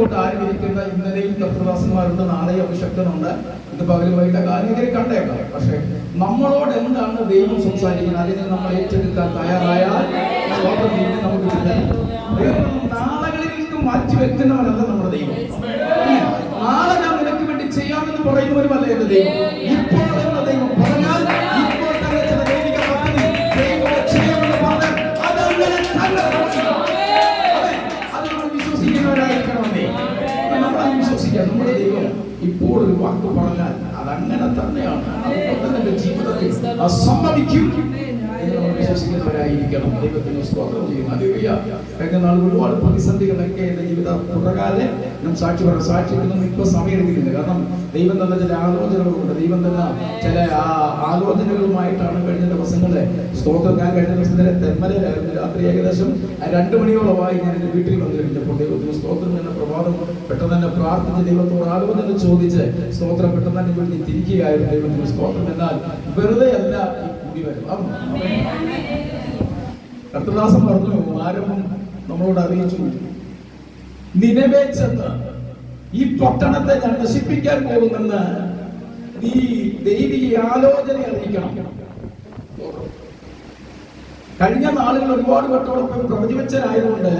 ആയിരിക്കുന്ന ഇന്നലെയും കർത്തൃദാസന്മാരുണ്ട്, നാളെയും അഭിഷക്തനുണ്ട്, ഇത് പകലുമായിട്ട് അനേകരെ കണ്ടേക്കാം. പക്ഷെ നമ്മളോട് എന്താണ് ദൈവം സംസാരിക്കുന്നത്, അതിനെ നമ്മൾ ഏറ്റെടുക്കാൻ തയ്യാറായാൽ നമുക്ക് നാളെകളിലേക്ക് മാറ്റി വെക്കുന്നവനല്ല നമ്മുടെ ദൈവം. നാളെ ഞാൻ നിനക്ക് വേണ്ടി ചെയ്യാമെന്ന് പറയുന്നവരുമല്ല എന്റെ ദൈവം. ഇപ്പോൾ എന്ന ദൈവം പറഞ്ഞാൽ ഇപ്പോൾ തന്നെ ചില ദൈവിക പദ്ധതി ദൈവം ചെയ്യുമെന്ന് പറഞ്ഞാൽ അതങ്ങനെ തന്നെ അത് നമ്മൾ വിശ്വസിക്കുന്നവരായിരിക്കണമെന്നേ. നമ്മളത് വിശ്വസിക്കാം. നമ്മുടെ ദൈവം ഇപ്പോൾ ഒരു വാക്ക് പറഞ്ഞാൽ അതങ്ങനെ തന്നെയാണ്, അതുപോലെ തന്നെ എന്റെ ജീവിതത്തിൽ സംഭവിക്കും എന്ന് നമ്മൾ വിശ്വസിക്കുന്നവരായിരിക്കണം. ദൈവത്തിന് സ്തോത്രം ചെയ്യും. ഹല്ലേലൂയ. കഴിഞ്ഞ നാളുകൾ ഒരുപാട് പ്രതിസന്ധികളൊക്കെ എന്റെ ജീവിത തുടരാതെ ഞാൻ സാക്ഷിക്കുന്നു. ഇപ്പൊ സമയം എടുക്കുന്നില്ല, കാരണം ദൈവം തന്നെ ചില ആലോചനകളുണ്ട്. ദൈവം തന്നെ ചില ആലോചനകളുമായിട്ടാണ് കഴിഞ്ഞ ദിവസങ്ങളിലെ സ്തോത്രം. ഞാൻ കഴിഞ്ഞ ദിവസത്തിലെ തെന്മലയിലായിരുന്നു. രാത്രി ഏകദേശം 2 മണിയോളമായി ഞാൻ എന്റെ വീട്ടിൽ വന്നു കഴിഞ്ഞപ്പോൾ ദൈവത്തിന് സ്തോത്രം എന്ന പ്രഭാതം പെട്ടെന്ന് തന്നെ പ്രാർത്ഥിച്ച് ദൈവത്തോട് ആലോചന ചോദിച്ച് സ്തോത്രം പെട്ടെന്ന് തന്നെ വീട്ടിൽ തിരിക്കുകയായിരുന്നു. ദൈവത്തിന് സ്തോത്രം. എന്നാൽ വെറുതെ അല്ല ഈ കൂടി വരും. കർത്തൃദാസൻ പറഞ്ഞു, ആരംഭം നമ്മളോട് അറിയിച്ചു, നിനവേ ചെന്ന് ഈ പട്ടണത്തെ ഞാൻ നശിപ്പിക്കാൻ പോകുമെന്ന് നീ ദൈവിക ആലോചന അറിയിക്കണം. കഴിഞ്ഞ നാളുകൾ ഒരുപാട് വട്ടോടൊപ്പം പ്രവചിച്ചനായതുകൊണ്ട്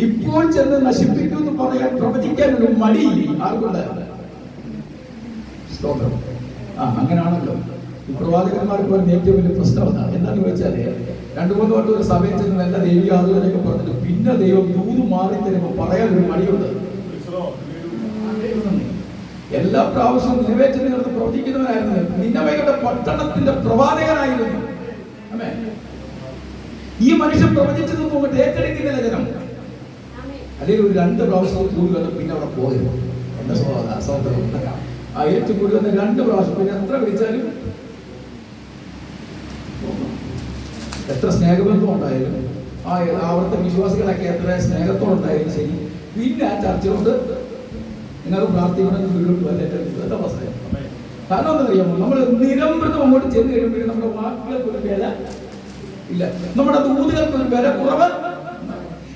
ഇപ്പോൾ ചെന്ന് നശിപ്പിക്കൂ എന്ന് പറയാൻ പ്രവചിക്കാൻ ഒരു മടി ആർക്കുണ്ട്? സ്തോത്രം. അങ്ങനെയാണല്ലോ ഈ പ്രവാചകന്മാർക്ക് വരുന്ന ഏറ്റവും വലിയ പ്രശ്നം അതാണ്. എന്താണെന്ന് ചോദിച്ചാല് 2-3 വട്ടം ഒരു സഭയിൽ ചെന്ന് നല്ല ദൈവിക ആലോചനയൊക്കെ പറഞ്ഞിട്ട് പിന്നെ ദൈവം ദൂത് മാറി തരുമ്പോൾ പറയാൻ ഒരു മടിയുണ്ട്. എല്ലാ പ്രാവശ്യവും നിറവേറ്റി നടന്ന് പ്രവർത്തിക്കുന്നവനായിരുന്നു. നിന്നവയുടെ പട്ടണത്തിന്റെ പ്രവാചകനായിരുന്നു. ഈ മനുഷ്യൻ പ്രവചിച്ചത് നോക്കിട്ട് ഏറ്റെടുക്കുന്നില്ല ജനം. അല്ലെങ്കിൽ ഒരു 2 പ്രാവശ്യം കൂടി വന്ന് പിന്നെ അവിടെ പോയത് എന്റെ സഹോദരൻ ആ ഏറ്റവും കൂടി വന്ന് 2 പ്രാവശ്യം പിന്നെ എത്ര വിളിച്ചാലും എത്ര സ്നേഹബന്ധം ഉണ്ടായാലും അവിടുത്തെ വിശ്വാസികളൊക്കെ എത്ര സ്നേഹത്തോടുണ്ടായാലും ശരി, പിന്നെ ആ ചർച്ചയോട് നിങ്ങൾ പ്രാർത്ഥിക്കണമെന്ന് വീട്ടിലോട്ട് വല്ല അവസ്ഥ. കാരണം എന്താണെന്നറിയാമോ, നമ്മൾ നിരന്തരം അങ്ങോട്ട് ചെന്ന് കഴിയുമ്പോഴും നമ്മുടെ വാക്കുകൾക്കൊരു വില ഇല്ല, നമ്മുടെ ദൂതുകൾക്കൊരു വില കുറവ്.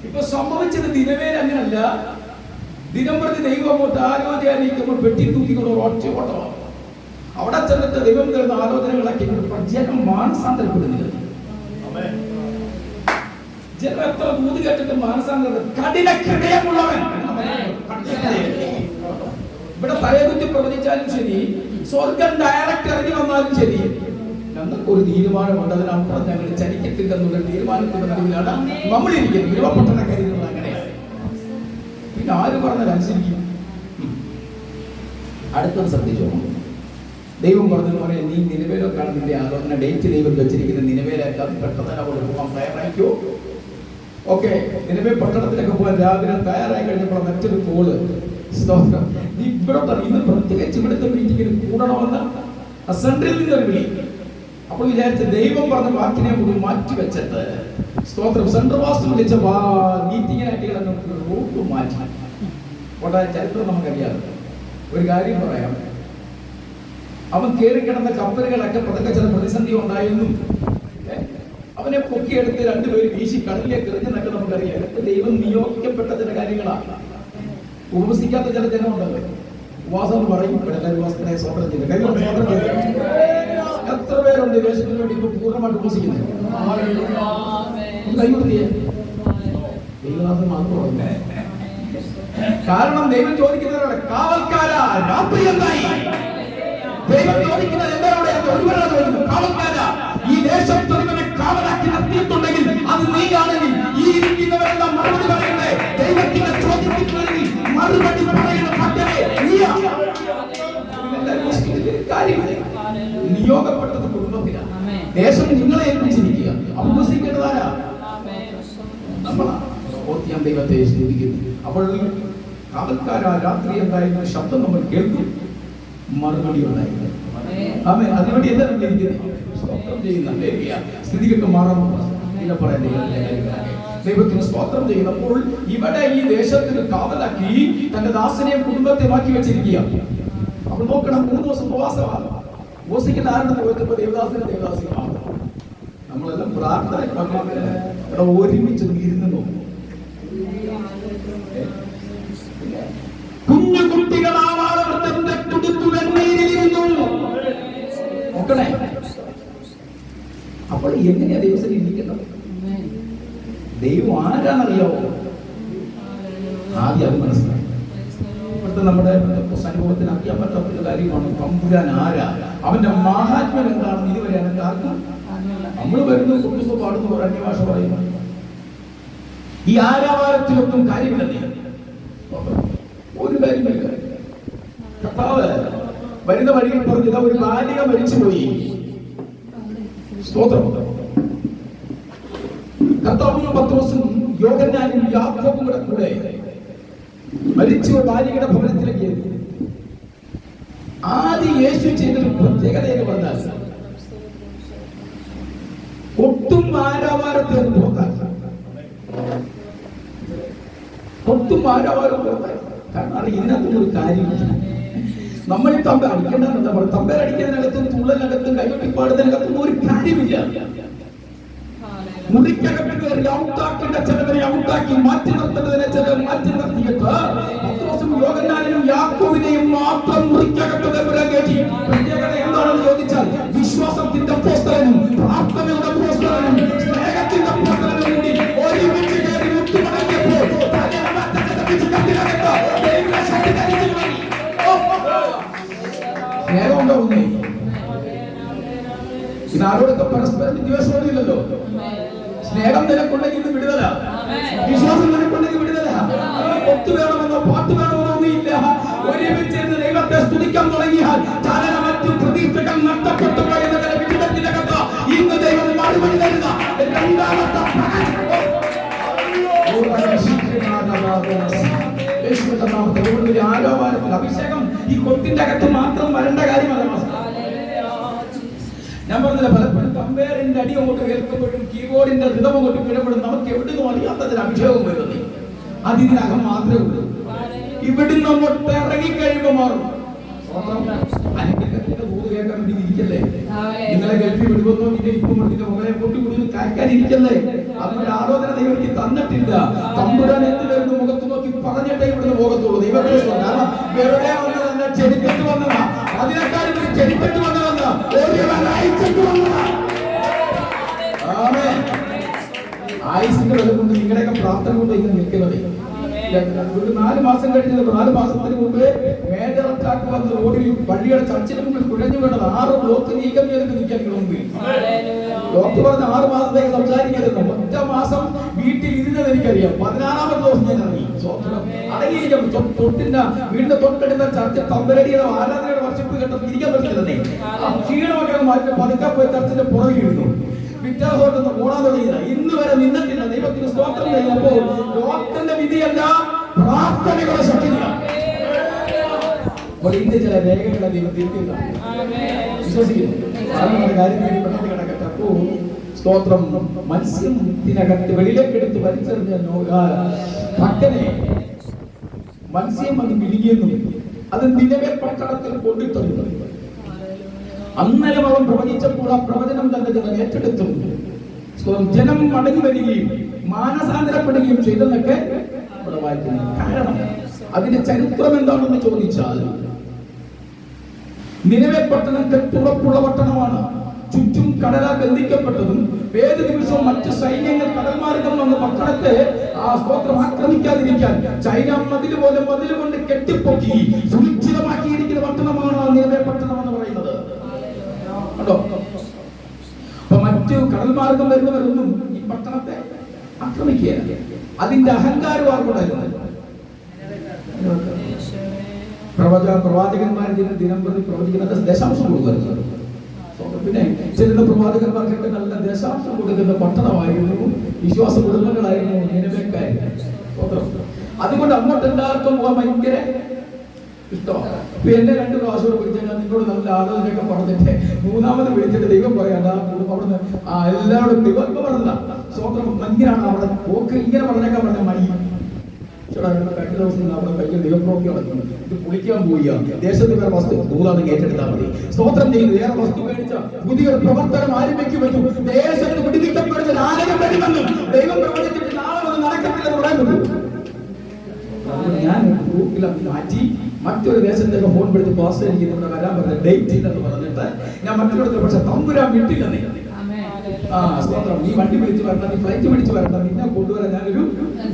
ഇപ്പൊ സംഭവിച്ചത് ദിനവേല അങ്ങനല്ല. ദിനം പ്രതി ദൈവം അങ്ങോട്ട് ആലോചനയിക്കുമ്പോൾ വെട്ടി തൂക്കിക്കൊണ്ട് ഒറ്റ ഓട്ടമാണ്. അവിടെ ചെന്നിട്ട് ദൈവം തരുന്ന ആലോചനകളൊക്കെ ജനം മാനസാന്തരപ്പെടുന്നില്ല. ജനം എത്ര ദൂത് കേട്ടിട്ട് മാനസാന്തരം. കഠിന ഹൃദയമുള്ളവൻ ഇവിടെ തലകുത്തി പ്രവചിച്ചാലും ശരി, സ്വർഗം ഡയറക്റ്റ് ഇറങ്ങി വന്നാലും ശരി, ഞങ്ങൾക്ക് ഒരു തീരുമാനമുണ്ട്, അതിനപ്പുറം ഞങ്ങൾ ചലിക്കത്തില്ലെന്നുള്ള തീരുമാനത്തിന്റെ നടുവിലാണ് നമ്മളിരിക്കുന്നത്. വിരുവപ്പെട്ട കാര്യങ്ങൾ അങ്ങനെയാണ്. പിന്നെ ആര് പറഞ്ഞാൽ അനുസരിക്കും. അടുത്തത് ശ്രദ്ധിച്ചോ. ദൈവം പറഞ്ഞത് പോലെ നീ നിലവിലേക്കാണ് നിന്റെ ആലോചന. ഡേറ്റ് ദൈവം വെച്ചിരിക്കുന്ന നിലവിലേക്കാൾ പെട്ടെന്ന് അവിടെ പോകാൻ തയ്യാറായിക്കോ. ഓക്കെ, നിലവിൽ പട്ടണത്തിലൊക്കെ പോകാൻ രാവിലെ തയ്യാറായി കഴിഞ്ഞപ്പോൾ മറ്റൊരു കോള്. നീ ഇവിടെ ഇന്ന് പ്രത്യേകിച്ച് ഇവിടുത്തെ മീറ്റിങ്ങിന് കൂടണമെന്ന് സെൻട്രിൽ നിന്നൊരു വിളി. അപ്പോൾ വിചാരിച്ച ദൈവം പറഞ്ഞ വാക്കിനെ കൂടി മാറ്റി വെച്ചിട്ട് സ്തോത്രം സെൻട്രൽ വാസ്തു വിളിച്ച മീറ്റിങ്ങിനായിട്ട് റൂട്ട് മാറ്റി. അവിടെ ചരിത്രം നമുക്കറിയാതെ ഒരു കാര്യം പറയാം. അവൻ കയറി കിടന്ന കപ്പലുകളൊക്കെ പതുക്കെ ചില പ്രതിസന്ധി ഉണ്ടായിരുന്നു. അവനെ പൊക്കിയെടുത്ത് 2 പേര് വീശി കടലിലേക്ക് എറിഞ്ഞെന്നൊക്കെ നമുക്കറിയാം. ദൈവം നിയോഗിക്കപ്പെട്ട ചില കാര്യങ്ങളാണ്. ഉപവസിക്കാത്ത ചില ജനമുണ്ടല്ലോ. ഉപവാസം എന്ന് പറയും. ഉപവാസത്തിനെ സ്വാഗതം ചെയ്ത് എത്ര പേരുണ്ട് ദേശത്തിന് വേണ്ടി ഇപ്പൊ പൂർണ്ണമായിട്ട് ഉപവസിക്കുന്നത്? ദൈവദാസൻ മാത്രമല്ല. കാരണം ദൈവം ചോദിക്കുന്നവരോട് കാവൽക്കാരാ രാത്രി എന്തായി? ദൈവം ചോദിക്കുന്നത് എല്ലാവരോടെ ഒരുവരോട് ചോദിക്കുന്നു, കാവൽക്കാരാ ഈ ദേശത്ത് ഒരുവനെ കാവലാക്കി നിർത്തിയിട്ടുണ്ടെങ്കിൽ അത് നീയാണെങ്കിൽ ഈ ഇരിക്കുന്നവരെല്ലാം മറുപടി പറയണ്ടേ? ദൈവത്തിന്റെ ചോദിക്കുന്നവരിൽ മറുപടി പറയുന്ന മറ്റേ നീയാ. നിയോഗപ്പെട്ടത് കുടുംബത്തിലാണ്. ദേശം നിങ്ങളെ ഏൽപ്പിച്ചിരിക്കുക. ഉപസിക്കേണ്ടതാരാ? നമ്മളാണ്. ദൈവത്തെ സ്തുതിക്കുന്നു. അപ്പോൾ കാവൽക്കാരാ രാത്രി എന്തായിരുന്ന ശബ്ദം നമ്മൾ കേൾക്കും, മറുപടി ഉണ്ടായിരുന്നു. അതിനുവേണ്ടി എന്താ സ്ഥിതികൾക്ക് മാറാൻ പറയാൻ ദൈവത്തിന് സ്തോത്രം ചെയ്യുന്നപ്പോൾ ഇവിടെ ഈ ദേശത്തിന് കാവലാക്കി തന്റെ ദാസനെയും കുടുംബത്തെ മാറ്റി വെച്ചിരിക്കുക. അപ്പോൾ നോക്കണം, 3 ദിവസം ഉപവാസമാണ്. ഉപവസിക്കുന്ന ആരുടെ ദൈവത്തിപ്പോ ദേവദാസിന് നമ്മളെല്ലാം പ്രാർത്ഥന ഒരുമിച്ച് ഇരുന്ന് നോക്കും. എങ്ങനെയാ ദൈവത്തിൽ ഇരിക്കുന്നത്? ദൈവം ആരാന്നറിയാവോ? ആദ്യം അത് മനസ്സിലായി. ഇപ്പോഴത്തെ നമ്മുടെ അനുഭവത്തിന് അറിയാൻ പറ്റാത്ത കാര്യമാണ് തമ്പുരാൻ ആരാ, അവന്റെ മഹാത്മ്യം എന്താണെന്ന് ഇതുവരെ അതിന്റെ ആർക്കും. നമ്മൾ വരുന്നു കുടുംബ പാടുന്നു, ഒരു അന്യഭാഷ പറയുന്നു. ഈ ആരാവാരത്തിലൊന്നും കാര്യമില്ല, ഒരു കാര്യമില്ല. കർത്താവ് വരുന്ന വഴിയിൽ പറഞ്ഞത് ഒരു ബാലിക മരിച്ചുപോയി. സ്തോത്രം. കർത്താവും പത്രോസും യോഹന്നാനും യാക്കോബും കൂടെ മരിച്ചു ബാലികയുടെ ഭവനത്തിലേക്ക്. ആദ്യം യേശു ചെയ്തൊരു പ്രത്യേകത എന്ന് പറഞ്ഞാൽ ഒട്ടും ആരാവാരത്തെ പുറത്താക്കി, ഒട്ടും ആരാവാരം പുറത്താക്കി. കാരണം ഇതിനകത്തൊന്നും ഒരു കാര്യമില്ല. നമ്മൾ ഈ അടിക്കേണ്ടെന്ന് പറയും. തമ്പേരടിക്കുന്നതിനകത്തും തുള്ളലിനകത്തും കൈവെട്ടിപ്പാടുന്നതിനകത്തൊന്നും ഒരു കാര്യമില്ല. മുറിക്കകത്ത് കയറി ഔട്ടാക്കേണ്ട ചിലവരെ ഔട്ടാക്കി, മാറ്റി നിർത്തേണ്ടതിനെ ചിലർ മാറ്റി നിർത്തിയിട്ട് പത്രോസും യോഹന്നാനും യാക്കോബിനെയും മാത്രം മുറിക്കകത്ത് കയറ്റി. പ്രത്യേകത എന്താണെന്ന് ചോദിച്ചാൽ വിശ്വാസത്തിന്റെ അപ്പോസ്തലനും പ്രാർത്ഥനയുടെ അപ്പോസ്തലനും സ്നേഹത്തിന്റെ അപ്പോസ്തലനും കൂടി ഒരുമിച്ച് കയറി മുട്ടുമടങ്ങിയപ്പോൾ സ്നേഹം ഉണ്ടാവുന്നേ. ഇതാരോടൊക്കെ പരസ്പരം വിദ്വേഷമൊന്നുമില്ലല്ലോ. സ്നേഹം നിനക്കുണ്ടെങ്കിൽ ഇത് വിടുതല, വിശ്വാസം നിനക്കുണ്ടെങ്കിൽ വിടുതല. ഒത്തു വേണമെന്നോ പാട്ട് വേണമെന്നോ ഒന്നുമില്ല. ഒരുമിച്ചിരുന്ന് ദൈവത്തെ സ്തുതിക്കാൻ തുടങ്ങിയാൽ ചലനമറ്റു പ്രതീക്ഷകൾ നഷ്ടപ്പെട്ടു പോയെന്ന വിടുതലിനകത്ത് ഇന്ന് ദൈവം മറുപടി തരുന്ന രണ്ടാമത്തെ ആരോപണത്തിൽ അഭിഷേകം ഈ കൊട്ടിന്റെ അകത്ത് മാത്രം വരേണ്ട കാര്യമല്ല. ഞാൻ പറഞ്ഞില്ല, പലപ്പോഴും കമ്പയറിന്റെ അടി അങ്ങോട്ട് കേൾക്കുമ്പോഴും കീബോർഡിന്റെ റിതം അങ്ങോട്ട് വീഴുമ്പോഴും നമുക്ക് എവിടുന്ന് അറിയാത്തതിന് അഭിഷേകം വരുന്നത് അതിനകം മാത്രമേ ഉള്ളൂ. ഇവിടുന്ന് അങ്ങോട്ട് ഇറങ്ങിക്കഴിയുമ്പോൾ മാറും. ദൂത് കേൾക്കാൻ വേണ്ടി ഇരിക്കല്ലേ? നിങ്ങളെ കേൾപ്പി വിടുവന്നോ നിന്റെ ഇപ്പം നിന്റെ മുകളെ പൊട്ടി കൊടുത്ത് കായ്ക്കാനിരിക്കല്ലേ? അതിന്റെ ആലോചന ദൈവത്തിൽ തന്നിട്ടില്ല. തമ്പുരാൻ എന്തിനായിരുന്നു മുഖത്ത് നോക്കി പറഞ്ഞിട്ടേ ഇവിടുന്ന് പോകത്തുള്ളൂ. ദൈവത്തെ കാരണം വെറുതെ വന്നതല്ല, ചെടിക്കെട്ട് വന്നതാ. അതിനെക്കാളും ചെടിക്കെട്ട് വന്നതല്ല, അയച്ചിട്ട് വന്നതാ. ആയുസിന്റെ വില കൊണ്ട് നിങ്ങളുടെയൊക്കെ പ്രാർത്ഥന കൊണ്ട് ഇങ്ങനെ നിൽക്കുന്നത്. ഒരു 4 മാസം കഴിഞ്ഞത്, 4 മാസത്തിന് മുമ്പ് മേജർ അറ്റാക്ക് വന്ന് റോഡിൽ പള്ളിയുടെ ചർച്ചിന് മുമ്പിൽ കുഴഞ്ഞു വീണത് 6 ബ്ലോക്ക് നീക്കം ചെയ്തിട്ട് നിൽക്കാൻ മുമ്പിൽ. ഡോക്ടർ പറഞ്ഞ 6 മാസത്തേക്ക് സംസാരിക്കരുത്. ഒറ്റ മാസം വീട്ടിൽ ഇരുന്നത് എനിക്കറിയാം. 16ാമത്തെ ദിവസം ഞാൻ ഇറങ്ങി. അടങ്ങിയിരിക്കും. തൊട്ടിന്റെ വീടിന്റെ തൊട്ടടുത്ത ചർച്ച തമ്പരടിയുടെ ആരാധനയുടെ വർഷിപ്പ് കേട്ടപ്പോൾ ഇരിക്കാൻ പറ്റില്ലേ? ക്ഷീണമൊക്കെ മാറ്റി പതുക്കെ പോയി ചർച്ചിന്റെ പുറകിലിരുന്നു. വിദ്യാഭ്യാസം ഓടാൻ തുടങ്ങിയത് ഇന്ന് വരെ നിന്നിട്ടില്ല. ദൈവത്തിന് സ്തോത്രം ചെയ്യുമ്പോൾ ഡോക്ടറിന്റെ വിധിയല്ല, പ്രാർത്ഥനകളുടെ ശക്തിയാണ്. ഇന്ന് ചില രേഖകളെ ദൈവം തിരിക്കുന്ന വിശ്വസിക്കുന്നു. കാര്യം പെട്ടെന്ന് കിടക്കട്ടെ. അപ്പോൾ സ്തോത്രം. മത്സ്യത്തിനകത്ത് വെളിയിലേക്കെടുത്ത് വലിച്ചെറിഞ്ഞ ഭക്തനെ മത്സ്യം അത് വിഴുങ്ങിയെന്നും അത് നിലവെ പട്ടണത്തിൽ കൊണ്ടിട്ടുണ്ട്. അന്നേരം അവൻ പ്രവചിച്ചപ്പോൾ ആ പ്രവചനം തന്നെ ജനം ഏറ്റെടുത്തു. ജനം മടങ്ങി വരികയും മാനസാന്തരപ്പെടുകയും ചെയ്തെന്നൊക്കെ ഇവിടെ വായിക്കുന്നു. കാരണം അതിന്റെ ചരിത്രം എന്താണെന്ന് ചോദിച്ചാൽ, നിലവെ പട്ടണം കെട്ടുറപ്പുള്ള പട്ടണമാണ്. ചുറ്റും കടലാൽ ബന്ധിക്കപ്പെട്ടതും ഏത് നിമിഷവും മറ്റു സൈന്യങ്ങൾ കടൽമാർഗം വന്ന് പട്ടണത്തെ ആ സ്തോത്രം ആക്രമിക്കാതിരിക്കാൻ ചൈന മതിൽ പോലെ മതിൽ കൊണ്ട് കെട്ടിപ്പൊക്കി സുരക്ഷിതമാക്കിയിരിക്കുന്ന പട്ടണമാണ് നിലവെ പട്ടണം എന്ന് പറയുന്നത്. അപ്പൊ മറ്റു കടൽമാർഗം വരുന്നവരൊന്നും ഈ പട്ടണത്തെ ആക്രമിക്കുക. അതിന്റെ അഹങ്കാരം ആർക്കുണ്ടായിരുന്നു? പ്രവാചകന്മാർ ദിനം പ്രതി പ്രവചിക്കുന്നത് ദശാംശം കൊടുക്കുന്നത്. പിന്നെ ചില പ്രവാചകന്മാർക്കൊക്കെ നല്ല ദശാംശം കൊടുക്കുന്ന പട്ടണമായിരുന്നു, വിശ്വാസ കുടുംബങ്ങളായിരുന്നു നിലവേക്കാർ. അതുകൊണ്ട് അങ്ങോട്ട് എല്ലാവർക്കും പോകാൻ ഭയങ്കര ഇഷ്ടമാണ്. ഇപ്പൊ എന്നെ 2 പ്രാവശ്യം വിളിച്ചാൽ ഞാൻ നിങ്ങളോട് നല്ല ആലോചനയൊക്കെ പറഞ്ഞിട്ട് 3ാമത് വിളിച്ചിട്ട് ദൈവം പറയാണ്ട് അവിടുന്ന് എല്ലാവരും ദൈവം പറഞ്ഞതാ. സ്വന്തം ഇങ്ങനെയാണ് അവിടെ പോക്ക്, ഇങ്ങനെ പറഞ്ഞേക്കാൻ പറഞ്ഞ മടി. കഴിഞ്ഞ ദിവസം അവിടെ ഭയങ്കര ദൈവപ്രവൃത്തി നടക്കുന്നു. ഇത് കുളിക്കാൻ പോവുക, ദേശത്ത് വേറെ വസ്തു ദൂരാണ് ഏറ്റെടുത്താൽ മതി. സ്തോത്രം ചെയ്ത് വേറെ വസ്തു മേടിച്ച പുതിയൊരു പ്രവർത്തനം ആരംഭിക്കും പറ്റും. ദേശത്ത് പിടിപ്പിക്കപ്പെടുന്ന ആലയം വരുമെന്നും ദൈവം പ്രവചിച്ചിട്ട് നാളെ ഒന്നും നടക്കത്തില്ലെന്ന് പറയുന്നു. ഞാൻ ഗ്രൂപ്പിലെ മാറ്റി മറ്റൊരു ദേശത്തേക്ക് ഫോൺ വിളിച്ച് പാസ് എനിക്ക് ഇവിടെ വരാൻ പറഞ്ഞ ഡേറ്റ് ഇല്ലെന്ന് പറഞ്ഞിട്ട് ഞാൻ മറ്റൊരു, പക്ഷെ തമ്പുരാൻ വിട്ടില്ലെന്നേ. സ്വതന്ത്രം. നീ വണ്ടി വിളിച്ച് വരണം, നീ ഫ്ലൈറ്റ് പിടിച്ച് വരണം, നിന്നെ കൊണ്ടുവരാൻ ഞാനൊരു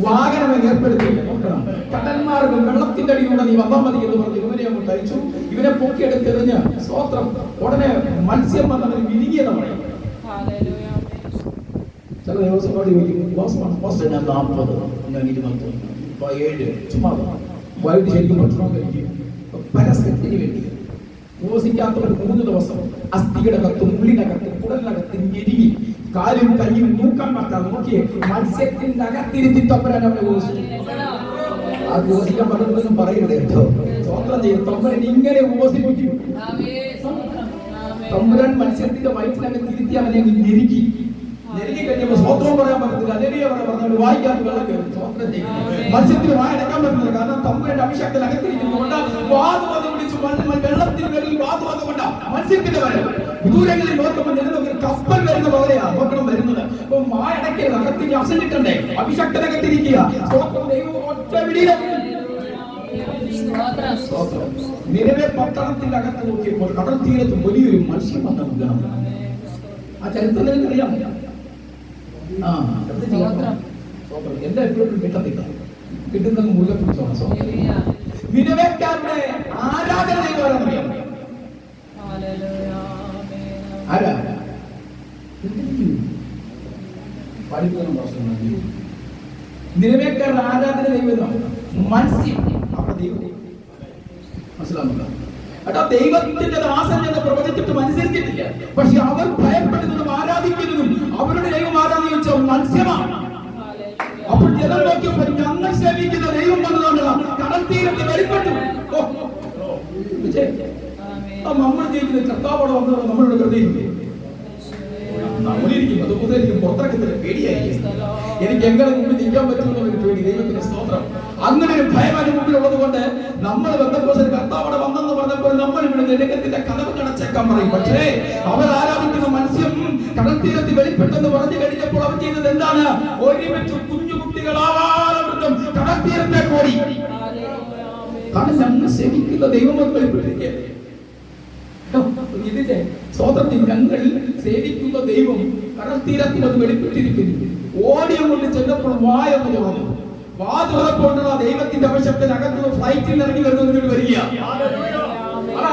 വാഹനം ഏർപ്പെടുത്തിയില്ല. നോക്കണം, കടൽമാർഗം വെള്ളത്തിന്റെ അടിയിലൂടെ നീ വന്നാൽ മതി എന്ന് പറഞ്ഞ് ഇവനെ അങ്ങോട്ട് അയച്ചു. ഇവനെ പൊക്കിയെടുത്തെറിഞ്ഞ് സ്വതന്ത്രം. ഉടനെ മത്സ്യം വന്നവന് വിരിങ്ങിയെന്ന് പറയും. ചില ദിവസങ്ങളോട് ചോദിക്കും, ഞാൻ 40, ഞാൻ 27, ചുമ്മാ വൈകിട്ട് ശരിക്കും ഭക്ഷണം കഴിക്കും. പരസ്യത്തിന് വേണ്ടി ഉപവസിക്കാത്തവർ 3 ദിവസം അസ്ഥിയുടെ കത്തും ഉള്ളിനകത്തും കുടലിനകത്തും ഞെരുങ്ങി കാലും കയ്യും മൂക്കാൻ പറ്റാതെ നോക്കിയേ മത്സ്യത്തിന്റെ അകത്തിരുത്തി തമ്പുരാൻ അവനെ ഉപവസിക്കും. ആ ഉപവസിക്കാൻ പറ്റുന്നതൊന്നും പറയരുത് കേട്ടോ. സ്വന്തം ചെയ്യും തമ്പുരാൻ ഇങ്ങനെ ഉപവസിപ്പിക്കും. തമ്പുരാൻ മത്സ്യത്തിന്റെ വയറ്റിനകത്ത് ഇരുത്തി അവനെ ഞെരുക്കി കഴിഞ്ഞപ്പോ സ്വത്രം പറയാൻ പറ്റത്തില്ല. അല്ലെനിയെ പറഞ്ഞുകൊണ്ട് വായിക്കാത്ത വെള്ളം കയറും. സ്വത്രം ചെയ്യും. മത്സ്യത്തിന് വായടക്കാൻ പറ്റുന്നില്ല. കാരണം തമ്പുരാന്റെ അഭിഷേകത്തിൽ അകത്തിരിക്കുന്നതുകൊണ്ട് വാതുവന്ന് പിടിച്ച് വെള്ളത്തിന് മേലിൽ വാതുവന്നുകൊണ്ട മത്സ്യത്തിന്റെ വരം ദൂരങ്ങളിൽ നോക്കുമ്പോൾ ഒരു കപ്പൽ വരുന്ന പോലെയാ നോക്കണം വരുന്നത്. അപ്പൊ വായടക്കരുത്, അകത്തിന് അസഞ്ഞിട്ടുണ്ടേ അഭിഷക്തനകത്തിരിക്കുക. ദൈവം ഒറ്റ വിടിയിലും നിലവെ പട്ടണത്തിന്റെ അകത്ത് നോക്കിയപ്പോൾ കടൽ തീരത്ത് വലിയൊരു മത്സ്യം വന്ന ഗണം. ആ ചരിത്രം നിനക്കറിയാം. എന്താ എപ്പോഴും കിട്ടത്തില്ല, കിട്ടുന്ന മുറുകെ പിടിച്ചോണം. നിലവേക്കാരുടെ ആരാധന അറിയാം. ആരാ നിലവേക്കാരുടെ ആരാധന ദൈവം മത്സ്യം. അവിടെ ദൈവം മനസ്സിലാവുന്നുണ്ടോ? അതാ ദൈവത്തിന്റെ ദാസൻ എന്ന് പ്രവചിച്ചിട്ടും അനുസരിച്ചിട്ടില്ല. പക്ഷെ അവർ ഭയപ്പെടുന്നതും ആരാധിക്കുന്നതും അവരുടെ ദൈവം ആരാധിച്ച മത്സ്യമാണ്. അപ്പോൾ ജനം നോക്കിയപ്പോൾ ഞങ്ങൾ സേവിക്കുന്ന ദൈവം വന്നതാണ് കടൽ തീരത്ത് വെളിപ്പെട്ടു. നമ്മൾ ജയിക്കുന്ന കർത്താവോടെ വന്നത് നമ്മളുടെ ഹൃദയം നമ്മളിരിക്കും. അതുപോലെ എനിക്ക് പുറത്തിറക്കത്തില്ല, പേടിയായിരിക്കും. എനിക്ക് എങ്ങനെ മുമ്പിൽ നിൽക്കാൻ പറ്റുമെന്ന് ഒരു പേടി. ദൈവത്തിന്റെ സ്തോത്രം. അങ്ങനെ ഒരു ഭയം അതിന് മുമ്പിലുള്ളത് കൊണ്ട് നമ്മൾ ബന്ധപ്പെട്ട കർത്താവോടെ വന്നെന്ന് പറഞ്ഞപ്പോൾ നമ്മൾ ഇവിടെ ജനകത്തിന്റെ കഥവ് കടച്ചേക്കാൻ പറയും. പക്ഷേ അവർ ആരാധിക്കുന്ന മത്സ്യം കടൽ തീരത്ത് വെളിപ്പെട്ടെന്ന് പറഞ്ഞു കഴിഞ്ഞപ്പോൾ അവർ ചെയ്തത് എന്താണ്? ഒരുമിച്ച് കുഞ്ഞു കുട്ടികളാവാറും കടൽ തീരത്തെ ഓടി. കാരണം ഞങ്ങൾ സേവിക്കുന്ന ദൈവം വെളിപ്പെട്ടിരിക്കുക. ഇതിന്റെ സ്വതന്ത്രത്തിൽ ഞങ്ങൾ സേവിക്കുന്ന ദൈവം കടൽ തീരത്തിൽ അത് വെളിപ്പെട്ടിരിക്കുന്നു. ഓടിയം കൊണ്ട് ചെന്നപ്പോൾ വായെന്ന് തുറന്നു. വാ തുറന്നുകൊണ്ടുള്ള ദൈവത്തിന്റെ ആവശ്യത്തിനകത്ത് ഫ്ലൈറ്റിൽ ഇറങ്ങി വരുന്നതിനോട് വരിക.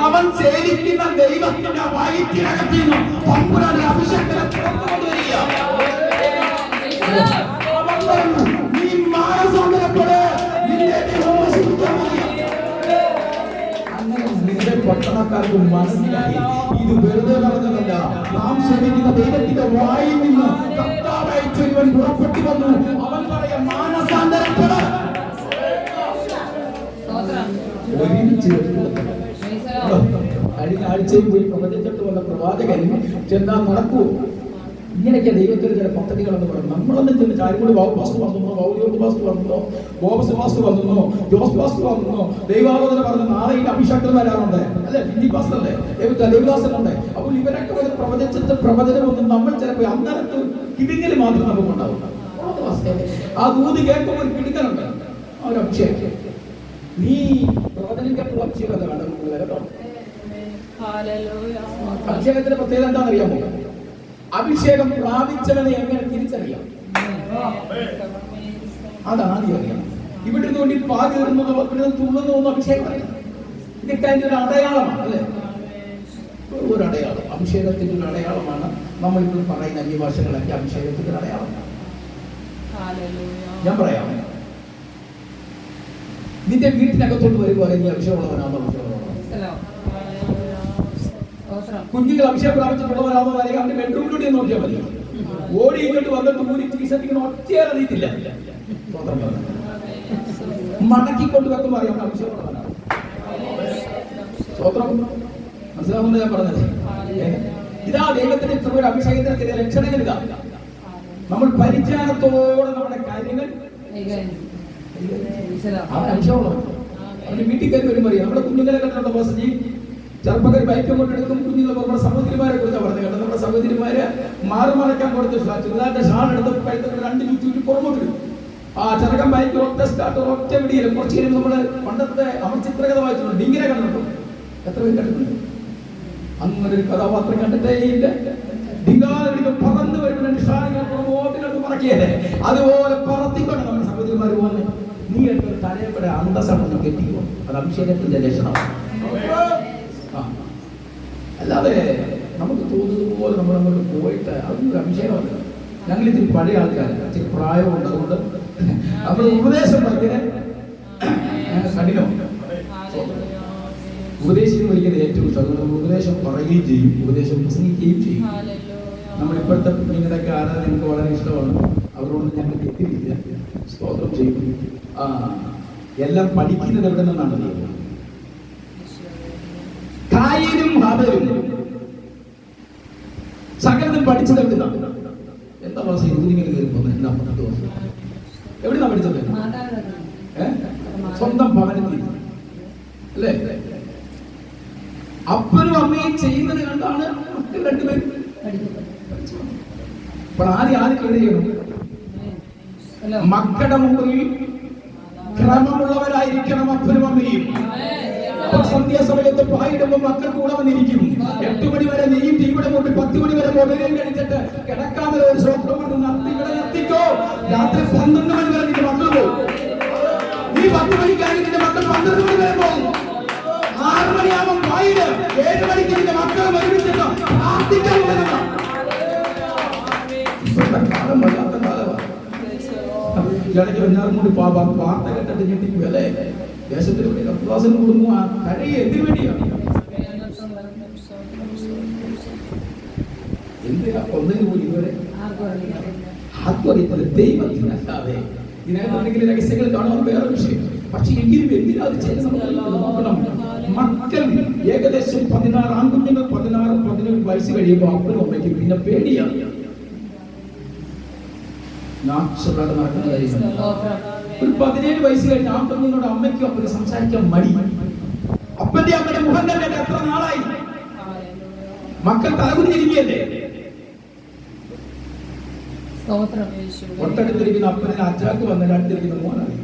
അവൻ സേവിക്കുന്ന ദൈവത്തിന്റെ വയറ്റിനകത്ത് നിന്നും തമ്പുരാന്റെ അഭിഷേകത്തിനെ പുറത്തുകൊണ്ട് വരിക. നീ മാനസാന്തരപ്പെട്, പട്ടണക്കാർക്ക് മനസ്സിലായി ഇത് വെറുതെ പറഞ്ഞതല്ല. നാം സേവിക്കുന്ന ദൈവത്തിന്റെ വായിൽ നിന്ന് കർത്താവായിട്ടൊരുവൻ പുറപ്പെട്ടു വന്നു. അവൻ പറയാം മാനസാന്തരപ്പെട്. കഴിഞ്ഞ ആഴ്ചയിൽ പോയി പ്രവചിച്ചിട്ട് വന്ന പ്രവാചകൻ ചെന്നാൽ നടക്കൂ. ഇങ്ങനെയൊക്കെ ദൈവത്തിന് ചില പദ്ധതികളെന്ന് പറയും. നമ്മളൊന്നും ചെന്ന് ചാരിക്കൂടി വാസ്തു വന്നോ, വൗദ്യോഗിക വാസ്തു വന്നോ, ബോബസ് വാസ്തു വന്നോ, ജോസ് വാസ്തു വന്നോ, ദൈവാലോചന പറഞ്ഞു നാളെ ഈ അഭിഷേകം വരാറുണ്ട് അല്ലെ, ഹിന്ദി പാസ്റ്റല്ലേ, ദേവദാസനുണ്ട്. അപ്പോൾ ഇവരൊക്കെ വന്ന് പ്രവചിച്ചിട്ട് പ്രവചനം ഒന്നും നമ്മൾ ചിലപ്പോൾ അന്നേരത്ത് കിടുങ്ങൽ മാത്രം നമുക്ക് ഉണ്ടാവും. ആ ദൂത് കേൾക്കുമ്പോൾ ഒരു കിടുങ്ങലുണ്ട്, ആ ഒരു അഭിഷേകം. നീ പ്രവചനിക്കട്ടുള്ള അഭിഷേകം കേട്ടോ. അഭിഷേകത്തിന്റെ പ്രത്യേകത എന്താണെന്നറിയാമോ? അഭിഷേകം പ്രാപിച്ചവനെ എങ്ങനെ തിരിച്ചറിയാം? അതാദ്യം അറിയാം. ഇവിടെ നിന്നുകൊണ്ട് പാതി വരുന്നതോ ഇവിടെ തുള്ളുന്നതോ അഭിഷേകം അറിയാം. ഇതൊക്കെ അതിന്റെ ഒരു അടയാളമാണ് അല്ലെ, ഒരു അടയാളം. അഭിഷേകത്തിന്റെ ഒരു അടയാളമാണ് നമ്മളിപ്പോൾ പറയുന്ന ഈ ഭാഷകളൊക്കെ അഭിഷേകത്തിന്റെ അടയാളമാണ്. ഞാൻ പറയാം, നിന്റെ വീട്ടിനകത്തോട്ട് വരുമ്പോൾ നീ അഭിഷേകമുള്ളവനാണോ? കുഞ്ഞുങ്ങൾ അഭിഷേകം പ്രാപിച്ചിട്ടുള്ളവരാണോ അറിയാം. അവന്റെ ബെഡ്റൂമിലൂടെ നോക്കിയാൽ മതി. ഓടി ഇങ്ങോട്ട് വന്നിട്ട് ഊരി ചികിത്സിക്കുന്ന ഒറ്റയറിയിട്ടില്ല. മടക്കിക്കൊണ്ട് വെക്കുമ്പോൾ അറിയാം അഭിഷേകമുള്ളവനാണ്. സ്വത്രം മനസ്സിലാവുന്നത് ഞാൻ പറഞ്ഞത്. ഇതാ ദൈവത്തിന്റെ ഇത്ര ഒരു അഭിഷേകത്തിന് ചില ലക്ഷണങ്ങൾ. ഇതാ നമ്മൾ പരിജ്ഞാനത്തോടെ നമ്മുടെ കാര്യങ്ങൾ അഭിഷേകമുള്ളവർ. അവന്റെ വീട്ടിൽ കയറി വരുമ്പോൾ അറിയാം. നമ്മുടെ കുഞ്ഞുങ്ങളെ കണ്ടിട്ടുള്ള ബോസജി ചെറുപ്പക്കാർ ബൈക്ക് കൊണ്ടെടുക്കും. കുഞ്ഞുങ്ങൾ നമ്മുടെ സഹോദരിമാരെ കുറിച്ചാണ് പറഞ്ഞത് കേട്ടോ. നമ്മുടെ സഹോദരിമാര് മാറുമറക്കാൻ കൊടുത്ത് ചുരിദാറിന്റെ ഷാൾ എടുത്ത് കഴുത്തിൽ 2 ചുറ്റി പുറമോട്ടിടും. ആ ചെറുക്കൻ ബൈക്ക് ഒറ്റ സ്റ്റാർട്ട് ഒറ്റ വിടിയിലും കുറച്ച് കഴിയുമ്പോൾ നമ്മള് പണ്ടത്തെ അവർ ചിത്രകഥ വായിച്ചിട്ടുണ്ട്. ഇങ്ങനെ കണ്ടിട്ടുണ്ടോ? എത്ര പേര് കണ്ടിട്ടുണ്ട്? അങ്ങനെ ഒരു കഥാപാത്രം കണ്ടിട്ടേ ഇല്ല. ഡിങ്കാ പറന്ന് പറക്കിയല്ലേ, അതുപോലെ പറത്തിക്കൊണ്ട് നമ്മുടെ സഹോദരിമാർ പോലെ നീ എടുത്ത് തലയപ്പെടെ അന്തസ്സൊന്ന് കെട്ടിക്കോ. അത് അഭിഷേകത്തിന്റെ ലക്ഷണമാണ്. അല്ലാതെ നമുക്ക് തോന്നുന്നത് പോലെ നമ്മൾ അങ്ങോട്ട് പോയിട്ട് അതൊന്നും അഭിഷേകമല്ല. ഞങ്ങൾ ഇത്തിരി പഴയ ആൾക്കാരല്ല, ഇച്ചിരി പ്രായമുണ്ട്. അതുകൊണ്ട് നമ്മൾ ഉപദേശം ഭയങ്കര കഠിനമാണ്. ഉപദേശിക്കുന്ന ഒരിക്കലും ഏറ്റവും ഇഷ്ടം. നമ്മൾ ഉപദേശം പറയുകയും ചെയ്യും, ഉപദേശം പ്രസംഗിക്കുകയും ചെയ്യും. നമ്മളിപ്പോഴത്തെ കുഞ്ഞുങ്ങളൊക്കെ ആരാധന എനിക്ക് വളരെ ഇഷ്ടമാണ്. അവരോട് ഞങ്ങൾ തെറ്റില്ല, സ്തോത്രം ചെയ്യും. എല്ലാം പഠിക്കുന്നത് എവിടെ നിന്നാണ്? കായലും ഹാബലും സകലതും പഠിച്ചത് എവിടുന്നാണ്? എന്താ മാസം ഇങ്ങനെ കയറിപ്പോ? എവിടുന്നാ പഠിച്ചത്? സ്വന്തം ഭവനത്തിൽ അല്ലേ? അപ്പനും അമ്മയും ചെയ്യുന്നത് കണ്ടാണ് മക്കൾ രണ്ടുപേരും. അപ്പോൾ ആദ്യം ചെയ്യണം, മക്കളുടെ മുമ്പിൽ ക്രമമുള്ളവരായിരിക്കണം അപ്പനും അമ്മയും. സന്ധ്യാസമയത്ത് പായിടുമ്പോൾ മക്കൾ കൂടെ വന്നിരിക്കും. 8 മണി വരെ നെയ്യും ടീവിടെ മുമ്പ് 10 മണി വരെ മൊബൈലും കഴിച്ചിട്ട് കിടക്കാതെ ഒരു ശ്രോത്രം കൊണ്ട് നിർത്തിക്കോ. രാത്രി 12 മണി വരെ നിന്റെ മക്കൾ പോകും. നീ 10 മണിക്കാണെങ്കിൽ നിന്റെ മക്കൾ 12 മണി വരെ പോകും. 6 മണിയാകുമ്പോൾ പായിട്, 7 മണിക്ക് നിന്റെ മക്കൾ ഒരുമിച്ചിട്ട് പ്രാർത്ഥിക്കാൻ പോകുന്നു. കാലം വല്ലാത്ത കാലമാണ്. ഇടയ്ക്ക് എല്ലാവരും കൂടി വാർത്ത കേട്ടിട്ട് ഞെട്ടിക്കും അല്ലേ? ദേശത്തിലൂടെ കർത്താസിന് കൊടുക്കും. കരയെ എന്തിനു വേണ്ടിയാണ്? എന്തിനാ ഒന്നിനു പോലും ഇതുവരെ ആത്മറിയത്തില്ല. ദൈവത്തിനല്ലാതെ ഇതിനകത്തെങ്കിലും രഹസ്യങ്ങൾ കാണാൻ വേറെ വിഷയം. പക്ഷെ എങ്കിലും എന്തിനാ അത് ചെയ്യുന്നത് നോക്കണം. മക്കൾ ഏകദേശം 16 ആൺകുഞ്ഞുങ്ങൾ 16-17 വയസ്സ് കഴിയുമ്പോൾ അപ്പനും അമ്മയ്ക്കും പിന്നെ പേടിയാണ്. നടക്കുന്ന കാര്യം. ഒരു 17 വയസ്സ് കഴിഞ്ഞ ആ കുഞ്ഞിനോട് അമ്മയ്ക്കും അപ്പന് സംസാരിക്കാൻ മടി. അപ്പന്റെ അമ്മയുടെ മുഖം തന്നെ എത്ര നാളായി? മക്കൾ തലകുനിരിക്കുകയല്ലേ? തൊട്ടടുത്തിരിക്കുന്ന അപ്പനെ അച്ചാക്ക് വന്നിട്ട് അടുത്തിരിക്കുന്ന മോനാണ്.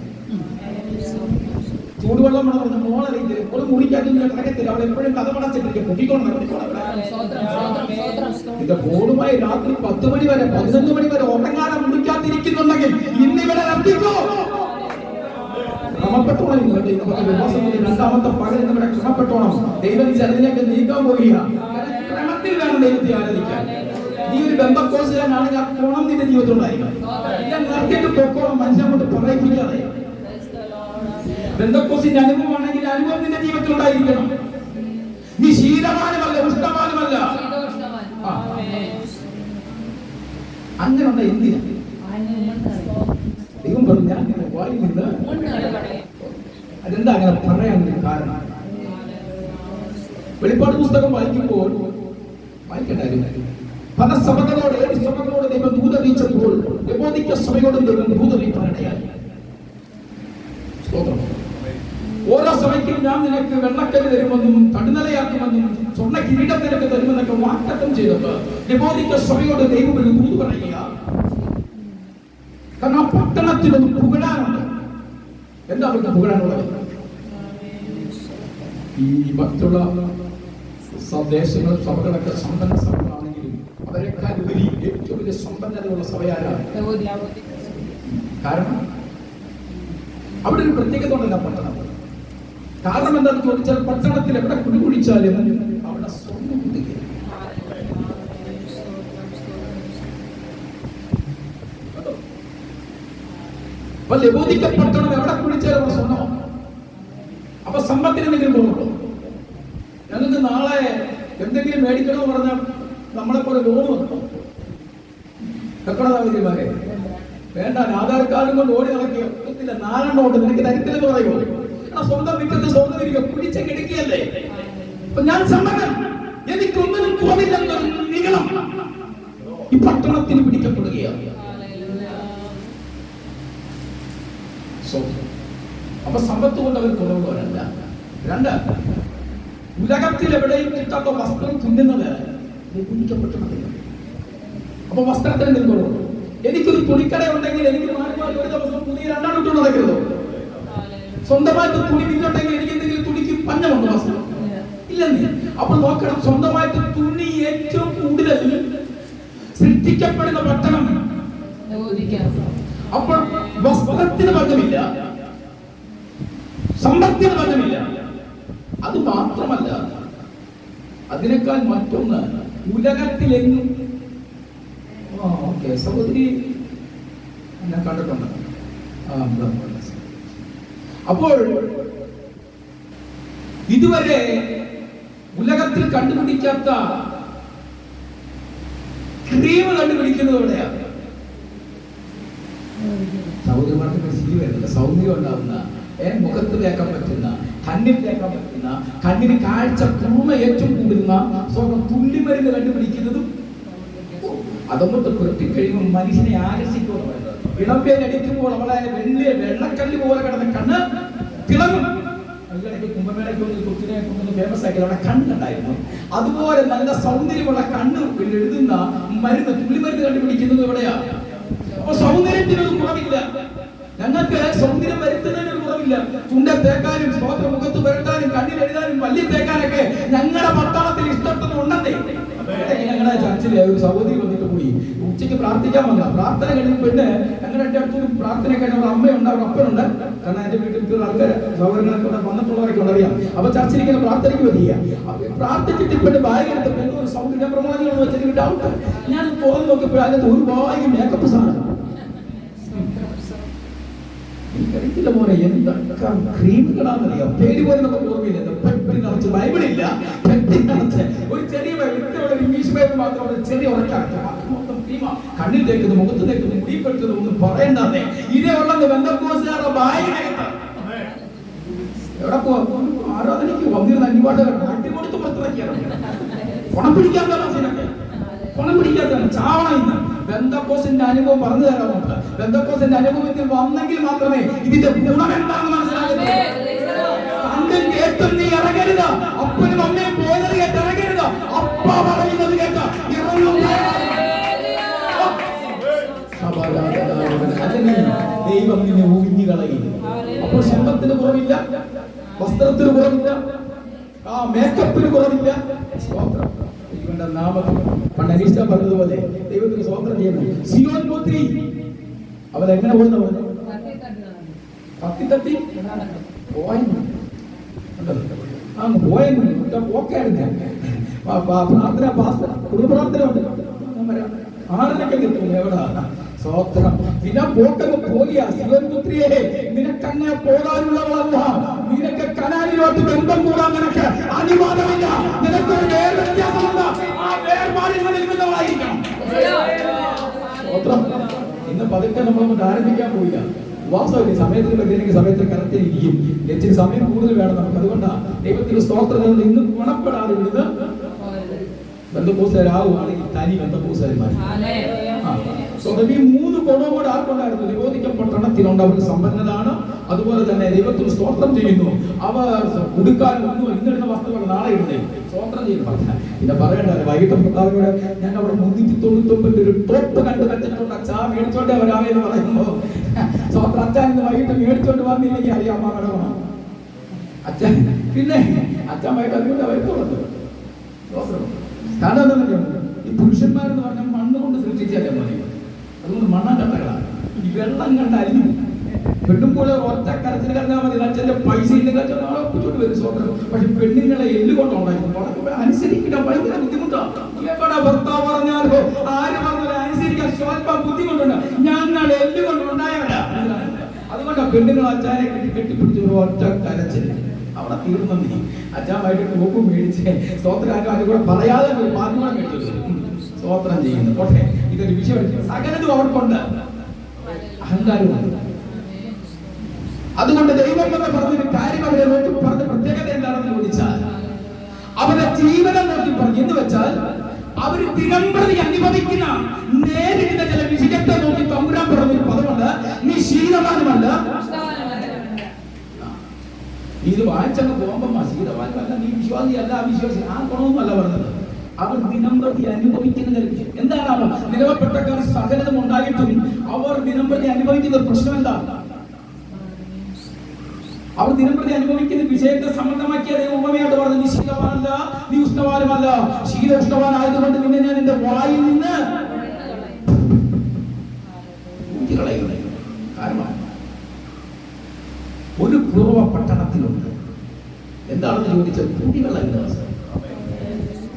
ചൂടുവെള്ളം വേണം പറഞ്ഞ മോളറിയില്ല. ഒരു മുറിക്കകത്ത് കിടക്കത്തില്ല. അവൾ എപ്പോഴും കഥ പടച്ചിട്ടിരിക്കും. പൊട്ടിക്കോണം. ഇത് ഫോണുമായി രാത്രി 10 മണി വരെ 11 മണി വരെ ഉറങ്ങാതെ മുറിക്കാതിരിക്കുന്നുണ്ടെങ്കിൽ ഇന്നിവരെ രക്ഷിക്കോ. ക്രമപ്പെട്ടോണം. രണ്ടാമത്തെ പകൽ നമ്മുടെ ക്രമപ്പെട്ടോണം. ദൈവം ചെറുതിലേക്ക് നീക്കാൻ പോവുക. ക്രമത്തിൽ വേണം ദൈവത്തെ ആരാധിക്കാൻ. നീ ഒരു ബന്ധക്കോസിലാണെങ്കിൽ ആ കോണം നിന്റെ ജീവിതത്തിലുണ്ടായിരിക്കും. നിർത്തിയിട്ട് പൊക്കോണം. മനുഷ്യൻ കൊണ്ട് പറയിപ്പിക്കാതെ. ബന്ധക്കോസിന്റെ അനുഭവമാണെങ്കിൽ അനുഭവം നിന്റെ ജീവിതത്തിലുണ്ടായിരിക്കണം. നീ ശീലമാനുമല്ല, ഉഷ്ണമാനുമല്ല. അങ്ങനെയുള്ള എന്തിനാ ദൈവം പറഞ്ഞു ഞാൻ വായിൽ നിന്ന് അതെന്താ അങ്ങനെ പറയാൻ കാരണം? വെളിപ്പാട് പുസ്തകം വായിക്കുമ്പോൾ വായിക്കണ്ടായിരുന്നു. പല സഭകളോട് 7 സഭകളോട് ദൈവം ദൂതറിയിച്ചപ്പോൾ ലവോദിക്ക സഭയോടും ദൈവം ദൂതറിയിക്കാനിടയായി. സ്തോത്രം. ഓരോ സഭയ്ക്കും ഞാൻ നിനക്ക് വെള്ളക്കല്ല് തരുമെന്നും തടുന്നലയാക്കുമെന്നും സ്വർണ്ണ കിരീടം നിനക്ക് തരുമെന്നൊക്കെ വാഗ്ദത്തം ചെയ്തത് ലവോദിക്ക സഭയോട് ദൈവം ഒരു ദൂത് പറയുക. കാരണം ആ പട്ടണത്തിനൊന്ന് പുകഴാനുണ്ട്. എന്താ അവർക്ക് പുകഴാനുള്ളത്? ഈ മറ്റുള്ള ദേശങ്ങളും സഭകളൊക്കെ സമ്പന്ന സഭകളാണെങ്കിലും അവരെക്കാൾ ഉപരി ഏറ്റവും വലിയ സമ്പന്നതയുള്ള സഭയാരാണ്? കാരണം അവിടെ ഒരു പ്രത്യേകത ഉണ്ടല്ല പട്ടണം. കാരണം എന്താണെന്ന് ചോദിച്ചാൽ പട്ടണത്തിൽ എവിടെ കുടികുടിച്ചാലും അവിടെ സ്വർണ്ണം കിട്ടുക. അപ്പൊ ലവോദിക്ക പട്ടണം എവിടെ കുടിച്ചാലും അവിടെ സ്വർണ്ണം. അപ്പൊ സമ്പത്തിന് എന്തെങ്കിലും പോകുന്നുണ്ടോ? ഞങ്ങൾക്ക് നാളെ എന്തെങ്കിലും മേടിക്കണമെന്ന് പറഞ്ഞാൽ നമ്മളെ പോലെ ലോൺ വെക്കണം. എപ്പോഴാമാരെ വേണ്ട, ആധാർ കാർഡും കൊണ്ട് ഓടി നടക്കില്ല. 4 എണ്ണം ഉണ്ട്, നിനക്ക് തരത്തില്ലെന്ന് പറയുമോ? സ്വന്തം വിറ്റത്ത് സ്വന്തം ഇരിക്കുക, പിടിച്ച കിടക്കുകയല്ലേ. അപ്പൊ ഞാൻ സമ്മതം, എനിക്കൊന്നിനും തോന്നില്ലെന്നൊരു നിഗളം ഈ പട്ടണത്തിന് പിടിക്കപ്പെടുകയാണ്. അപ്പൊ സമ്പത്ത് കൊണ്ട് അവർ കുറവുള്ളവരല്ല. 2, ഉലകത്തിൽ എവിടെയും കിട്ടാത്ത വസ്ത്രം തുന്നുന്നത് പിടിക്കപ്പെട്ടതില്ല. അപ്പൊ വസ്ത്രത്തിന് എന്തെങ്കിലും എനിക്കൊരു തുണിക്കട ഉണ്ടെങ്കിൽ എനിക്ക് മാറി ഒരു ദിവസം പുതിയ 2 ഇട്ട് നടക്കരുതോ? സ്വന്തമായിട്ട് തുണി വിറ്റുണ്ടെങ്കിൽ എനിക്ക് എന്തെങ്കിലും തുണിക്ക് പഞ്ഞമുണ്ടോ? വസ്ത്രം ഇല്ലെന്ന്. അപ്പോൾ നോക്കണം, സ്വന്തമായിട്ട് തുണി ഏറ്റവും കൂടുതൽ സൃഷ്ടിക്കപ്പെടുന്ന പട്ടണം അപ്പോൾ വസ്ത്രത്തിന് ബന്ധമില്ല, സമ്പത്തിന് ബന്ധമില്ല. അത് മാത്രമല്ല, അതിനേക്കാൾ മറ്റൊന്ന്, ഉലകത്തിലെങ്ങും സഹോദരി ഞാൻ കണ്ടിട്ടുണ്ട്. അപ്പോൾ ഇതുവരെ ഉലകത്തിൽ കണ്ടുപിടിക്കാത്ത ക്രീം കണ്ടുപിടിക്കുന്നത് എവിടെയാണ്? സഹോദരിമാർക്ക് ശരി വരുന്നില്ല. സൗന്ദര്യം ഉണ്ടാകുന്ന, മുഖത്ത് തേക്കാൻ പറ്റുന്ന, കണ്ണിൽ തേക്കാൻ പറ്റുന്ന, കണ്ണിന് കാഴ്ച കുറുമ ഏറ്റവും കൂടുന്ന തുള്ളിമരുന്ന് കണ്ടുപിടിക്കുന്നതും അതങ്ങോട്ട് പുരട്ടിക്കഴിയുമ്പോൾ മനുഷ്യനെ ആകർഷിക്കുക. ഇളമ്പേലടിക്കുമ്പോൾ അവളെ വെള്ളക്കല്ല് പോലെ കിടന്ന കണ്ണ് തിളങ്ങും. കുംഭമേളയ്ക്ക് കൊച്ചിനെ കൊണ്ടൊന്ന് ഫേമസ് ആക്കി അവിടെ കണ്ണുണ്ടായിരുന്നു. അതുപോലെ നല്ല സൗന്ദര്യമുള്ള കണ്ണ് എഴുതുന്ന മരുന്ന്, തുള്ളിമരുന്ന് കണ്ടുപിടിക്കുന്നത് എവിടെയാണ്? അപ്പൊ സൗന്ദര്യത്തിനൊരു കുറവില്ല. ഞങ്ങൾക്ക് സൗന്ദര്യം വരുത്തുന്നതിനൊരു കുറവില്ല. ചുണ്ട തേക്കാനും, സ്തോത്രം മുഖത്ത് പുരട്ടാനും, കണ്ണിൽ എഴുതാനും, പല്ലി തേക്കാനൊക്കെ ഞങ്ങളുടെ പട്ടാളത്തിൽ ഇഷ്ടത്തിന് ഉണ്ടെന്നേ. ഞങ്ങളുടെ ചർച്ചിലെ ഒരു സഹോദരി വന്നിട്ട് പോയി ഉച്ചയ്ക്ക് പ്രാർത്ഥിക്കാൻ വന്ന. പ്രാർത്ഥന കഴിഞ്ഞ പെണ്ണ് ഞങ്ങളുടെ എൻ്റെ അടുത്തൊരു പ്രാർത്ഥന കഴിഞ്ഞ ഒരു അമ്മയുണ്ട്, ഒരു അപ്പനുണ്ട്. കാരണം എന്റെ വീട്ടിൽ ആൾക്കാർ സഹോദരങ്ങളൊക്കെ വന്നിട്ടുള്ളവരൊക്കെ ഉണ്ടറിയാം. അപ്പൊ ചർച്ചിലിങ്ങനെ പ്രാർത്ഥനയ്ക്ക് വരിക. പ്രാർത്ഥിച്ചിട്ട് പെണ്ണ് ബാഗ് എടുത്ത പെണ്ണ് ഒരു സൗന്ദര്യ പ്രമാണികളെന്ന് വെച്ചൊരു ഡൗട്ട്. ഞാൻ തുറന്നു നോക്കിയപ്പോൾ അതിനകത്ത് ഒരു ബാഗ് മേക്കപ്പ് സാധനം. എനിക്കറിയത്തില്ല മോനെ എന്തൊക്കെ ക്രീമുകളാണെന്നറിയാം. പേര് പോലും നമുക്ക് ഓർമ്മയില്ല. പെട്ടി നിറച്ച് ബൈബിളില്ല, പെട്ടി നിറച്ച് ഒരു ചെറിയ ഇംഗ്ലീഷ് ബൈബിൾ മാത്രം ചെറിയ ഉറക്കാണ്. മൊത്തം ക്രീമാ. കണ്ണിൽ തേക്കുന്നു, മുഖത്ത് തേക്കുന്നു, മുടിപ്പെടുത്തുന്നു, ഒന്നും പറയണ്ടേ. ഇതേ ഉള്ളത് ബന്ധക്കോസുകാരുടെ ബാഗിനകത്ത്. എവിടെ പോവാ? ആരാധനയ്ക്ക് വന്നിരുന്ന അന്യപാട്ടുകാർ നാട്ടിൽ കൊടുത്ത് പുറത്തിറക്കിയാണ്. പണം പിടിക്കാത്ത പണം പിടിക്കാത്ത ചാവണ. ഇന്ന് ബന്ധക്കോസിന്റെ അനുഭവം പറഞ്ഞു തരാറുണ്ട്. ബന്ധക്കോസിന്റെ അനുഭവത്തിൽ വന്നെങ്കിൽ മാത്രമേ ഇതിന്റെ ഗുണം എന്താണെന്ന് മനസ്സിലാകുന്നത്. കണ്ടും കേട്ടും നീ ഇറങ്ങരുത്. അപ്പനും അമ്മയും പോയത് കേട്ട് ഇറങ്ങരുത്. അപ്പ പറയുന്നത് കേട്ട് ഇറങ്ങുക. ദൈവം നിന്നെ ഒഴിഞ്ഞു കളയും. അപ്പോൾ സമ്പത്തിന് കുറവില്ല, വസ്ത്രത്തിന് കുറവില്ല, മേക്കപ്പിന് കുറവില്ല. ഇവന്റെ നാമത്തിൽ പണ്ട് അനീഷ പറഞ്ഞതുപോലെ ദൈവത്തിന് സ്വതന്ത്രം ചെയ്യുന്നു. സിയോൻ പുത്രി അവൾ എങ്ങനെ പോകുന്ന പറഞ്ഞു? തത്തി തത്തി പോയെന്ന് പോക്കായിരുന്നു. പ്രാർത്ഥന കുടുംബപ്രാർത്ഥന ഉണ്ട്. 6:00 കിട്ടും. എവിടാ സ്വോത്രം? പിന്നെ പോക്കങ്ങ് പോകിയ സിയോൻ പുത്രിയെ, നിനക്കങ്ങനെ പോകാനുള്ളവളല്ല. നിനക്ക് കനാലിലോട്ട് ബന്ധം കൂടാൻ നിനക്ക് അനുവാദമില്ല. നിനക്കൊരു വേർ വ്യത്യാസമുണ്ട്. ആ വേർപാടുകളിൽ നിന്നവളായിരിക്കണം. സ്വോത്രം. ഇന്ന് പതുക്കെ നമ്മളൊന്നും ആരംഭിക്കാൻ പോയില്ല. വാസ്തവത്തിൽ സമയത്തിന് പറ്റിയെങ്കിൽ സമയത്ത് കറക്റ്റ് ഇരിക്കും. ഇച്ചിരി സമയം കൂടുതൽ വേണം നമുക്ക്. അതുകൊണ്ടാണ് ദൈവത്തിന് സ്തോത്രം. ഇന്ന് ഗുണപ്പെടാതെ ഇവിടുന്ന് ബന്ധുക്കൂസുകാരാവുകയാണെങ്കിൽ തനി ബന്ധുക്കൂസുകാർ. ഈ 3 ഗുണവും കൂടെ ആർക്കുണ്ടായിരുന്നു? നിരോധിക്കപ്പെട്ടണത്തിനുണ്ട്. അവർ സമ്പന്നതാണ്. അതുപോലെ തന്നെ ദൈവത്തിന് സ്തോത്രം ചെയ്യുന്നു. അവർ ഉടുക്കാനൊന്നും ഇന്നിടുന്ന വസ്തുക്കൾ നാളെ ഇടുന്നേ സ്തോത്രം ചെയ്യുന്നു. പിന്നെ പറയണ്ട, വൈകിട്ട് ഭർത്താവിനോട് ഞാൻ അവിടെ 399 ഒരു ടോപ്പ് കണ്ടു വെച്ചിട്ടുണ്ട്, അച്ഛാ മേടിച്ചോണ്ടേ വരാമെന്ന് പറയുമ്പോ സ്വന്തം അച്ഛൻ ഇന്ന് വൈകിട്ട് മേടിച്ചോണ്ട് വന്നില്ലെങ്കിൽ അറിയാം മകടമാണ് അച്ഛൻ. പിന്നെ അച്ഛന്മായിട്ട് അതുകൊണ്ട് വരുന്നുള്ളത്. കാരണം ഈ പുരുഷന്മാരെന്ന് പറഞ്ഞാൽ മണ്ണ് കൊണ്ട് സൃഷ്ടിച്ചാലേ മതി. അതുകൊണ്ട് മണ്ണക്കട്ടകളാണ്. ഈ വെള്ളം കണ്ട അരിഞ്ഞു പെണ്ണുമ്പോൾ ഒറ്റ കരച്ചിൽ കണ്ടാൽ മതി. അച്ഛൻ്റെ പൈസ ഇല്ലെങ്കിൽ ഒപ്പിച്ചോട്ട് വരും സ്വന്തം. പക്ഷെ പെണ്ണുങ്ങളെ എല്ലുകൊണ്ടുണ്ടായിരുന്നു അനുസരിക്കാൻ ഭയങ്കര ബുദ്ധിമുട്ടാണ്. എവിടെ ഭർത്താവ് പറഞ്ഞാലോ ആര് പറഞ്ഞാലും അനുസരിക്കാൻ സ്വല്പം ബുദ്ധിമുട്ടുണ്ട്. ഞങ്ങൾ എല്ലുകൊണ്ടുണ്ടായവരാ. അതുകൊണ്ടാണ് പെണ്ണുങ്ങൾ അച്ഛനെ കെട്ടിപ്പിടിച്ച ഒരു ഒറ്റ കരച്ചിൽ അവിടെ തീർന്നു. അച്ഛാമായിട്ട് ടോപ്പ് മേടിച്ച് സ്തോത്രം അതുകൂടെ പറയാതെ ഒരു പാത്രം മേടിച്ചു സ്തോത്രം ചെയ്യുന്നു. പക്ഷേ ഇതൊരു വിഷയം. സകലതും അവർക്കുണ്ട്, അഹങ്കാരമുണ്ട്. അതുകൊണ്ട് ദൈവം എന്ന് പറഞ്ഞൊരു കാര്യം അവരെ നോക്കി പറഞ്ഞ പ്രത്യേകത എന്താണെന്ന് ചോദിച്ചാൽ അവരുടെ ജീവനം നോക്കി പറഞ്ഞു. എന്ന് വെച്ചാൽ അവർ ദിനംപ്രതി അനുഭവിക്കുന്ന നേരിടുന്ന ചില വിഷയത്തെ നോക്കി തമ്പുരാൻ പറഞ്ഞൊരു പദമുണ്ട്. നീ ശീലവാനുമല്ല. ഇത് വായിച്ചങ്ങ് പോകുമ്പോ ശീലവാനുമല്ല, നീ വിശ്വാസിയല്ല, അവിശ്വാസി, ആ ഗുണമൊന്നും അല്ല പറഞ്ഞത്. അവർ ദിനംപ്രതി അനുഭവിക്കുന്ന എന്താണ്? നിലവപ്പെട്ടക്കാർ സകലതും ഉണ്ടായിട്ടും അവർ ദിനംപ്രതി അനുഭവിക്കുന്ന പ്രശ്നം എന്താ? അവർ ദിനംപ്രതി അനുഭവിക്കുന്ന വിഷയത്തെ സംബന്ധമാക്കിയ ഉപമയായിട്ട് പറഞ്ഞു. നീ ശീലവാനല്ല, നീ ഉഷ്ണവാനുമല്ല. ശീല ഉഷ്ണവാനായതുകൊണ്ട് നിന്നെ ഞാൻ എന്റെ വായിൽ നിന്ന് കളയുന്നത്. കാരണം ഒരു പൂർവ്വ പട്ടണത്തിലുണ്ട്, എന്താണെന്ന് ചോദിച്ചാൽ കുടികളല്ല.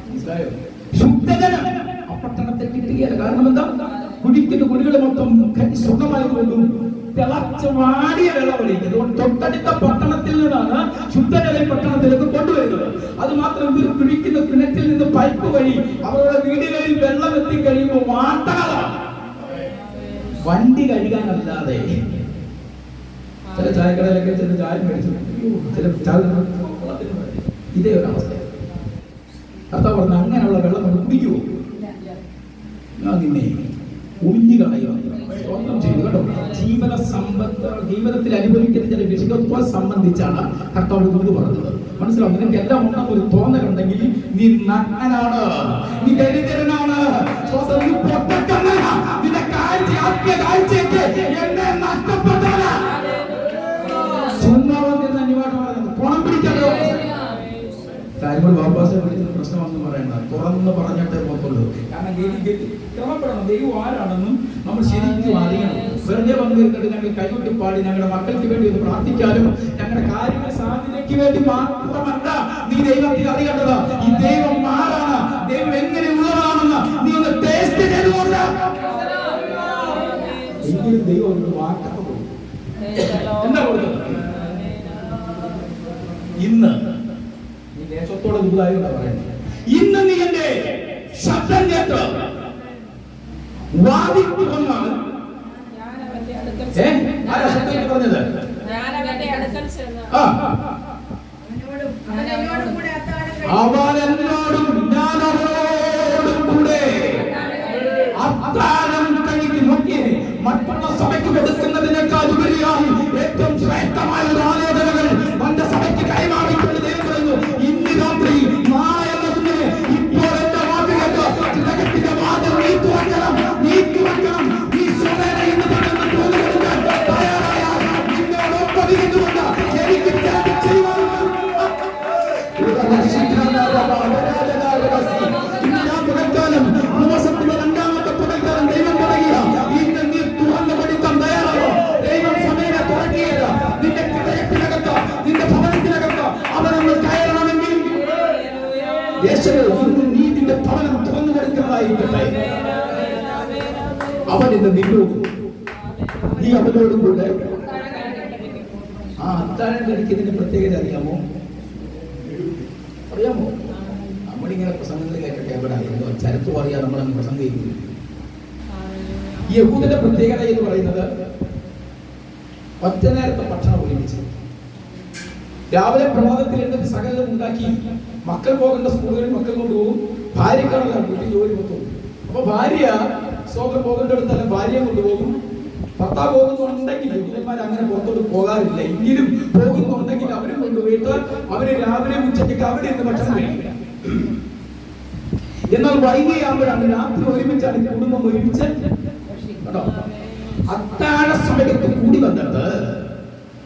മനസ്സിലായോ? ശുദ്ധജലം ആ പട്ടണത്തിൽ കിട്ടുകയില്ല. കാരണം എന്താ? കുടിക്കുന്ന കുടികൾ മൊത്തം സുഖമായതുകൊണ്ടും തിളച്ച് വാടിയ വെള്ളം ഒഴിക്കുന്നത്. തൊട്ടടുത്ത പട്ടണത്തിൽ നിന്നാണ് ശുദ്ധജലം പട്ടണത്തിലേക്ക് കൊണ്ടുവരുന്നത്. അത് മാത്രം കുടിക്കുന്ന കിണറ്റിൽ നിന്ന് പൈപ്പ് വഴി അവരുടെ വീടുകളിൽ വെള്ളം എത്തിക്കഴിയുമ്പോൾ വാട്ടകളാണ്. വണ്ടി കഴുകാനല്ലാതെ ചില ചായക്കടയിലൊക്കെ ചില ചായ മേടിച്ചു, ചില ഇതേ ഒരു അവസ്ഥ. കർത്താവ് പറഞ്ഞു, അങ്ങനെയുള്ള വെള്ളം നമ്മൾ കുടിക്കുമോ? ഞാൻ നിന്നെ ഒഴിഞ്ഞു കളയുക ചെയ്തു കേട്ടോ. ജീവന സമ്പത്ത് ജീവിതത്തിൽ അനുഭവിക്കുന്ന ചില വിഷയത്വം സംബന്ധിച്ചാണ് കർത്താവ് ഇത് പറഞ്ഞത്. മനസ്സിലാവും? നിനക്ക് എല്ലാം ഉണ്ടെന്നൊരു തോന്നലുണ്ടെങ്കിൽ നീ നഗ്നനാണ്, നീ ദരിദ്രനാണ്, നിന്റെ കാഴ്ചയ്ക്ക് എന്നെ നഷ്ടപ്പെട്ടവനാ. പണം പിടിക്കാതെ കാര്യങ്ങൾ ബാബാസെ വിളിക്കുന്ന പ്രശ്നമാണെന്ന് പറയണ്ട, തുറന്ന് പറഞ്ഞിട്ടേ പോകത്തുള്ളൂ. കാരണം ക്രമപ്പെടണം. ദൈവം ആരാണെന്നും നമ്മൾ ശരിക്കും അറിയണം. വെറുതെ വന്നിരുന്നിട്ട് ഞങ്ങൾ കൈകൊട്ടി പാടി ഞങ്ങളുടെ മക്കൾക്ക് വേണ്ടി ഒന്ന് പ്രാർത്ഥിക്കാനും ഞങ്ങളുടെ കാര്യങ്ങൾ സാധ്യതയ്ക്ക് വേണ്ടി മാത്രമല്ല നീ ദൈവത്തെ അറിയേണ്ടത്. ഈ ദൈവം ആരാണ്, ദൈവം എങ്ങനെയുള്ളതാണെന്ന് നീ ഒന്ന് ടേസ്റ്റ് ചെയ്തുകൊണ്ട് എങ്കിലും ദൈവം ഒരു വാക്കൊക്കെ കൊടുക്കും. എന്താ കൊടുക്കുന്നത്? ഇന്ന് നീ ദേശത്തോടെ ദൂതായി പറയുന്നത്, ഇന്ന് നീ എന്റെ ശബ്ദം കേട്ട് വാദിക്കുമെന്നാണ് പറഞ്ഞത്. അവൻ എന്നോടും ഞാൻ അവനോടും കൂടെ അത്താഴം കഴിക്കും. നോക്കിയേ, മറ്റുള്ള സഭയ്ക്ക് കൊടുക്കുന്നതിനേക്കാൾ ഉപരിയായി ഏറ്റവും ശ്രേഷ്ഠമായ ആലോചനകൾ തന്റെ സഭയ്ക്ക് കൈമാറിക്കൊണ്ട് ദൈവം പറയുന്നു, ഇന്ന് രാത്രി നാളെ എന്നതിന് ഇപ്പോൾ എന്റെ വാക്ക് കേട്ട് ജഗത്തിന്റെ വാതിൽ നീ തുറക്കണം, നീ തുറക്കണം. നീ സ്വതേന ഇന്ന് തന്നെ തോന്നുകൊടുക്കാൻ തയ്യാറായാൽ നിന്നോടൊപ്പം ഇരുന്നുകൊണ്ട് എനിക്ക് ചെയ്യുവാൻ രണ്ടാമത്തെ പകൽക്കാലം ദൈവം പറയുക, ഇന്ന് നീ തുറന്നു കൊടുക്കാൻ തയ്യാറാണോ? ദൈവം സമയം തുറക്കിയത് നിന്റെ ഹൃദയത്തിനകത്ത്, നിന്റെ ഭവനത്തിനകത്ത് അവനൊന്ന് കയറണമെങ്കിൽ നീ നിന്റെ ഭവനം തുറന്നു കൊടുക്കുന്നതായിരിക്കട്ടെ. അവൻ ഇന്ന് നിന്നോട്, നീ അവനോടും കൂടെ. ആ അത്താഴം കഴിക്കുന്നതിന്റെ പ്രത്യേകത അറിയാമോ? അറിയാമോ? നമ്മളിങ്ങനെ പ്രസംഗങ്ങൾ കേട്ടിട്ട് എവിടെ എന്തോ ചരിത്രം അറിയാതെ നമ്മളങ്ങ് പ്രസംഗിക്കുന്നു. യഹൂദന്റെ പ്രത്യേകത എന്ന് പറയുന്നത് ഒറ്റ നേരത്തെ ഭക്ഷണം ഒരുമിച്ച് രാവിലെ പ്രഭാതത്തിൽ എന്നിട്ട് സകലം ഉണ്ടാക്കി മക്കൾ പോകേണ്ട സ്കൂളുകളിൽ മക്കൾ കൊണ്ടുപോകും. ഭാര്യക്കാണല്ലോ വീട്ടിൽ ജോലി മൊത്തം. അപ്പൊ ഭാര്യ സ്വന്തം പോകേണ്ടടുത്തല്ല ഭാര്യയെ കൊണ്ടുപോകും. ഭർത്താവ് പോകുന്നുണ്ടെങ്കിൽ യഹൂദന്മാർ അങ്ങനെ പുറത്തോട്ട് പോകാറില്ല. എങ്കിലും പോകുന്നുണ്ടെങ്കിൽ അവരെ കൊണ്ടുപോയിട്ട് അവര് രാവിലെ ഉച്ചയ്ക്ക് അവിടെ നിന്ന് ഭക്ഷണം കഴിക്കില്ല. എന്നാൽ വൈകിയാകുമ്പോഴാണ് രാത്രി ഒരുമിച്ചാണ് കുടുംബം ഒരുമിച്ച് കേട്ടോ അത്താഴ സമയത്ത് കൂടി വന്നിട്ട്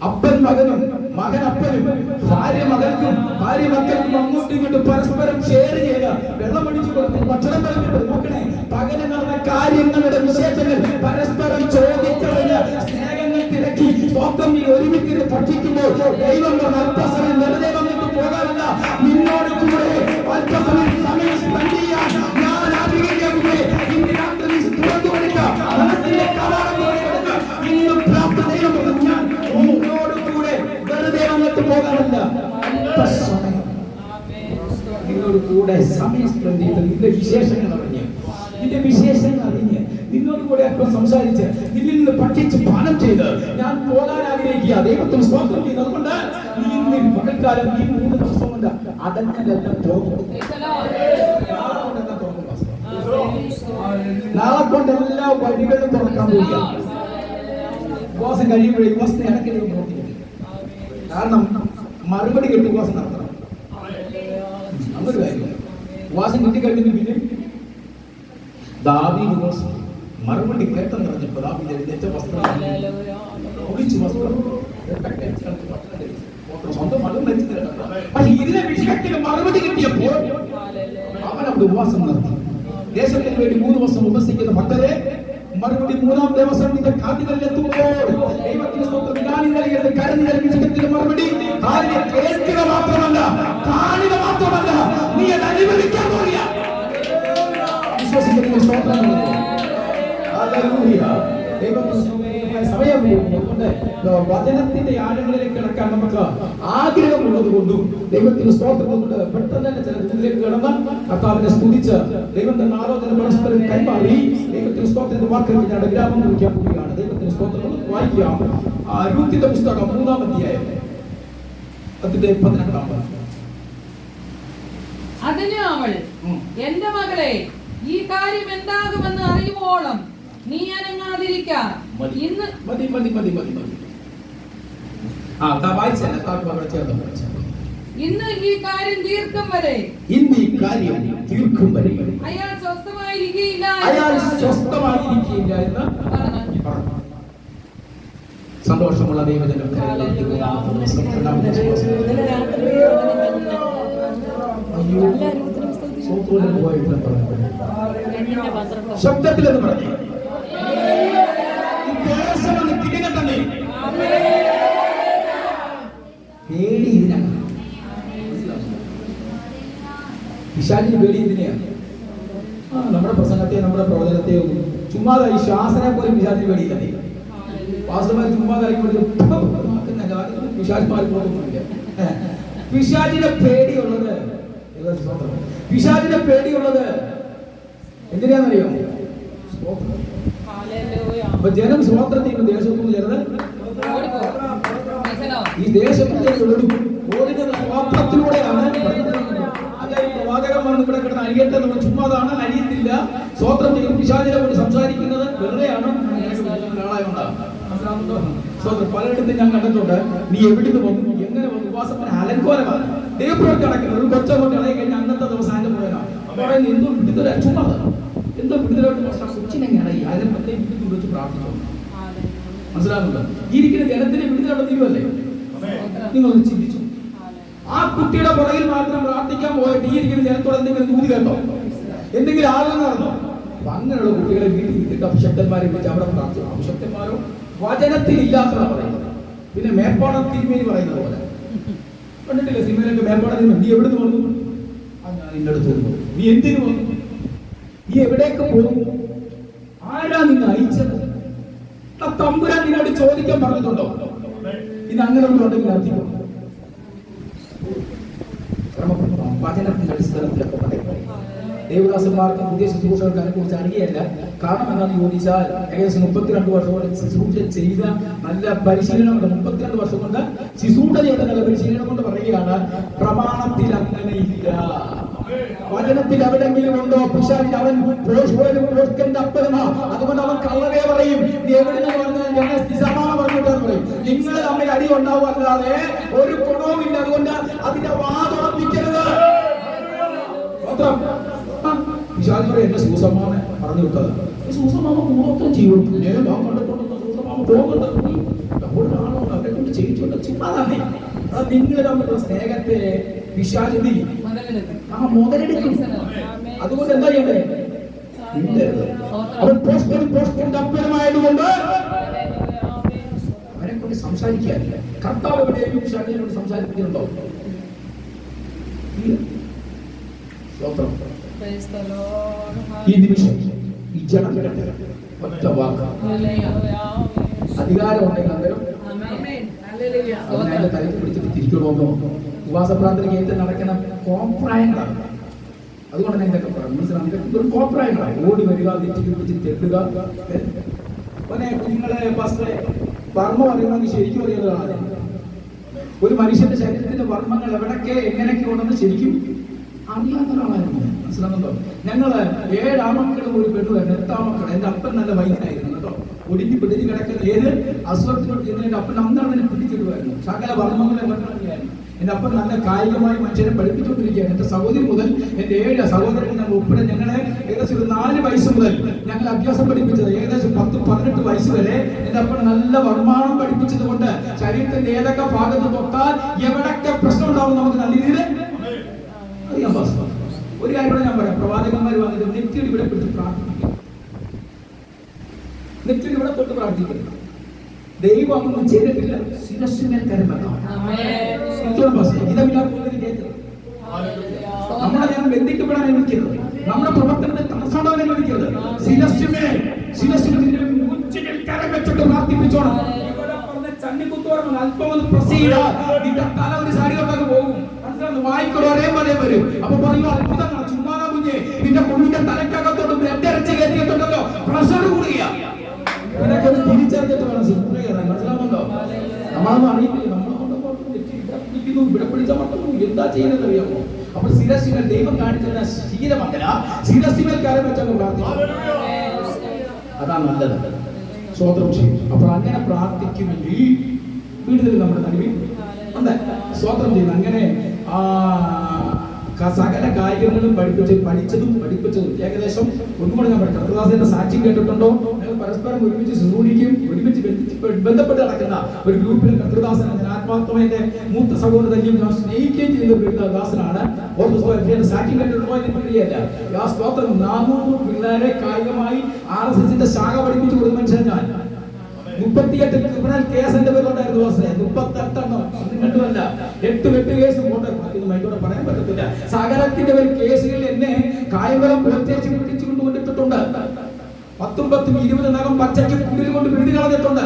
അപ്പൻ മകനും മകൻ അപ്പനും ഭാര്യ മകൾക്കും ഭാര്യ മക്കൾക്കും അങ്ങോട്ടും ഇങ്ങോട്ടും പരസ്പരം ഷെയർ ചെയ്യുക, വെള്ളം ഒഴിച്ചു കൊടുത്ത് ഭക്ഷണം നൽകുന്നത്. നോക്കണേ, പകല് നടന്ന കാര്യങ്ങളുടെ വിശേഷങ്ങൾ പരസ്പരം ചോദിച്ചറിഞ്ഞ് സ്നേഹങ്ങൾ തിരക്കി സ്വന്തം ഒരുമിച്ച് ഭക്ഷിക്കുമ്പോൾ ദൈവം അല്പസമയം വെറുതെ വന്നിട്ട് പോകാറില്ല. നിന്നോട് കൂടെ അല്പസമയം സമയം സ്പെൻഡ് ചെയ്യാൻ ഞാൻ ആഗ്രഹിക്കുകയെ ഇന്ന് രാത്രി തുറന്നു കൊടുക്കുക. മനസ്സിന്റെ കവാടം കൊടുക്കുക. ഇന്ന് പ്രാപ്ത ദൈവം ഞാൻ നിന്നോട് കൂടെ വെറുതെ വന്നിട്ട് പോകാറില്ല. അല്പസമയം നിന്നോട് കൂടെ സമയം സ്പെൻഡ് ചെയ്ത് നിന്റെ വിശേഷങ്ങൾ അറിഞ്ഞ് നിന്നോട് കൂടെ അല്പം സംസാരിച്ച് നിന്നിൽ നിന്ന് പഠിച്ച് പാനം ചെയ്ത് ഞാൻ പോകാൻ ആഗ്രഹിക്കുക. ദൈവത്തിന് സ്തോത്രം ചെയ്ത് അതുകൊണ്ട് നീ ഇന്ന് പകൽക്കാലം ഈ 3 ദിവസം കൊണ്ട് അടഞ്ഞതെല്ലാം തുറന്നു. നാളെ കൊണ്ട് എല്ലാ വഴികളും തുറക്കാൻ പോവുക. ഉപവാസം കഴിയുമ്പോഴേ ഉപവാസത്തെ ഇടയ്ക്കിടയിൽ പ്രവർത്തിക്കും. കാരണം മറുപടി കെട്ടി ഉപവാസം നടത്തണം. അങ്ങനൊരു കാര്യം. ഉപവാസം കിട്ടിക്കഴിഞ്ഞിട്ട് പിന്നെ ദാവീദ് മറുപടി കേട്ടെന്ന് പറഞ്ഞപ്പോൾ ദാവീദ് എഴുന്നേറ്റ വസ്ത്രം ഒളിച്ചു വസ്ത്രം സ്വന്തം മകൾ മരിച്ചു. പക്ഷെ ഇതിനെ വിഷയത്തിന് മറുപടി കിട്ടിയപ്പോൾ അവൻ അവിടെ ഉപവാസം നടത്തി. ദേശത്തിന് വേണ്ടി 3 ദിവസം ഉപസിക്കുന്ന ഭക്തരെ മറുപടി മൂന്നാം ദിവസം നിന്റെ കാതുകളിൽ എത്തുമ്പോൾ ദൈവത്തിന്റെ സ്തോത്രം, ഞാൻ ഇന്നലെ കരുതി നൽകിയ മറുപടി കേൾക്കുക മാത്രമല്ല, കാണുക മാത്രമല്ല, നീ അത് അനുഭവിക്കാൻ പോവുക. വിശ്വസിക്കുന്ന സ്തോത്രം. ഹല്ലേലൂയ. വചനത്തിന്റെ ആഴങ്ങളിലേക്ക് കിടക്കാൻ നമുക്ക് ആഗ്രഹമുള്ളത് കൊണ്ടും ദൈവത്തിന് സ്തോത്രം കൊണ്ട് പെട്ടെന്ന് തന്നെ ചില ഇതിലേക്ക് കിടന്ന് കർത്താവിനെ സ്തുതിച്ച് ദൈവം തന്ന ആലോചന പരസ്പരം കൈമാറി ദൈവത്തിന് സ്തോത്രത്തിന്റെ വാക്കുകൾ ഞാൻ വിരാമം കുറിക്കാൻ പോവുകയാണ്. ദൈവത്തിന് സ്തോത്രം വായിക്കാം. രൂത്തിന്റെ പുസ്തകം 3-ാം അധ്യായം അതിന്റെ 18-ാം വാക്യം. അതിന് അവൾ, എന്റെ മകളെ, ഈ കാര്യം എന്താകുമെന്ന് അറിയുവോളം നീ അനങ്ങാതിരിക്കാം. ഇന്ന് ഇന്ന് ഈ കാര്യം തീർക്കും വരെ, ഇന്ന് ഈ കാര്യം തീർക്കും വരെ അയാൾ സ്വസ്ഥമായിരിക്കില്ല എന്ന് പറഞ്ഞു. സന്തോഷമുള്ള ദൈവജനം ശബ്ദത്തിലെന്ന് പറഞ്ഞു പേടി ഇതിനാണ്. പിശാചിന് പേടി ഇതിനെയാണ്. നമ്മുടെ പ്രസംഗത്തെയും നമ്മുടെ പ്രവചനത്തെയും ചുമ്മാതെ ഈ ശാസനെ പോലും പിശാചിന് പേടിയില്ല. വാസ്തവമായി ചുമ്മാതെ പിശാചിമാർ പോകുന്നില്ല. പിശാചിന്റെ പേടിയുള്ളത് എന്തിനാണെന്നറിയോ? അപ്പൊ ജനം സ്വാതന്ത്ര്യം ദേശത്തുനിന്ന് ചേർന്ന് ഈ ദേശത്തിലേക്ക് ഓടുന്നത് സ്വാതന്ത്ര്യത്തിലൂടെയാണ്. അതായത് പ്രവാചകൻ വന്ന് ഇവിടെ കിടന്ന് അരിയട്ടെ നമ്മൾ ചുമ്മാതാണ്, അരിയത്തില്ല. സ്വോത്രം ചെയ്ത് പിശാചിനെ കൊണ്ട് സംസാരിക്കുന്നത് വെറുതെയാണ്. പലയിടത്തും ഞാൻ കണ്ടിട്ടുണ്ട്. നീ എവിടുന്ന് വന്നു, എങ്ങനെ വന്നു, ഉപവാസത്തിന് അലങ്കോലമാണ്. ദൈവപ്രവൃത്തി നടക്കുന്നത് ഒരു കൊച്ചങ്ങോട്ട് ഇളകി കഴിഞ്ഞാൽ അന്നത്തെ ദിവസം അതിന്റെ പോയതാണ്. പറയുന്നത് എന്തോ വിടുതല, ചുമ്മാതാണ്, എന്തോ വിടുതലോട്ട് കൊച്ചിനെങ്ങനെ അതിനെ പ്രത്യേകം വിടുതൽ വെച്ച് പ്രാർത്ഥിച്ചു. മനസ്സിലാകുന്നുണ്ടോ? ഈ ഇരിക്കുന്ന ജനത്തിന്റെ വിടുതലുള്ള തീരുവല്ലേ? നിങ്ങളൊന്ന് ചിന്തിച്ചു. ആ കുട്ടിയുടെ പുറകിൽ മാത്രം പ്രാർത്ഥിക്കാൻ പോയിട്ട് ഈ ഇരിക്കുന്ന ജനത്തോട് എന്തെങ്കിലും തൂതി കേട്ടോ, എന്തെങ്കിലും ആളുകൾ നടന്നോ? അപ്പൊ അങ്ങനെയുള്ള കുട്ടികളെ വീട്ടിൽ വിട്ടിട്ട് അഭിഷക്തന്മാരെ വിളിച്ച് അവിടെ പ്രാർത്ഥിച്ചു. അഭിഷക്തന്മാരോ വചനത്തിൽ ഇല്ലാത്തതാണ് പറയുന്നത്. പിന്നെ മേപ്പാടം തിരുമേനി പറയുന്നത് പോലെ കണ്ടിട്ടില്ലേ സിനിമയിലൊക്കെ? മേപ്പാടം തിരുമേനി, നീ എവിടുന്ന് വന്നു? ഞാൻ നിന്റെ അടുത്ത് വന്നു. നീ എന്തിനു വന്നു? നീ എവിടേക്ക് പോകുന്നു? ആരാ നിന്നെ അയച്ചത്? തമ്പുരാൻ നിന്നോട് ചോദിക്കാൻ പറഞ്ഞിട്ടുണ്ടോ? ഇത് അങ്ങനെ ഉണ്ടെങ്കിൽ അർത്ഥിക്കും. വചനത്തിന്റെ അടിസ്ഥാനത്തിലൊക്കെ പറയും. ദേവദാസന്മാർക്കും പുതിയ ശുശ്രൂഷകർക്ക് അതിനെക്കുറിച്ച് അറിയല്ല. കാരണം എന്താണെന്ന് ചോദിച്ചാൽ ഏകദേശം 32 വർഷം കൊണ്ട് ശുശ്രൂഷ ചെയ്ത നല്ല പരിശീലനം കൊണ്ട്, 32 വർഷം കൊണ്ട് ശുശ്രൂഷ ചെയ്ത നല്ല പരിശീലനം കൊണ്ട് പറയുകയാണ്, പ്രമാണത്തിൽ അങ്ങനെ ഇല്ല. വചനത്തിൽ എവിടെങ്കിലും ഉണ്ടോ പിശാച്? അവൻ അപ്പനമാ. അതുകൊണ്ട് അവൻ കള്ളവേ പറയും. എവിടെന്ന് പറഞ്ഞാൽ ഞങ്ങൾ നിസമാനം പറഞ്ഞിട്ടാണ് പറയും. നിങ്ങൾ തമ്മിൽ അടി ഉണ്ടാവും, അല്ലാതെ ഒരു ഗുണവുമില്ല. അതുകൊണ്ട് അതിന്റെ വാതുറപ്പിക്കരുത്. പിശാച് പറയും, എന്റെ സൂസമ്മാമെ പറഞ്ഞു വിട്ടത്. സൂസമ്മാമ മൊത്തം ജീവൻ ഞാൻ കണ്ടിട്ടുണ്ടെന്ന് സൂസമ്മാമ പോകുന്നുണ്ട്. അപ്പോഴാണോ അവരെ കൊണ്ട് ചെയ്യിച്ചുകൊണ്ട് ചുമ്മാതാണേ. അത് നിങ്ങൾ തമ്മിലുള്ള സ്നേഹത്തെ പിശാച് മുതലെടുക്കും. അതുകൊണ്ട് എന്താ ചെയ്യണ്ടേ? അവൻ പോസ്റ്റ് അപ്പനമായതുകൊണ്ട് അവനെ കൊണ്ട് സംസാരിക്കാറില്ല. കർത്താവ് എവിടെയും പിശാചിനോട് സംസാരിപ്പിക്കുന്നുണ്ടോ? ഈ നിമിഷം ഈ ജനം ഒറ്റ വാക്ക് അധികാരം ഉണ്ടെങ്കിൽ അന്നേരം അവനെ തലത്തിൽ പിടിച്ചിട്ട് തിരിക്കണമെന്നോ ഉപവാസ പ്രാർത്ഥനയ്ക്ക് ഏറ്റവും നടക്കുന്ന കോപ്രായങ്ങളാണ്. അതുകൊണ്ട് ഞാൻ ഇതൊക്കെ പറഞ്ഞു മനസ്സിലാക്കി. ഒരു കോപ്രായങ്ങളാണ്. ഓടി വരിക, നെറ്റിക്ക് പിടിച്ച് തെട്ടുക. പിന്നെ കുഞ്ഞുങ്ങളെ വർമ്മം അറിയണമെങ്കിൽ ശരിക്കും അറിയുന്നതാണ്. ഒരു മനുഷ്യന്റെ ശരീരത്തിന്റെ വർമ്മങ്ങൾ എവിടൊക്കെ എങ്ങനെയൊക്കെ ഉണ്ടെന്ന് ശരിക്കും അറിയാവുന്ന ഒരാളായിരുന്നു. മനസ്സിലാകുന്നുണ്ടോ? ഞങ്ങള് 7 ആമക്കളും ഒരു പെണ്ണുമായിരുന്നു. 8 ആമക്കൾ. എന്റെ അപ്പൻ നല്ല വൈദ്യനായിരുന്നു കേട്ടോ. ഒടിഞ്ഞ് പിടിച്ച് കിടക്കുന്ന ഏത് അസുഖത്തിനോട് ചെയ്യുന്ന എന്റെ അപ്പൻ അന്നാണ് എന്നെ പിടിച്ചിടുമായിരുന്നു. സകല വർമ്മങ്ങളെ വർണ്ണമായിരുന്നു. എന്റെ അപ്പൻ നല്ല കായികമായി മനുഷ്യരെ പഠിപ്പിച്ചുകൊണ്ടിരിക്കുകയാണ്. എന്റെ സഹോദരി മുതൽ എന്റെ 7 സഹോദരങ്ങൾ ഞങ്ങൾ ഉൾപ്പെടെ ഞങ്ങളെ ഏകദേശം ഒരു 4 വയസ്സ് മുതൽ ഞങ്ങൾ അഭ്യാസം പഠിപ്പിച്ചത് ഏകദേശം 10-18 വയസ്സ് വരെ എന്റെ അപ്പൻ നല്ല വർമാനം പഠിപ്പിച്ചത് കൊണ്ട് ശരീരത്തിന്റെ ഏതൊക്കെ ഭാഗത്ത് തൊട്ടാൽ എവിടൊക്കെ പ്രശ്നം ഉണ്ടാവും നമുക്ക് നല്ല രീതിയിൽ അറിയാൻ പാസ്സാണ്. ഒരു കാര്യം കൂടെ ഞാൻ പറയാം. പ്രവാചകന്മാർ വന്നിട്ട് നെറ്റിയിൽ ഇവിടെ പിടിച്ച് പ്രാർത്ഥിപ്പിക്കും. എന്നിട്ട് ഇവിടെ തൊട്ട് പ്രാർത്ഥിക്കുന്നു. ദൈവം ഒന്നും ചെയ്തിട്ടില്ല. ശിരസ്സിനെ കരുമണം. നമ്മളെ ഞാൻ ബന്ധിക്കപ്പെടാൻ അനുവദിക്കരുത്. നമ്മുടെ പ്രവർത്തനത്തെ തടസ്സമാകാൻ അനുവദിക്കരുത്. ശിരസ്സിനെ കരം വെച്ചിട്ട് പ്രാർത്ഥിപ്പിച്ചോണം. അല്പം ഒന്ന് പ്രസ് ചെയ്താൽ നിന്റെ തല ഒരു സാരികൊണ്ടൊക്കെ പോകും. മനസ്സിലാകുന്നു? വായിക്കോളൂ, ഒരേ പോലെ വരും. അപ്പൊ പറയും അത്ഭുതങ്ങൾ ചുമ്മാതാ കുഞ്ഞെ, നിന്റെ കുഞ്ഞിന്റെ തലക്കകത്തോട്ട് ബ്ലഡ് അരച്ച് കയറ്റിയിട്ടുണ്ടല്ലോ, പ്രഷർ കൂടുക. ഇതൊക്കെ ഒന്ന് തിരിച്ചറിഞ്ഞിട്ട് വേണം സിസ്റ്റർ കയറാൻ. മനസ്സിലാവുന്നുണ്ടോ? നമ്മളൊന്നും അറിയിട്ടില്ല. ഇവിടെ പിടിച്ചമർത്തുന്നു, എന്താ ചെയ്യുന്നത് അറിയാമോ? അപ്പോൾ ശിരസ്സിനെ ദൈവം കാണിച്ചിരുന്ന ശീലമല്ല, ശിരസ്സിനെ കരം വെച്ചങ്ങ് പ്രാർത്ഥിച്ചു. അതാണ് നല്ലത്. സ്വോത്രം ചെയ്യും. അപ്പോൾ അങ്ങനെ പ്രാർത്ഥിക്കുമെങ്കിൽ വീടുകളിൽ നമ്മുടെ നടുവിൽ ഉണ്ട്. സ്വോത്രം ചെയ്യുന്നു. അങ്ങനെ സകല കാര്യങ്ങളും പഠിച്ചതും ഏകദേശം ഒന്നുകൂടെ ഞാൻ പഠിച്ചു. കർത്തദാസന്റെ സാക്ഷ്യം കേട്ടിട്ടുണ്ടോ? ഞങ്ങൾ പരസ്പരം ഒരുമിച്ച് ശുശ്രൂഷിക്കും, ഒരുമിച്ച് ബന്ധപ്പെട്ട് നടക്കുന്ന ഒരു ഗ്രൂപ്പിൽ കർത്തദാസനാണ്. ഞാൻ ആത്മാർത്ഥമായി എന്റെ മൂത്ത സഹോദരനെയും ഞാൻ സ്നേഹിക്കുകയും ചെയ്യുന്ന ഒരു ദാസനാണ്. ഓർത്ത് സാക്ഷ്യം കേട്ടിട്ടുണ്ടോ എന്ന് പിടിയല്ല. ആ സ്തോത്രം 400 പിള്ളേരെ കായികമായി RSSന്റെ ശാഖ പഠിപ്പിച്ചു കൊടുത്ത മനുഷ്യൻ ഞാൻ. 38 ക്രിമിനൽ കേസ് എന്റെ പേരുണ്ടായിരുന്നു. 38 എണ്ണം. നിങ്ങട്ടുമല്ല, 8 കേസ് മൈക്കോടെ പറയാൻ പറ്റത്തില്ല. സകലത്തിന്റെ ഒരു കേസുകളിൽ എന്നെ കായംകുളം പോലീസ് സ്റ്റേഷൻ പിടിച്ചു കൊണ്ടുവന്നിട്ടുണ്ട്. 19 20 നകം പച്ചയ്ക്ക് കുടിൽ കൊണ്ട് പിഴുതി കളഞ്ഞിട്ടുണ്ട്.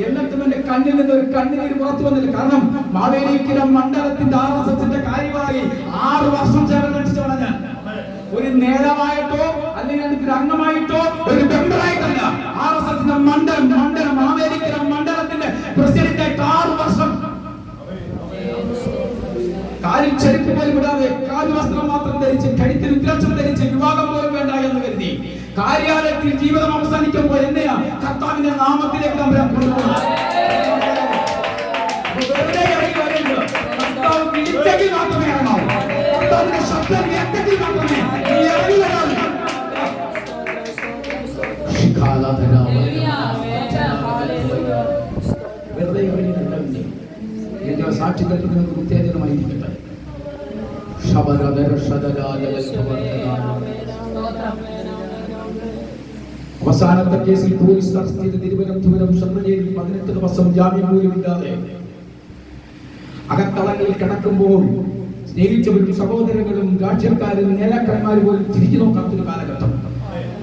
എന്നിട്ടും എന്റെ കണ്ണിൽ നിന്ന് ഒരു കണ്ണുനീര് പുറത്തു വന്നില്ല. കാരണം മാവേലിക്കര മണ്ഡലത്തിന്റെ RSSന്റെ കാര്യമായി 6 വർഷം സേവനമനുഷ്ഠിച്ചവനാണ് ഞാൻ. ഒരു നേതാവായിട്ടോ അല്ലെങ്കിൽ അതിന്റെ അംഗമായിട്ടോ ഒരു മെമ്പറായിട്ടല്ല, RSSന്റെ മണ്ഡലം മാവേലിക്കര മണ്ഡലത്തിന്റെ പ്രസിഡന്റായിട്ട് 6 വർഷം. കാലിൽ ചെരുപ്പ് പോലും ഇടാതെ കാൽവസ്ത്രം മാത്രം ധരിച്ച് കഴുത്തിൽ ഉദ്രക്ഷം ധരിച്ച് വിവാഹം പോലും വേണ്ട എന്ന് കരുതി കാര്യാലയത്തിൽ ജീവിതം അവസാനിക്കുമ്പോൾ എന്നെയാ കർത്താവിന്റെ നാമത്തിലേക്ക് നമ്മൾ കൊണ്ടുപോകുന്നത്. കർത്താവ് വിളിച്ചെങ്കിൽ മാത്രമേ ഇറങ്ങാവൂ. കർത്താവിന്റെ ശബ്ദം കേട്ടെങ്കിൽ മാത്രമേ നീ ഇറങ്ങി വരാവൂ. വെറുതെ ഇറങ്ങിയിട്ടുണ്ടെങ്കിൽ എന്റെ സാക്ഷി കേട്ട് നിങ്ങൾക്ക് ഉത്തേജനമായിരിക്കട്ടെ. അവസാനത്തെ കേസിൽ പോലീസ് അറസ്റ്റ് ചെയ്ത് തിരുവനന്തപുരം സെൻട്രൽ ജയിലിൽ 18 ദിവസം ജാമ്യം പോലുമില്ലാതെ അകത്തളങ്ങളിൽ കിടക്കുമ്പോൾ സ്നേഹിച്ചവരും സഹോദരങ്ങളും രാജ്യക്കാരും നേതാക്കന്മാരും പോലും തിരിഞ്ഞു നോക്കാത്തൊരു കാലഘട്ടം.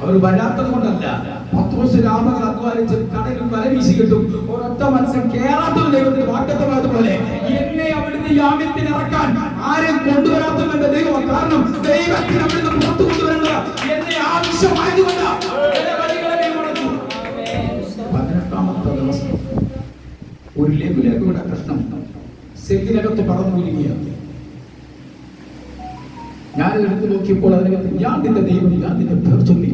അവർ വരാത്തത് കൊണ്ടല്ല, പത്രോസ് രാമകൾ അധ്വാനിച്ച് കടലിൽ വല വീശിയിട്ടും ഒരൊറ്റ മത്സ്യം കേറാത്തൊരു ദൈവത്തിന് വാഗ്ദത്തമായതുപോലെ എന്നെ അവിടുന്ന് ജാമ്യത്തിന് ഇറക്കാൻ ആരും കൊണ്ടുവരാത്തവന്റെ ദൈവം. കാരണം ദൈവത്തിന് അവിടുന്ന് പുറത്തു കൊണ്ടുവരേണ്ടത് എന്നെ ആവശ്യമായതുകൊണ്ട് 18ാമത്തെ ദിവസം ഒരു ലഘുലഘുവിടെ പ്രശ്നം സെല്ലിനകത്ത് പറന്നു വീഴുകയാണ്. ഞാൻ എടുത്തു നോക്കിയപ്പോൾ അതിനകത്ത് ഞാൻ നിന്റെ ദൈവം, ഞാൻ നിന്റെ പേർ ചൊല്ലി.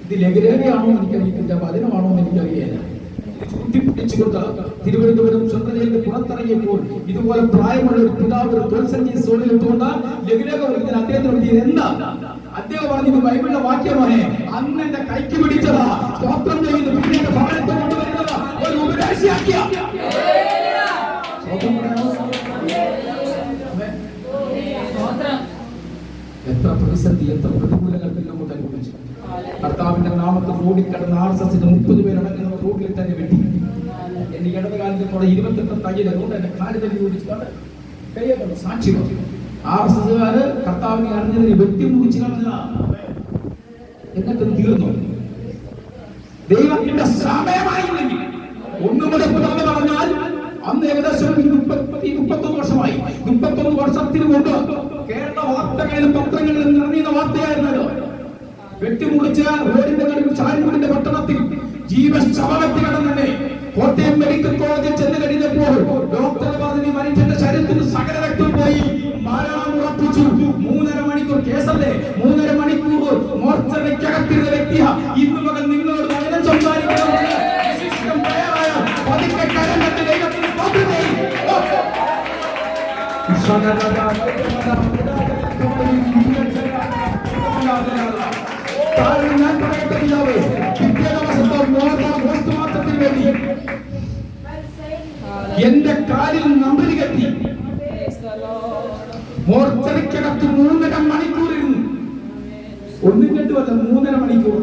ഇത് ലഘുലേഖയാണോ എന്ന് എനിക്കറിയില്ല, വചനമാണോ എന്ന് എനിക്കറിയില്ല. ചൂട്ടിപ്പിടിച്ചുകൊണ്ട് തിരുവനന്തപുരം ചന്ദ്രജയിലിന്റെ പുറത്തിറങ്ങിയപ്പോൾ ഇതുപോലെ പ്രായമുള്ള ഒരു പിതാവ് ഒരു തോൽസഞ്ചി സോണിലിട്ടുകൊണ്ട് ലഘുലേഖ വിളിക്കുന്ന അദ്ദേഹത്തിന് എന്താ അദ്ദേഹം പറഞ്ഞത്? ബൈബിളിലെ വാക്യമാണ്, അന്ന് എന്റെ കൈക്ക് പിടിച്ചതാ സ്തോത്രം ചെയ്യുന്ന പിന്നീട് ഭവനത്തെ കൊണ്ടുവരുന്നത് ഒരു ഉപദേശിയാക്കിയ. എത്ര പ്രതിസന്ധി, എത്ര പ്രതികൂലങ്ങൾ നമുക്ക് അനുഭവിച്ചു. കർത്താവിന്റെ നാമത്തിൽ റോഡിൽ കിടന്ന RSSന്റെ 30 പേരടങ്ങുന്ന റോഡിൽ തന്നെ വെട്ടി. എന്റെ ഇടത് കാലിന്റെ 28 തയ്യൽ അതുകൊണ്ട് എന്റെ കാല് തന്നെ ഓടിച്ചിട്ടുണ്ട്. കയ്യൊക്കെ സാക്ഷി RSSകാര് കർത്താവിനെ അറിഞ്ഞതിന് വെട്ടി മുറിച്ചു കളഞ്ഞതാണ്. എന്നിട്ടും തീർന്നു. ദൈവത്തിന്റെ സമയമായില്ലെങ്കിൽ ഒന്നുകൂടെ പുറമെ പറഞ്ഞാൽ അന്ന് ഏകദേശം 31 വർഷമായി. 31 വർഷത്തിന് മുമ്പ് കേരള വാർത്തകളിലും പത്രങ്ങളിലും നിറഞ്ഞ വാർത്തയായിരുന്നല്ലോ. വെട്ടിമുറിച്ച റോഡിന്റെ നടുവിൽ ചായൻകുടിന്റെ പട്ടണത്തിൽ ജീവശവമെത്തി കിടന്നെ. കോട്ടയം മെഡിക്കൽ കോളേജിൽ ചെന്ന് കഴിഞ്ഞപ്പോൾ ഡോക്ടർ പറഞ്ഞ് മനുഷ്യന്റെ ശരീരത്തിന് സകല രക്തം പോയി, മരണം ഉറപ്പിച്ചു. 3.5 മണിക്കൂർ കേസല്ലേ, 3.5 മണിക്കൂർ മോർച്ചറിക്കകത്തിരുന്ന വ്യക്തിയാ ഇന്ന് മകൻ നിങ്ങളോട് വചനം സംസാരിക്കണമെന്ന് പതുക്കെ കരം കെട്ടി ദൈവത്തിന് സ്തോത്രം ചെയ്യും. ഞാൻ പറയട്ടെ, പിറ്റേ ദിവസത്തെ പോസ്റ്റ്മോർട്ടത്തിന് വേണ്ടി എന്റെ കാലിൽ നമ്പരി കെട്ടി മോർച്ചറിക്കകത്ത് 3.5 മണിക്കൂർ ഇരുന്നു. ഒന്നും കെട്ടുമല്ല, 3.5 മണിക്കൂർ.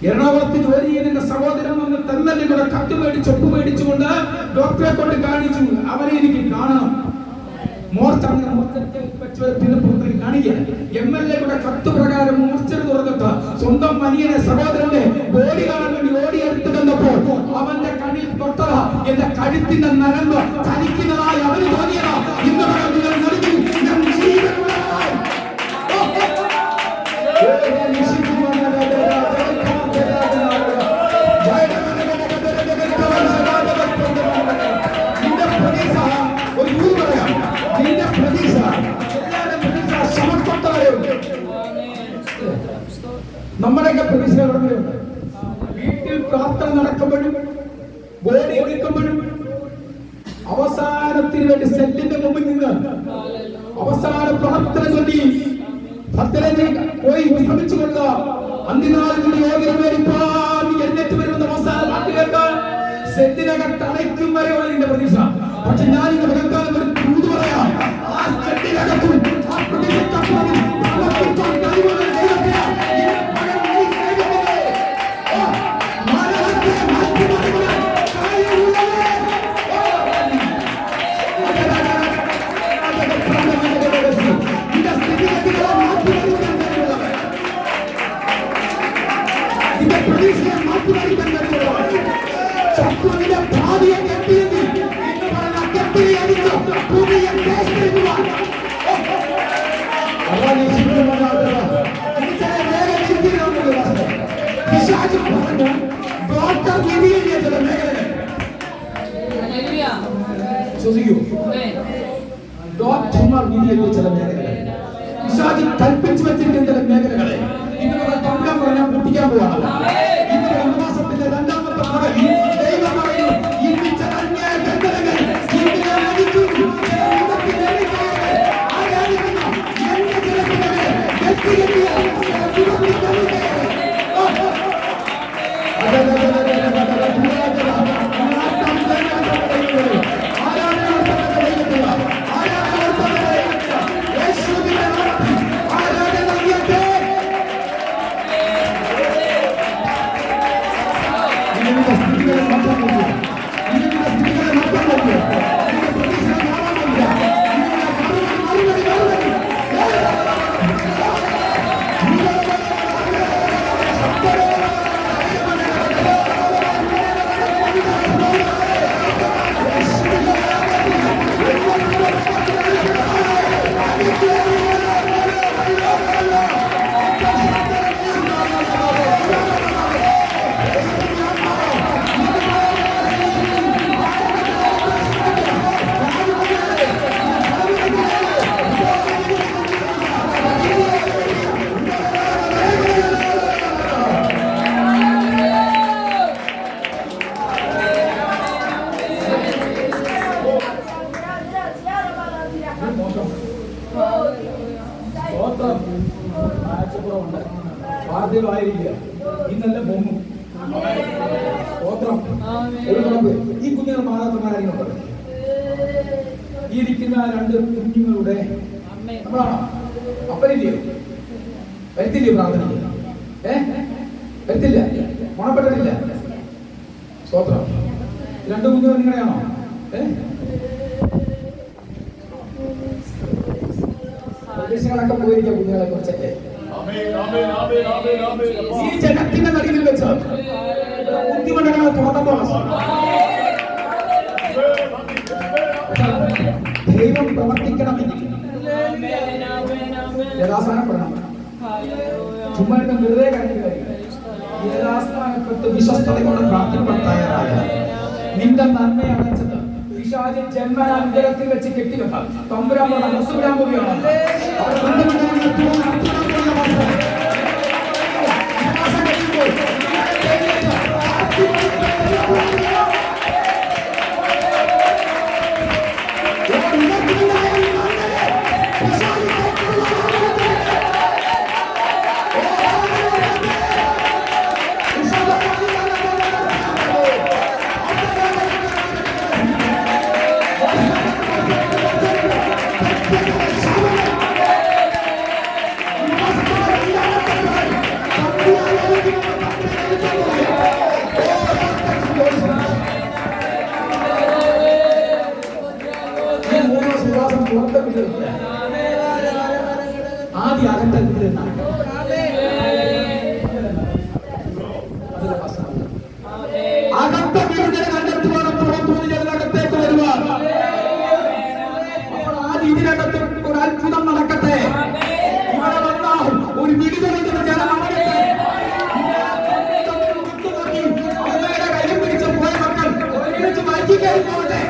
എറണാകുളത്ത് ജോലി ചെയ്യുന്ന സഹോദരൻ വന്ന് തെന്നലിലൂടെ കത്ത് മേടിച്ച് ഒപ്പ് മേടിച്ചുകൊണ്ട് ഡോക്ടറെ കൊണ്ട് കാണിച്ചു. അവനെ എനിക്ക് കാണണം. MLA കത്ത് പ്രകാരം മോർച്ചറി തുറന്നിട്ട് സ്വന്തം മനിയനെ സഹോദരന്റെ ബോഡി കാണാൻ വേണ്ടി ഓടി എടുത്തു വന്നപ്പോൾ അവന്റെ കണ്ണിൽ തൊട്ടത എന്റെ കഴുത്തിന്റെ നരമ്പ് ചലിക്കുന്നതായി അവന് തോന്നിയതാ. ഇന്ന് നിങ്ങൾ നൽകി ഞാൻ ജീവനുള്ളതായി. നമ്മുടെയൊക്കെ പ്രതീക്ഷ എവിടെയുണ്ട്? വീട്ടിൽ പ്രാർത്ഥന നടക്കുമ്പോഴും ബോഡി എടുക്കുമ്പോഴും അവസാനത്തിന് വേണ്ടി സെല്ലിന്റെ മുമ്പിൽ നിന്ന് അവസാന പ്രാർത്ഥന ചൊല്ലി ഭക്തരെ പോയി വിശ്രമിച്ചുകൊണ്ട് അന്ത്യനാളിൽ എഴുന്നേറ്റ് വരുന്ന അവസാന വാക്കുകൾക്ക് സെല്ലിനകത്ത് അടയ്ക്കും വരെയുള്ള നിന്റെ പ്രതീക്ഷ. പക്ഷെ ഞാൻ ഇന്ന് പകൽക്കാലം ഒരു ദൂത് പറയാം. ആ സെല്ലിനകത്തും ആ പ്രതീക്ഷ ഡോക്ടർമാർ വീതിയെഴുതിയ ചില മേഖലകളെ പിശാച് കൽപ്പിച്ചു വെച്ചിരിക്കുന്ന ചില മേഖലകളെ ഇതുപോലെ തൊണ്ടാൻ പറഞ്ഞാൽ പൊട്ടിക്കാൻ പോവാണ്. ഇന്ന് മാസത്തിന്റെ രണ്ടാമത്തെ പകൽ ദൈവം പറയുന്നു, ഇന്ന് ചില അന്യായ ബന്ധനങ്ങൾ ഇന്നെല്ലാം പൊങ്ങും. ഈ കുഞ്ഞുങ്ങൾ മാതാപിതാക്കളായിരുന്നു ഈ ഇരിക്കുന്ന രണ്ട് കുഞ്ഞുങ്ങളുടെ നമ്മളാണോ? അപ്പനില്ലയോ? വരുത്തില്ലയോ പ്രാർത്ഥനയ്ക്ക്? വരുത്തില്ല, ഗുണപ്പെട്ടിട്ടില്ല. സ്തോത്രം. രണ്ട് കുഞ്ഞുങ്ങൾ നിങ്ങളുടെയാണോ? പ്രദേശങ്ങളൊക്കെ പോയിരിക്കാം കുഞ്ഞുങ്ങളെ കുറിച്ചല്ലേ? ഈ ജഗത്തിന്റെ നടുവിൽ വെച്ച് ബുദ്ധിമുട്ടുകളെ തുറന്നപ്പോൾ ദൈവം പ്രവർത്തിക്കണമെങ്കിൽ യഥാസ്ഥാനപ്പെടണം. ചുമ്മാ വെറുതെ കഴിഞ്ഞ യഥാസ്ഥാനപ്പെട്ട് വിശ്വസ്തയോടെ പ്രാർത്ഥിക്കാൻ തയ്യാറായ നിന്റെ നന്മ അടച്ചത് പിശാച് ജന്മനാന്തരത്തിൽ വെച്ച് കെട്ടിവെക്കാം. തമ്പുരാൻ മനസ്സുരാൻ പോവുകയാണ്. ആദ്യ അകത്തത്തിൽ നടക്കണം. അകത്ത വിടുതല കണ്ടെത്തുവാനും പുറത്തുനിന്ന് ജനതകത്തേക്ക് വരുവാൻ അപ്പോൾ ആദ്യം ഇതിനകത്ത് ഒരു അത്ഭുതം നടക്കട്ടെ. ഇവിടെ വന്നാൽ ഒരു വിടുതല ജനം അമ്മയുടെ കയ്യിൽ പിടിച്ച് പോയ മക്കൾ ഒരുമിച്ച് വൈകി കയറി പോകട്ടെ.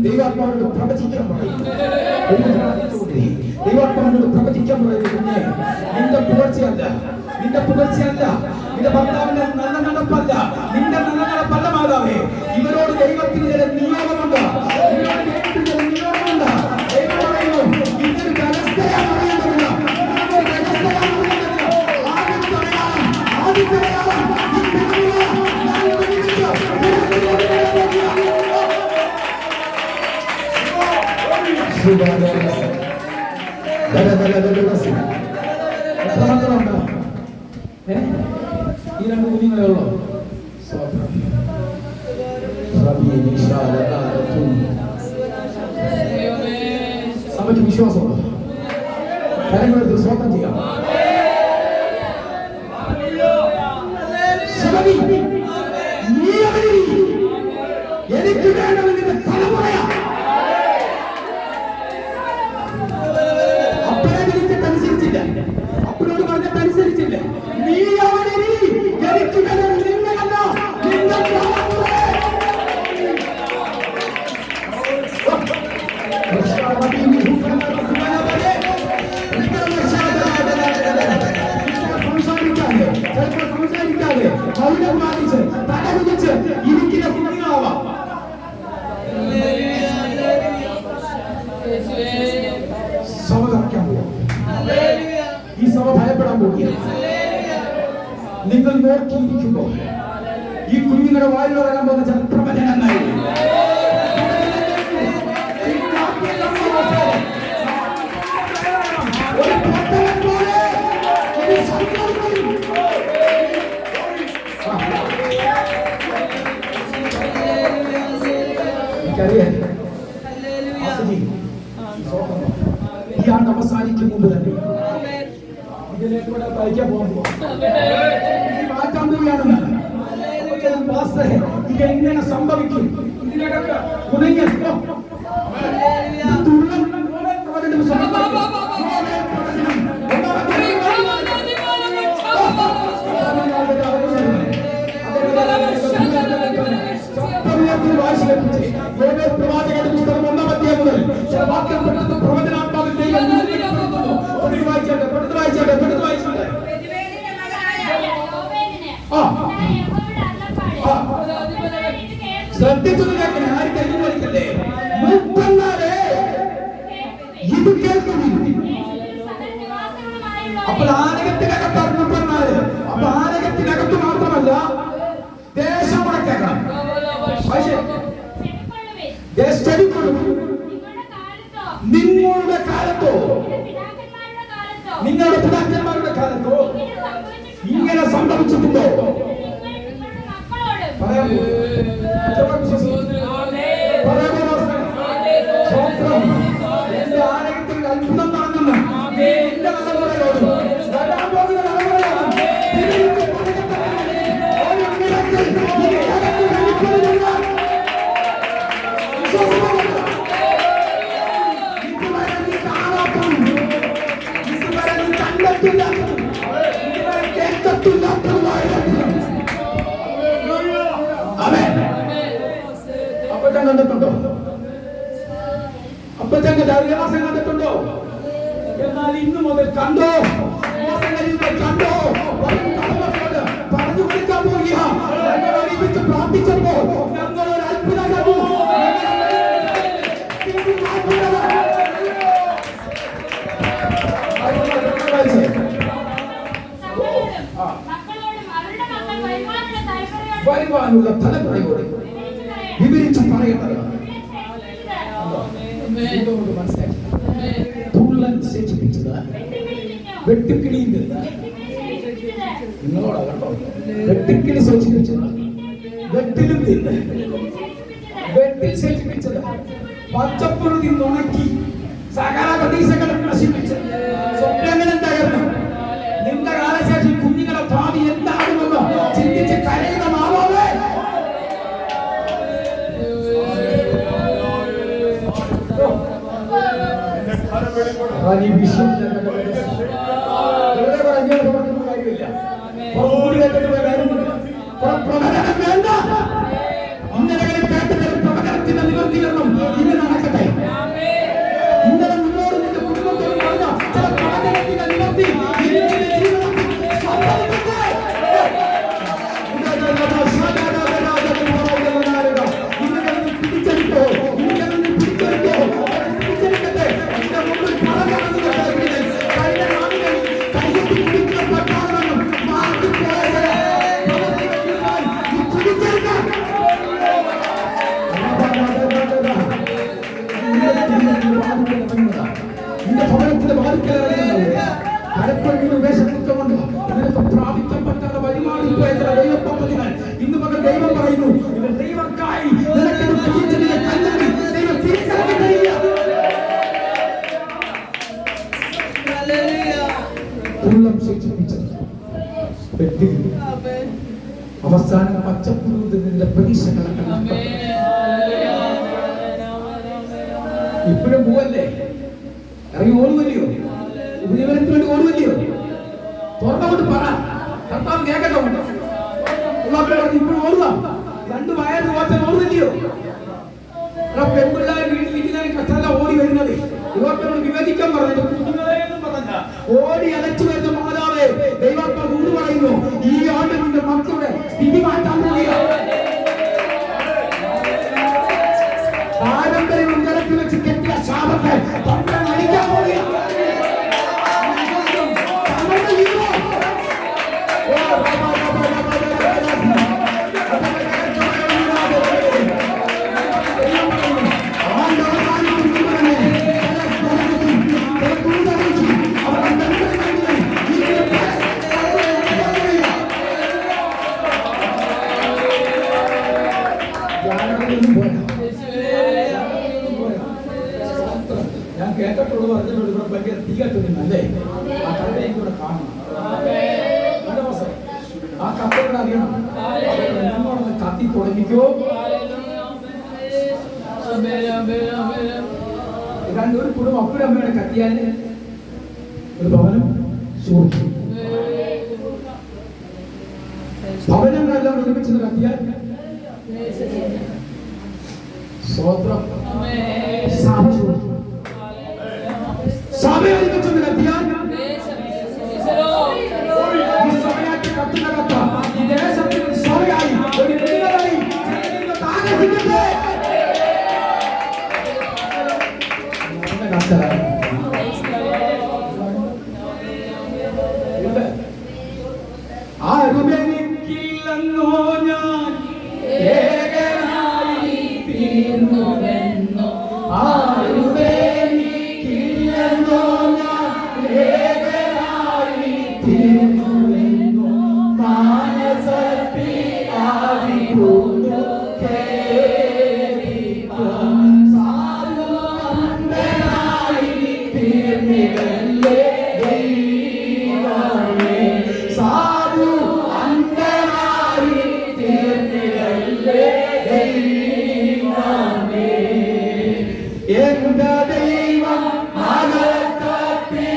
ദൈവാത്മാവിനോട് പ്രവചിക്കാൻ പറയും. ദൈവാത്മാവിനോട് പ്രവചിക്കാൻ പറയുന്നത് നിന്റെ പുകഴ്ചയല്ല, നിന്റെ പുകഴ്ചയല്ല, നിന്റെ ഭർത്താവിന്റെ നല്ല നടപ്പല്ല, നിന്റെ നല്ല നടപ്പല്ല മാതാവേ. ഇവരോട് ദൈവത്തിന് ചില നിയോഗമുണ്ട്, ഇവരോട് ദൈവത്തിന് ചില നിയോഗമുണ്ട്. ദൈവം പറയുന്നു ഇതൊരു കരസ്ഥയാണ് പറയുന്നത്, ഇതൊരു കരസ്ഥയാണ് പറയുന്നത്. ആദ്യത്തെ ഈ രണ്ട് കുഞ്ഞുങ്ങളേ ഉള്ളൂ. സഭയ്ക്ക് വിശ്വാസമുണ്ടോ? കാര്യങ്ങളെടുത്ത് സ്വന്തം ചെയ്യാം. എനിക്ക് വേണമെന്ന് തലമുറയാ. അപ്പനെ വിളിച്ചിട്ടനുസരിച്ചില്ല, അപ്പനോട് പറഞ്ഞിട്ടനുസരിച്ചില്ല. നീ അവനെ എനിക്ക് വേണം നിങ്ങളല്ല, നിങ്ങൾ സംസാരിക്കാതെ മൗനം പാലിച്ച് തല കുതിച്ച് ഇരിക്കുന്ന കുഞ്ഞാവാം. സഭ തറക്കാൻ പോകും. ഈ സഭ ഭയപ്പെടാൻ പോകുകയാണ്. നിങ്ങൾ നോക്കിയിരിക്കുമ്പോൾ ഈ കുഞ്ഞുങ്ങളുടെ വായിൽ വരാൻ പോകുന്ന ചില പ്രവചനങ്ങളായി ഈ ആണ്ട് അവസാനിക്കും മുമ്പ് തന്നെ ഇതിലേക്കൂടെ തയ്ക്കാൻ പോകുമ്പോൾ മാറ്റാൻ പോവുകയാണെന്ന് ഇതെങ്ങനെ സംഭവിക്കും? ഇതിനകത്ത് കുണങ്ങി ശ്രദ്ധിച്ചത് കേൾക്കണേ, ആരും കൈ വലിക്കല്ലേ. 34 സ്റ്റഡിപ്പെടും. നിങ്ങളുടെ കാലത്തോ നിങ്ങളുടെ പിതാക്കന്മാരുടെ കാലത്തോ ഇങ്ങനെ സംഭവിച്ചിട്ടുണ്ടോ? പറയാമോ? എന്റെ ആലയത്തിൽ അത്ഭുതം നടന്നെന്ന് എന്റെ തലമുറയോട് വരാൻ പോകുന്ന തലമുറയോട് ഒരു മിറക്കിൾ ഇതുവരെ നീ കാണാത്തതും ഇതുവരെ നീ കണ്ടിട്ടില്ലാത്തതും ഇതുവരെ കേട്ടിട്ടില്ലാത്തതുമായ അപ്പച്ചൻ കണ്ടിട്ടുണ്ടോ? അപ്പച്ചൻ ദൈവദാസൻ കണ്ടിട്ടുണ്ടോ? എന്നാൽ ഇന്നു മുതൽ കണ്ടോ? കണ്ടോ? പറഞ്ഞു കൊടുക്കാൻ പോവുക. ഞങ്ങൾ ഒരുമിച്ച് പ്രാർത്ഥിച്ചപ്പോൾ ഞങ്ങൾ ഒരു അത്ഭുതം കണ്ടു. വരുവാനുള്ള തലമുറയോട് വിവരിച്ച് പറയേണ്ടത് മനസ്സിലാക്കി. തുള്ളൻ ശേഷിപ്പിച്ചത് വെട്ടുക്കിളിയിൽ നിന്ന് നിങ്ങളോടാ കേട്ടോ. വെട്ടുക്കിളി ശേഷിപ്പിച്ചത് വെട്ടിലും നിന്ന് വെട്ടിൽ ശേഷിപ്പിച്ചത് പച്ചപ്പുറത്ത് നിന്ന് ഉണക്കി സകല പ്രതീക്ഷകളും നശിപ്പിച്ച് സ്വപ്നങ്ങളും തകർന്നു. നിന്റെ കാലശേഷം കുഞ്ഞുങ്ങളെ ഭാവി എന്താകുമെന്ന് ചിന്തിച്ച് കരയുന്ന മാതാവേ, പ്രവചനത്തിന്റെ നിവർത്തീകരണം ഇന്ന് നടക്കട്ടെ. ഇന്നലെ നിന്നോട് നിന്റെ കുടുംബത്തോട് പറഞ്ഞ ചില പ്രവചനത്തിന്റെ നിവർത്തി പിടിച്ചെടുത്തോ നിന്റെ ഭവനത്തിന്റെ പലപ്പോഴും വേഷത്തുകൊണ്ട് നിനക്ക് പ്രാപിക്കാൻ പറ്റാത്ത വഴിമാറിപ്പോയ ചില ദൈവ പദ്ധതികൾ ഇന്ന് പകൽ ദൈവം പറയുന്നു. ഇവർ ദൈവക്കായി നിനക്കൊരു പിടിച്ചതിനെ കല്ലെടുത്ത് ദൈവം തിരിച്ചറിയാൻ കഴിയില്ല. ഉള്ളം ശേഷിപ്പിച്ചത് അവസാനം പച്ചപ്പുറത്തിന്റെ പ്രതീക്ഷകളൊക്കെ ഇപ്പോഴും പോവല്ലേ? ഇറങ്ങി ഓടുവല്ലയോ? ഉപജീവനത്തിന് വേണ്ടി ഓടുവല്ലയോ? തുറന്നുകൊണ്ട് പറ, കർത്താവ് കേൾക്കട്ടോ. ഇപ്പോഴും ഓടുക. രണ്ട് വയറ് പോറ്റാൻ ഓടുവല്ലയോ? പെൺപിള്ളേർ വീട്ടിലിരിക്കുന്നതിന് കഷ്ടമല്ല ഓടി വരുന്നത്. ഇവർക്കോട് വിവേചിക്കാൻ പറഞ്ഞു കുഞ്ഞുങ്ങളെന്ന് പറഞ്ഞ ഓടി അലച്ചു വരുന്ന മാതാവേ, ദൈവത്തെ കൂട് പറയുന്നു, ഈ ആണ്ട് കൊണ്ട് മക്കളുടെ സ്ഥിതി മാറ്റാൻ പോവുകയാണ്. പാരമ്പര്യം ഉയരത്തിൽ വെച്ച് കെട്ടിയ ശാപത്തെ അടിക്കാൻ പോവുകയാണ്. ഞാൻ കേട്ടിട്ടുള്ളത് പറഞ്ഞിട്ടുണ്ട്, ഇവിടെ ഭയങ്കര തീ കത്തുന്നല്ലേ? ആ കഥയും കൂടെ കാണണം. ആ കഥയുടെ അറിയണം. നമ്മളൊന്ന് കത്തി തുടങ്ങിക്കോ. ഒരു കുടുംബം അപ്പനും അമ്മയുടെ കത്തിയാൽ ഒരു ഭവനം സൂക്ഷിക്കും. ഭവനങ്ങളെല്ലാം ഒരുമിച്ച് കത്തിയാൽ സ്വത്രം സഭ സൂക്ഷിക്കും. സഭയെ ഒരുമിച്ച് കത്തിയാൽ ഈ സഭയാക്കി കത്തുന്ന കത്ത ഈ ദേശത്തിന് സഭയായി ഒരു വീടായി ആരുമെനിക്കില്ലെന്നോ ഞാൻ ഏകനായി തീർന്നുവെന്നോ ആരുമേനിക്കില്ലെന്നോ ഞാൻ ഏകനായി തീർന്നുവെന്നോ മാനസത്തിൽ ആവി കൊണ്ടു കേറിപ്പാൻ സാധുവന്ദനായി തീർന്നിടല്ലേ ദൈവമേ. സാധു അന്ധനായി തീർന്നിടല്ലേ ദൈവമേ. എന്റെ ദൈവം മകത്വത്തിൽ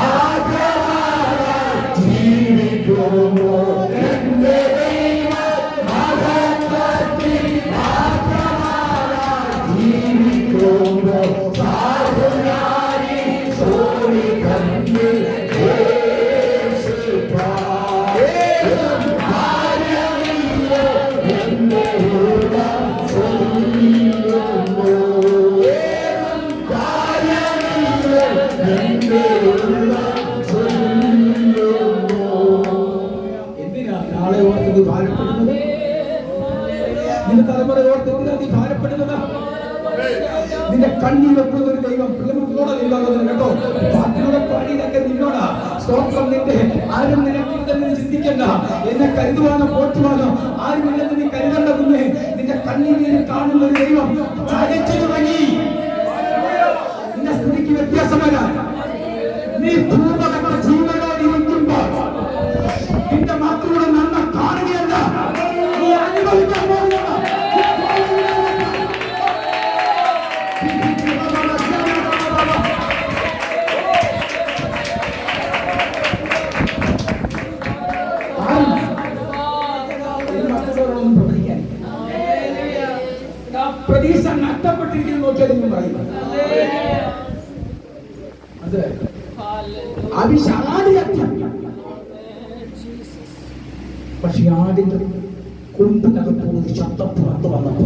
ആഗ്രഹമായി ജീവിക്കുമോ. എന്റെ ദൈവം മകത്വത്തിൽ ആഗ്രഹമായി ജീവിക്കുമോ. സാധുനായി സോറി കണ്ണിൽ യേശുപായേതും കാര്യമില്ല എന്റെ ഹൃദയം ചൊല്ലുന്നു. ഏതും കാര്യമില്ല എന്റെ ഹൃദയം ചൊല്ലുന്നു. എന്തിനാ നാളെ ഓർത്ത് നീ ഭാരപ്പെടുന്നത്? നിന്റെ തലമുറ ഓർത്ത് എന്തിനാ നീ ഭാരപ്പെടുന്നത്? നിന്റെ കണ്ണീർ വെക്കുന്ന ഒരു ദൈവം പ്രിയമത്തോടെ നിന്നോട് കേട്ടോ. പാട്ടിലൂടെ പാടിയതൊക്കെ നിന്നോടാ. സ്തോത്രം. നിന്റെ ആരും നിനക്കില്ലെന്ന് ചിന്തിക്കണ്ട. എന്നെ കരുതുവാനോ പോറ്റുവാനോ ആരുമില്ലെന്ന് നീ കരുതണ്ട. കുഞ്ഞെ, നിന്റെ കണ്ണീരിൽ കാണുന്ന ഒരു ദൈവം ചലിച്ചു തുടങ്ങി. നിന്റെ സ്ഥിതിക്ക് വ്യത്യാസം വരാൻ നീ ഭൂമകത്ത ജീവനോടിരിക്കുമ്പോൾ നിന്റെ മാത്രയുടെ നന്മ കാണുകയല്ല, നീ അനുഭവിക്കാൻ പോകുന്നതാണ്. പ്രതീക്ഷ നഷ്ടപ്പെട്ടിരിക്കുന്നു നോക്കിയതെന്നും പറയുന്നു. അത് അവിശാദിയത്യം. പക്ഷെ ആടിന്റെ കൊമ്പിനകത്തുള്ള ഒരു ശബ്ദം പുറത്തു വന്നപ്പോ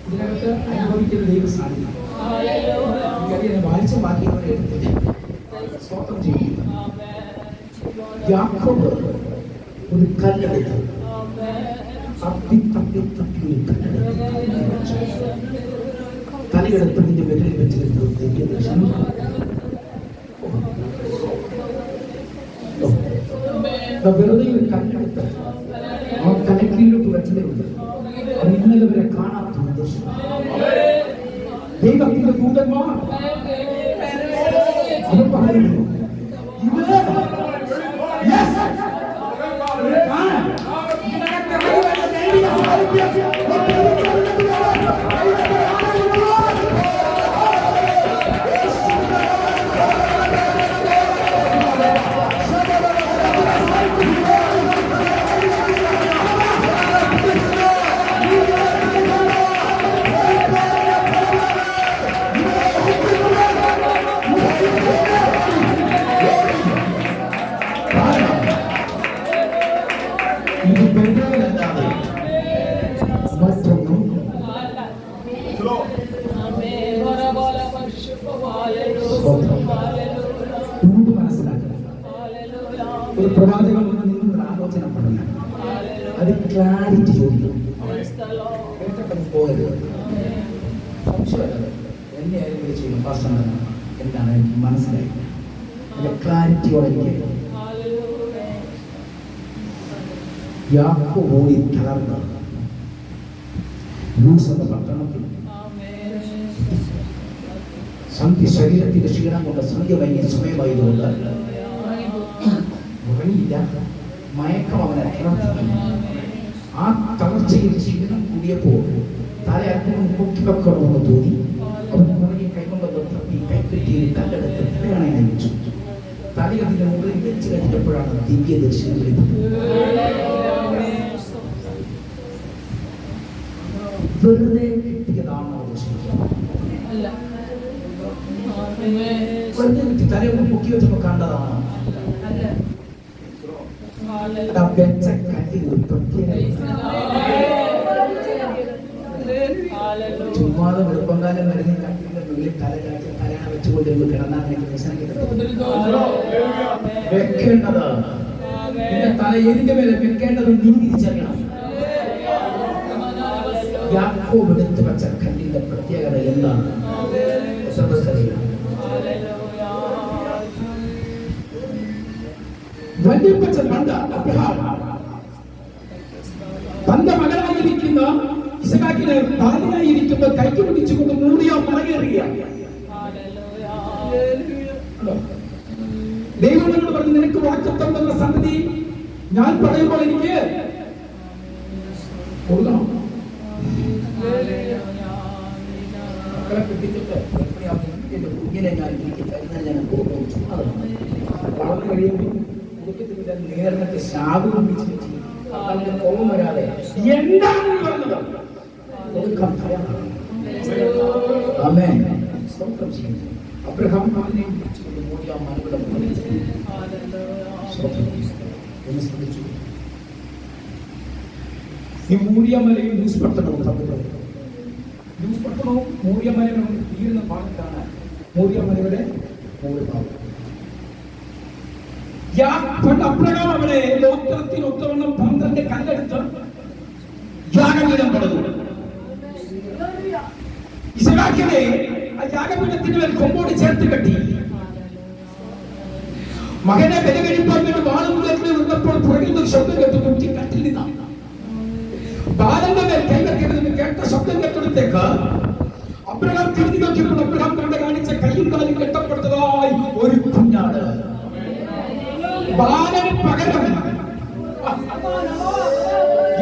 ഇതിനകത്ത് അനുഭവിക്കുന്ന ദൈവ സാന്നിധ്യം വായിച്ച വാക്യങ്ങളെ എടുത്തിട്ട് സ്തോത്രം ചെയ്യുക. യാക്കോബ് ഒരു കല്ലെടുത്ത് തപ്പി തപ്പി തപ്പി ഒരു കല്ലെടുത്ത് തലയെടുത്ത് നിന്റെ വിരലിൽ വെച്ചിരുന്നു. വെറുതെ ഒരു കല്ലെടുത്ത് ആ തലക്കീഴിലോട്ട് വെച്ചതുണ്ട്. അത് ഇന്നലെ വരെ കാണാത്ത ഉദ്ദേശം. ദൈവത്തിന്റെ ദൂതന്മാർ അത് പറയുന്നു. ചെയ്തു. കേട്ടിട്ടും പോകരുത്. സംശയമല്ലത് എന്നെ ആരും വിളിച്ചു പാസ്റ്റർ എന്താണ് എനിക്ക് മനസ്സിലായി. അതിന്റെ ക്ലാരിറ്റിയോടെ എനിക്ക് യാക്കോബ് ഓടി തളർന്ന് ലൂസ് എന്ന പട്ടണത്തിൽ സന്ധ്യ ശരീരത്തിന്റെ ക്ഷീണം കൊണ്ട് സന്ധ്യ വൈകിയ സമയമായതുകൊണ്ട് ഉറങ്ങിയില്ല. മയക്കം അവനെ തളർത്തി. ആ തളർച്ചയിൽ ക്ഷീണം കൂടിയപ്പോൾ തല അല്പം പൊക്കിവെക്കണമെന്ന് തോന്നി. അവൻ പുറകെ കൈകൊണ്ടത് തപ്പി കൈപ്പറ്റിയിൽ കല്ലെടുത്ത് തലയാണെ അയച്ചു. തലയതിന്റെ മുകളിൽ വെച്ച് കഴിഞ്ഞപ്പോഴാണ് ദിവ്യ ദർശനം ലഭിച്ചത്. വെറുതെ കിട്ടിയതാണോ തലയൊന്ന് പൊക്കി വെച്ചപ്പോ കണ്ടതാണോ? വെച്ച കല്ലിൽ ഒരു പ്രത്യേക ചുമ്മാതെ വെളുപ്പങ്കാലം വരുന്ന കല്ലിന്റെ മുകളിൽ തലയാണ വെച്ചുകൊണ്ടിരുന്ന് കിടന്നാൽ എനിക്ക് ദർശനം വെക്കേണ്ടത് നിന്റെ തല ഏതിന്റെ മേലെ വെക്കേണ്ടത് നീ തിരിച്ചറിയണം. യാക്കോബ് എടുത്ത് വെച്ച കല്ലിന്റെ പ്രത്യേകത എന്താണ്? വല്യപ്പച്ചൻ പണ്ട് അബ്രഹാം തന്റെ മകനായിരിക്കുന്ന ഇസഹാക്കിനെ ഭാര്യയായിരിക്കുമ്പോൾ കൈക്ക് പിടിച്ചുകൊണ്ട് മൂടിയ മറകേറിയ ദൈവങ്ങളോട് പറഞ്ഞു, നിനക്ക് വാക്തത്വം തന്ന സന്തതി ഞാൻ പറയുമ്പോൾ എനിക്ക് കൊടുക്കണം. മക്കളെ കിട്ടിച്ചിട്ട് എന്റെ കുഞ്ഞിനെ ഞാൻ ഞാൻ വളർന്നു കഴിയുമ്പോൾ കുടുംബത്തിന്റെ നേരിട്ട് ശാപം പിടിച്ചു അവന്റെ കോപം വരാതെ എന്താണ് പറഞ്ഞത് കൊടുക്കാൻ ഭയമാണ്. ആമേൻ. സ്തോത്രം ചെയ്യുന്നു. അബ്രഹാം അവനെ പിടിച്ചുകൊണ്ട് മൂടിയ മലയുടെ മുകളിൽ ഒന്ന് ശ്രദ്ധിച്ചു. ഈ മൂടിയമലയും ന്യൂസ് പട്ടണവും തമ്മിൽ ന്യൂസ് പട്ടണവും മൂടിയമലയും തീരുന്ന ഭാഗത്താണ് മൂടിയമലയുടെ മുകൾ ഭാഗം. അബ്രഹാം അവിടെ ഗോത്രത്തിനൊത്തവണ്ണം 12 കല്ലെടുത്ത് യാഗപീഠം പണിതു. ഇസ്ഹാക്കിനെ ആ യാഗപീഠത്തിന് മേൽ കൊമ്പോട് ചേർത്ത് കെട്ടി. മകനെ ബലി കഴിപ്പാൻ വേണ്ടി വാളുമുഖത്തിൽ നിന്നപ്പോൾ പുറകിൽ നിന്ന് ശബ്ദം കേട്ടു. കുട്ടി കട്ടിൽ നിന്നാണ്. ബാലന്റെ മേൽ കൈവെക്കരുതെന്ന് കേട്ട ശബ്ദം കേട്ടടുത്തേക്ക് അബ്രഹാം തിരിഞ്ഞു നോക്കിയപ്പോൾ അബ്രഹാം കണ്ട കാണിച്ച കൈയും കാലും കെട്ടപ്പെടുന്നതായി ഒരു കുഞ്ഞാട്. ബാലന് പകരം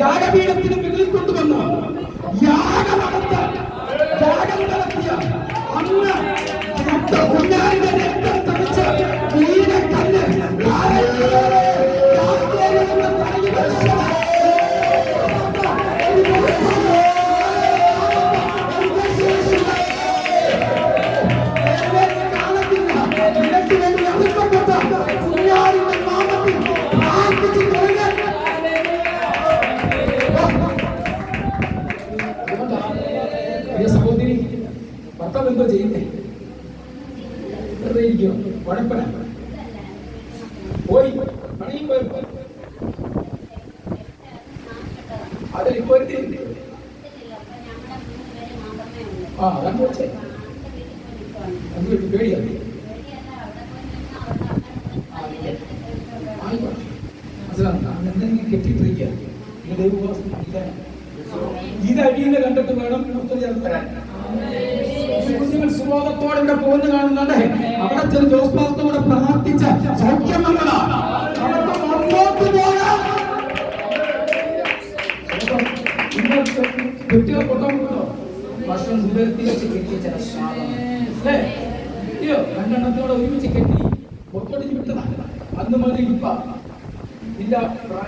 യാഗപീഠത്തിന് മുകളിൽ കൊണ്ടുവന്നു യാഗം നടത്തിയ അന്ന് കുഞ്ഞാടിന്റെ രക്തം തളിച്ച് വീരക്കല്ല് സഹോദരി ഭർത്താവ് എന്തോ ചെയ്യുന്നേ? വെറുതെ ഇരിക്കോ? കുഴപ്പമില്ല. പോയി പണിയും പോയപ്പോ അതിലിപ്പോ അതാണ് വെച്ചേ. പേടിയാണ്. എന്തെങ്കിലും കെട്ടിട്ടിരിക്കുക. ഇത് അടിയെന്ന് കണ്ടിട്ട് വേണം ഉത്തരം ചേർത്ത് തരാൻ. കുഞ്ഞുങ്ങൾ സുബോധത്തോടെ ഇവിടെ പോകുന്ന കാണുന്നുണ്ട്. അവിടെ ചെന്ന് ജോസ് പാസ്റ്ററോട് പ്രാർത്ഥിച്ച സൗഖ്യം വന്നതാണ്. മുന്നോട്ട് പോകാം. കുട്ടികളെ കൊണ്ടുപോകുന്നോ ഭക്ഷണം സുബേർത്തി വെച്ച് കെട്ടിയ ചില ശാപം അല്ലേ? അയ്യോ, 2 എണ്ണത്തോടെ ഒരുമിച്ച് കെട്ടി പൊട്ടടിച്ച് വിട്ടതാണ്. അന്ന് മതി ഇപ്പ ഇല്ല.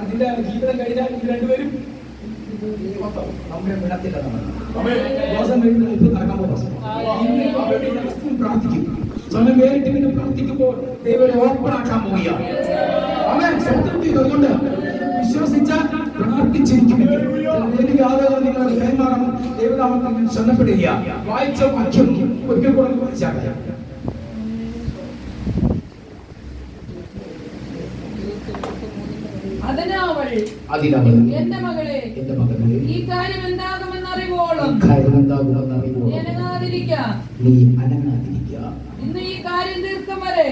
ഇതിന്റെ ജീവിതം കഴിഞ്ഞാൽ ഇത് രണ്ടുപേരും നമ്മുടെ വിടത്തില്ല. ദിവസം കഴിഞ്ഞ് നടക്കാൻ പോകും. പ്രാർത്ഥിക്കും. സ്വന്തം വേറിട്ട് പിന്നെ പ്രാർത്ഥിക്കുമ്പോൾ ദൈവം ഓപ്പൺ ആക്കാൻ പോവുകയാണ്. അവൻ സ്വന്തം ചെയ്തുകൊണ്ട് വിശ്വസിച്ച പ്രാർത്ഥിച്ചിരിക്കുമെങ്കിൽ നിങ്ങളോട് കൈമാറണം. ദൈവനാമത്തിൽ ശ്രദ്ധപ്പെടുക. വായിച്ച വാക്യം ഒരിക്കൽ കൂടെ വായിച്ചാൽ അതിനവൾ അതിനവൾ എന്റെ മകളെ ഈ കാര്യം എന്താകുമെന്നറിവോളം നീ അനങ്ങാതിരിക്കുക. ഇന്ന് ഈ കാര്യം തീർക്കും വരെ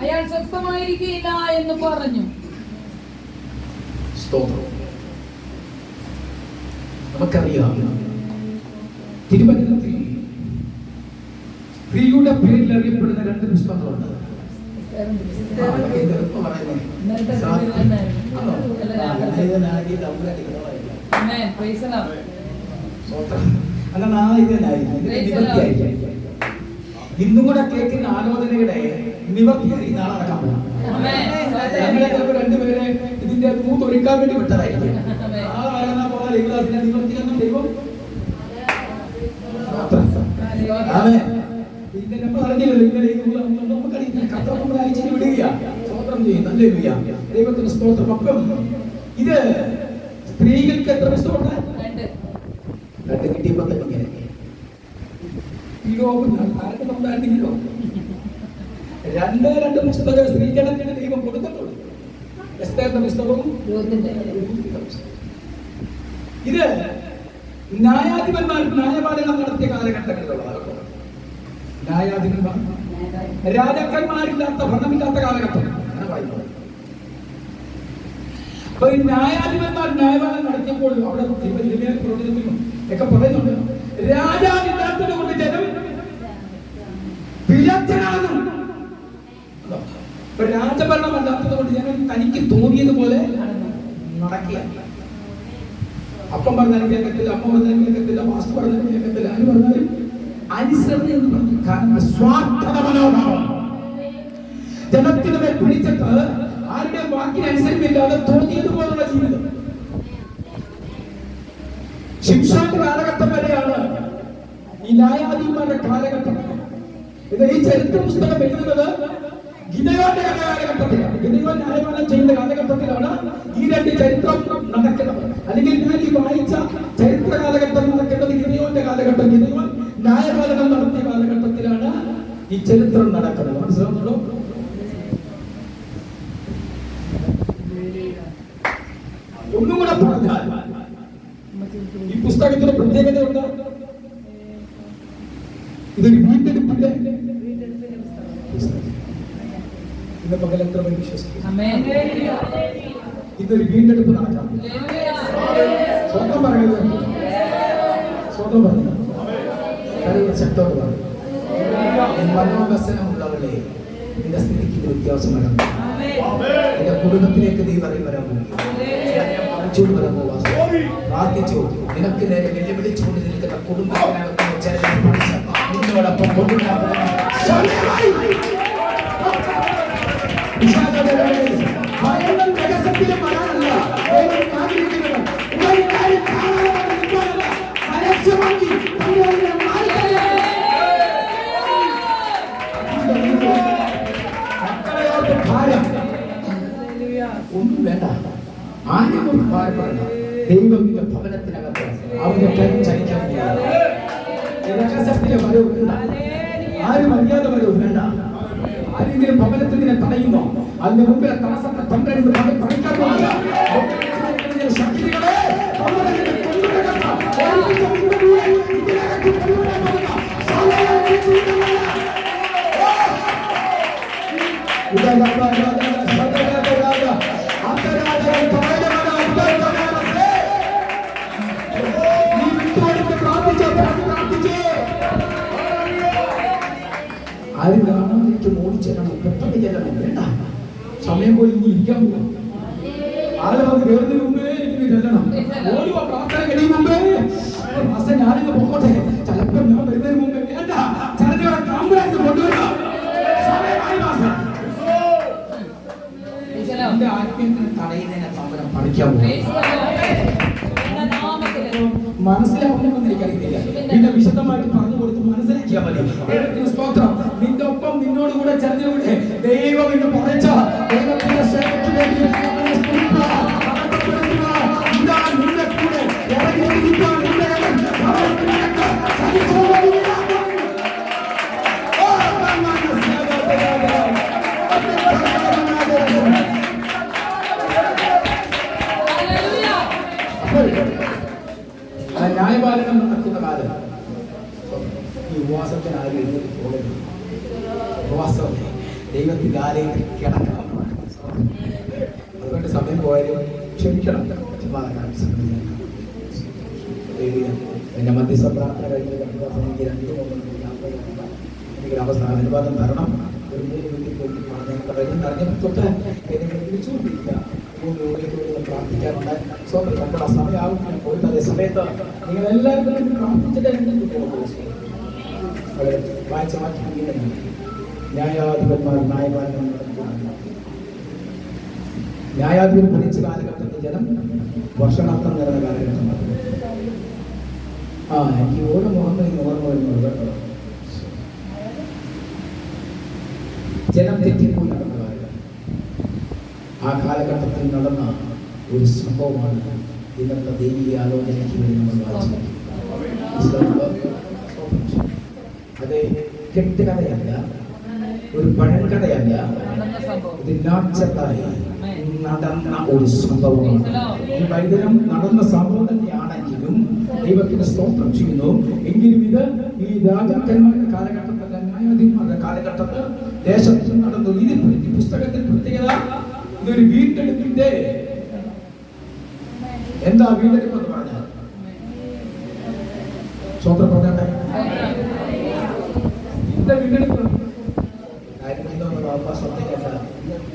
അയാൾ സ്വസ്ഥമായിരിക്കില്ല എന്ന് പറഞ്ഞു. സ്തോത്രം. നമുക്കറിയാം തിരുവചനത്തിൽ സ്ത്രീയുടെ പേരിൽ അറിയപ്പെടുന്ന 2 പുസ്തകങ്ങളുണ്ട്. ഇന്നും കൂടെ കേൾക്കുന്ന ആലോചനയുടെ നിവർത്തിയായി നാളെ നടക്കാൻ പോകും. ഞങ്ങളെ ചിലപ്പോൾ 2 പേരെ ഇതിന്റെ മൂത്തൊരുക്കാൻ വേണ്ടി വിട്ടതായിരിക്കും. ആ ആരാധന പോലെ ദൈവദാസന്റെ നിവർത്തിക്കണം ദൈവം. പിന്നെ നമ്മൾ അറിഞ്ഞില്ലല്ലോ ഇന്നലെ നമുക്കറിയില്ല. കർത്താവ് അയച്ചിട്ട് വിടുകയാ. സ്തോത്രം ചെയ്യുന്നു. ഹല്ലേലൂയ. ദൈവത്തിന് സ്തോത്രം. അപ്പം ഇത് സ്ത്രീകൾക്ക് എത്ര പുസ്തകമുണ്ട്? 2 കിട്ടിയപ്പോ തന്നെ ഇങ്ങനെ ആർക്കുണ്ടായിരുന്നെങ്കിലോ 2 പുസ്തകം സ്ത്രീജനത്തിന് ദൈവം കൊടുക്കത്തുള്ളൂ. എസ്തേറിന്റെ പുസ്തകവും ഇത് ന്യായാധിപന്മാർക്ക് ന്യായപാലനം നടത്തിയ കാലഘട്ടങ്ങളിലുള്ളതാണ്. ന്യായാധിപന്മാർ രാജാക്കന്മാരില്ലാത്ത ഭരണമില്ലാത്ത കാലഘട്ടം അങ്ങനെ പറയുന്നത്. അപ്പൊ ഈ ന്യായാധിപന്മാർ ന്യായപാലനം നടത്തിയപ്പോൾ അവിടെ ഒക്കെ പറയുന്നുണ്ട്, രാജാവില്ലാത്തത് കൊണ്ട് ജനം വിലക്ഷണാകും. രാജഭരണം അല്ലാത്തത് കൊണ്ട് ജനം തനിക്ക് തോന്നിയതുപോലെ നടക്കുക. അപ്പം പറഞ്ഞാലും കേൾക്കത്തില്ല, അമ്മ പറഞ്ഞാലും കേൾക്കത്തില്ല, മാസ്റ്റർ പറഞ്ഞാലും കേൾക്കത്തില്ല, ആര് പറഞ്ഞാലും അനുസരണ എന്ന് പറഞ്ഞു. കാരണം സ്വാർത്ഥത മനോഭാവം ജനത്തിന് മേൽ പിടിച്ചിട്ട് ആരുടെ വാക്കിന് അനുസരിപ്പില്ലാതെ തോന്നിയതുപോലുള്ള ജീവിതം. ശിംശോന്റെ കാലഘട്ടം വരെയാണ് ഈ ന്യായാധിപന്മാരുടെ കാലഘട്ടം. ഇത് ഈ ചരിത്ര പുസ്തകം എഴുതുന്നത് ഗിദെയോന്റെ കാലഘട്ടത്തിലാണ്. ഗിദെയോൻ ന്യായപാലനം ചെയ്യുന്ന കാലഘട്ടത്തിലാണ് ഈ 2 ചരിത്രം നടക്കുന്നത്. അല്ലെങ്കിൽ ഞാൻ ഈ വായിച്ച ചരിത്ര കാലഘട്ടം നടക്കുന്നത് ഗിദെയോന്റെ കാലഘട്ടം. ഗിദെയോൻ ന്യായപാലനം നടത്തിയ കാലഘട്ടത്തിലാണ് ഈ ചരിത്രം നടക്കുന്നത്. മനസ്സിലാവുന്നുണ്ടോ? ഒന്നും കൂടെ പറഞ്ഞാൽ ഈ പുസ്തകത്തിന് പ്രത്യേകതയുണ്ട്. ഇതൊരു വീണ്ടെടുപ്പിന്റെ ഇന്ന് പകൽ എത്ര പേര് വിശ്വസിക്കും? ഇതൊരു വീണ്ടെടുപ്പ് നടക്കാം. സ്വന്തം പറയുന്നത് സ്വന്തം പറഞ്ഞു ശക്തോട് പറഞ്ഞു. മനോവസനമുള്ളവരെ നിന്റെ സ്ഥിതിക്ക് വ്യത്യാസം വരാൻ പോകും. നിന്റെ കുടുംബത്തിലേക്ക് നീ വരാൻ പോകും. വരാൻ പോവാ. പ്രാർത്ഥിച്ചു നിനക്ക് നേരെ വെല്ലുവിളിച്ചുകൊണ്ട് നിൽക്കുന്ന കുടുംബത്തിനകത്ത് നിന്നോടൊപ്പം കൊണ്ടുവരാൻ ഒന്നും വേണ്ട. ആരെയും ഒരു ഭാരപ്പെടണ്ട. ദൈവത്തിന്റെ ഭവനത്തിനകത്ത് അവന്റെ കൈ ചലിക്കാൻ രഹസ്യത്തിലെ വരവ് വേണ്ട. ആരും അറിയാതെ വരവ് വേണ്ട. ആരെങ്കിലും ഭവനത്തിനെ തടയുന്നോ അതിന്റെ മുമ്പിലെ തടസ്സത്തെ തന്ത്രികൾ പഠിക്കാൻ പോകില്ല. ശക്തികളെ ആരും കാണാതിരിക്കും. ഓടിച്ചെല്ലണം, പെട്ടെന്ന് ചെല്ലണം. വേണ്ട, സമയം പോയി ഇനി ഇരിക്കാൻ പോകും. ആരും അത് കയറുന്നതിന് മുമ്പേ എനിക്ക് ചെല്ലണം. ഓരോ പ്രാർത്ഥന കഴിയും മുമ്പേ മാസം ഞാനിന്ന് പോകട്ടെ. ചിലപ്പോൾ ഞാൻ വരുന്നതിന് മുമ്പേ വേണ്ട, ചിലരുടെ കാമ്പുരായിട്ട് കൊണ്ടുവരാം. എന്റെ ആത്മീയത്തിന് തടയുന്നതിനെ സമരം പഠിക്കാൻ പോകും. മനസ്സിലാവുമെന്ന് എനിക്കറിയില്ല. പിന്നെ വിശദമായിട്ട് പറഞ്ഞു കൊടുത്ത് മനസ്സിലാക്കിയാൽ മതി. സ്തോത്രം. നിന്റെ ഒപ്പം നിന്നോടുകൂടെ ചേർന്നുകൂടെ ദൈവം എന്ന് പറച്ച ദൈവത്തിന്റെ സേവയ്ക്ക് വേണ്ടി നിന്റെ കൂടെ ന്യായപാലനം നടക്കുന്ന കാലം ഈ ഉപവാസത്തിന് ആരും എഴുന്നേറ്റ് പോകരുത്. ഉപവാസം ദൈവത്തിന്റെ ആലയത്തിൽ കിടക്കണം. അതുകൊണ്ട് സമയം പോയാലും ക്ഷമിക്കണം. എന്റെ മധ്യസ്ഥ പ്രാർത്ഥന കഴിഞ്ഞ് എനിക്ക് അവസ്ഥ അനുവാദം തരണം. ഒരു 3 മിനിറ്റ് പറഞ്ഞപ്പോൾ തൊട്ട് എന്നെ വിളിച്ചുകൊണ്ടിരിക്കുക. 3 മിനിറ്റ് പ്രാർത്ഥിക്കാറുണ്ട്. സ്വന്തം നമ്മുടെ സമയമാവും. ഞാൻ പോയിട്ട് അതേ സമയത്ത് നിങ്ങളെല്ലാവരും പ്രാർത്ഥിച്ചിട്ട് വായിച്ച മാറ്റി ന്യായാധിപന്മാർ ന്യായാധിപൻ ഭരിച്ച കാലഘട്ടത്തിൽ ജനം വർഷണാർത്ഥം നിറഞ്ഞ കാലഘട്ടമാണ്. എനിക്ക് ഓർമ്മ വരുന്നത് കേട്ടോ. ജനം തെറ്റിപ്പോയി നടന്ന കാലഘട്ടം. ആ കാലഘട്ടത്തിൽ നടന്ന ഒരു സംഭവമാണ് ഇന്നത്തെ ദൈവിക ആലോചനയ്ക്ക് വേണ്ടി നമ്മൾ വായിച്ചത്. അത് കെട്ടുകഥയല്ല, ഒരു പഴങ്കഥയല്ല, ഇത് നാച്ചുറലായി നടന്ന ഒരു സംഭവമാണ്. ഈ വൈദ്യം നടന്ന സംഭവം തന്നെയാണെങ്കിലും ദൈവത്തിന് സ്തോത്രം ചെയ്യുന്നു. എങ്കിലും ഇത് ഈ രാജാക്കന്മാരുടെ കാലഘട്ടത്തിൽ, ന്യായാധിപന്മാരുടെ കാലഘട്ടത്തിൽ ദേശത്ത് നടന്നു. ഈ പുസ്തകത്തിൽ പ്രത്യേകത ഇതൊരു വീണ്ടെടുപ്പിന്റെ എന്താ വീണ്ടെടുപ്പ് എന്ന് പറഞ്ഞാൽ സ്തോത്രം പറഞ്ഞാട്ടെ. ഇതിന്റെ വീണ്ടെടുപ്പ്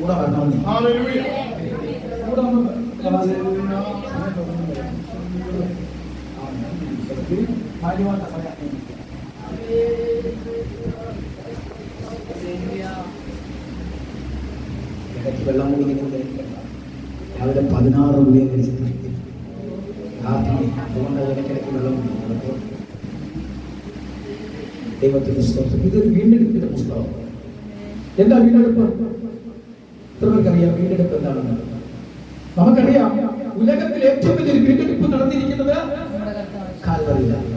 കൂടെ വരണമെന്ന് ഇടയ്ക്ക് വെള്ളം കുടിക്കുന്നത് രാവിലെ 16 ഗുളിക കഴിച്ചിട്ട് അതുകൊണ്ട് ഇടയ്ക്കിടയ്ക്ക് വെള്ളം കുടിക്കുന്നത്. ദൈവത്തിന്റെ സ്തോത്രം. ഇതൊരു വീണ്ടെടുപ്പിന്റെ പുസ്തകം. എന്താ വീണ്ടെടുപ്പ്? എത്രവർക്കറിയാം വീണ്ടെടുപ്പ് എന്താണെന്ന്? നമുക്കറിയാം ഉലകത്തിൽ ഏറ്റവും വലിയൊരു വീണ്ടെടുപ്പ് നടന്നിരിക്കുന്നത് കാൽവറിയിലാണ്.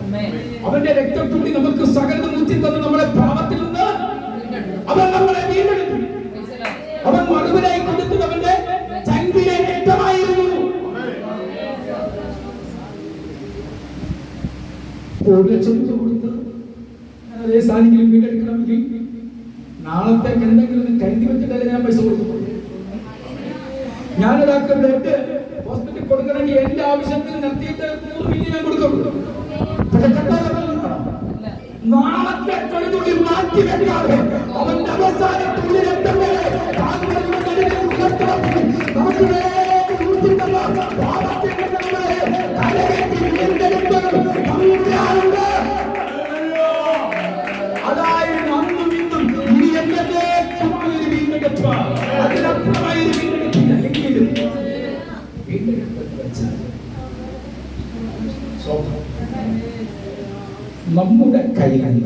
അവന്റെ രക്തത്തുള്ളി നമുക്ക് സകലം മുറ്റി തന്ന് നമ്മളെ പാപത്തിൽ നിന്ന് അവൻ നമ്മളെ വീണ്ടെടുത്തു. അവൻ മറുപടിയായി കൊടുത്തത് അവന്റെ ചങ്കിലെ രക്തമായിരുന്നു. 1 ലക്ഷം രൂപ കൊടുത്ത് അതേ സാധനം വീണ്ടെടുക്കണമെങ്കിൽ നാളത്തേക്ക് എന്തെങ്കിലും കരുതി വെച്ചിട്ടല്ലേ ഞാൻ പൈസ കൊടുക്കുന്നു. ഞാനൊരാൾക്ക് ബ്ലഡ് ഹോസ്പിറ്റലിൽ കൊടുക്കണമെങ്കിൽ എന്റെ ആവശ്യത്തിന് നിർത്തിയിട്ട് 100 മില്യൺ ഞാൻ കൊടുക്കുള്ളൂ. നാളത്തെ തൊഴിലുള്ളിൽ മാറ്റി വെക്കാതെ അവന്റെ അവസാനത്തുള്ളിൽ നമുക്ക് അതായത് അന്നും ഇന്നും ഇനി എന്നേക്കുമായൊരു വീണ്ടെടുപ്പ്, അതിനപ്പുറമായൊരു വീണ്ടെടുപ്പില്ലെങ്കിലും വീണ്ടെടുപ്പ് വെച്ചാൽ നമ്മുടെ കൈകളിൽ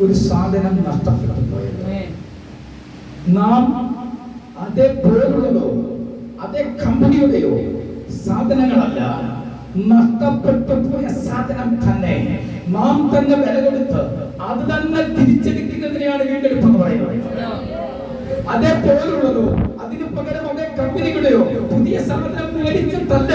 ഒരു സാധനം നഷ്ടപ്പെട്ടു പോയത് നാം അതേ പോലുള്ളതോ അതേ കമ്പനിയുടെയോ സാധനങ്ങളല്ല, നഷ്ടപ്പെട്ടു പോയ സാധനം തന്നെ നാം തന്നെ വില കൊടുത്ത് അത് തന്നെ തിരിച്ചെടുക്കുന്നതിനെയാണ് വീണ്ടെടുപ്പ് എന്ന് പറയുന്നത്. അതേ പോലുള്ളതോ അതിന് പകരം അതേ കമ്പനികളുടെയോ പുതിയ സാധനം മേടിച്ചിട്ടല്ല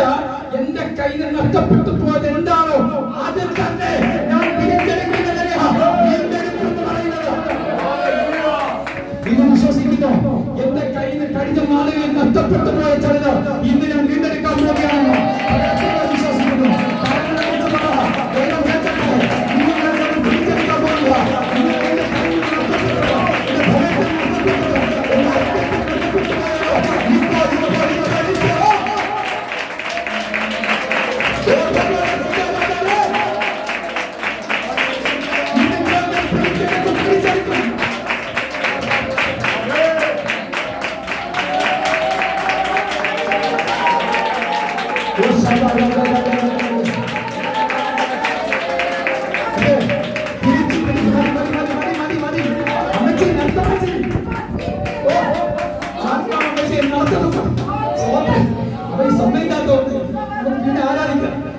എന്റെ കയ്യിൽ നഷ്ടപ്പെട്ടു പോയത് എന്താണോ അത് തന്നെ ഞാൻ തിരിച്ചെടുക്കുന്നതിനെയാണ് വീണ്ടെടുപ്പ് എന്ന് പറയുന്നത്. ഇത് വിശ്വസിക്കുന്നു. എന്റെ കയ്യിൽ നിന്ന് കഴിഞ്ഞ നാളുകളിൽ നഷ്ടപ്പെട്ടു പോയ ചിലത് ഇന്ന് ഞാൻ വീണ്ടെടുക്കാൻ പോവുകയാണ്. വിശ്വസിക്കുന്നു.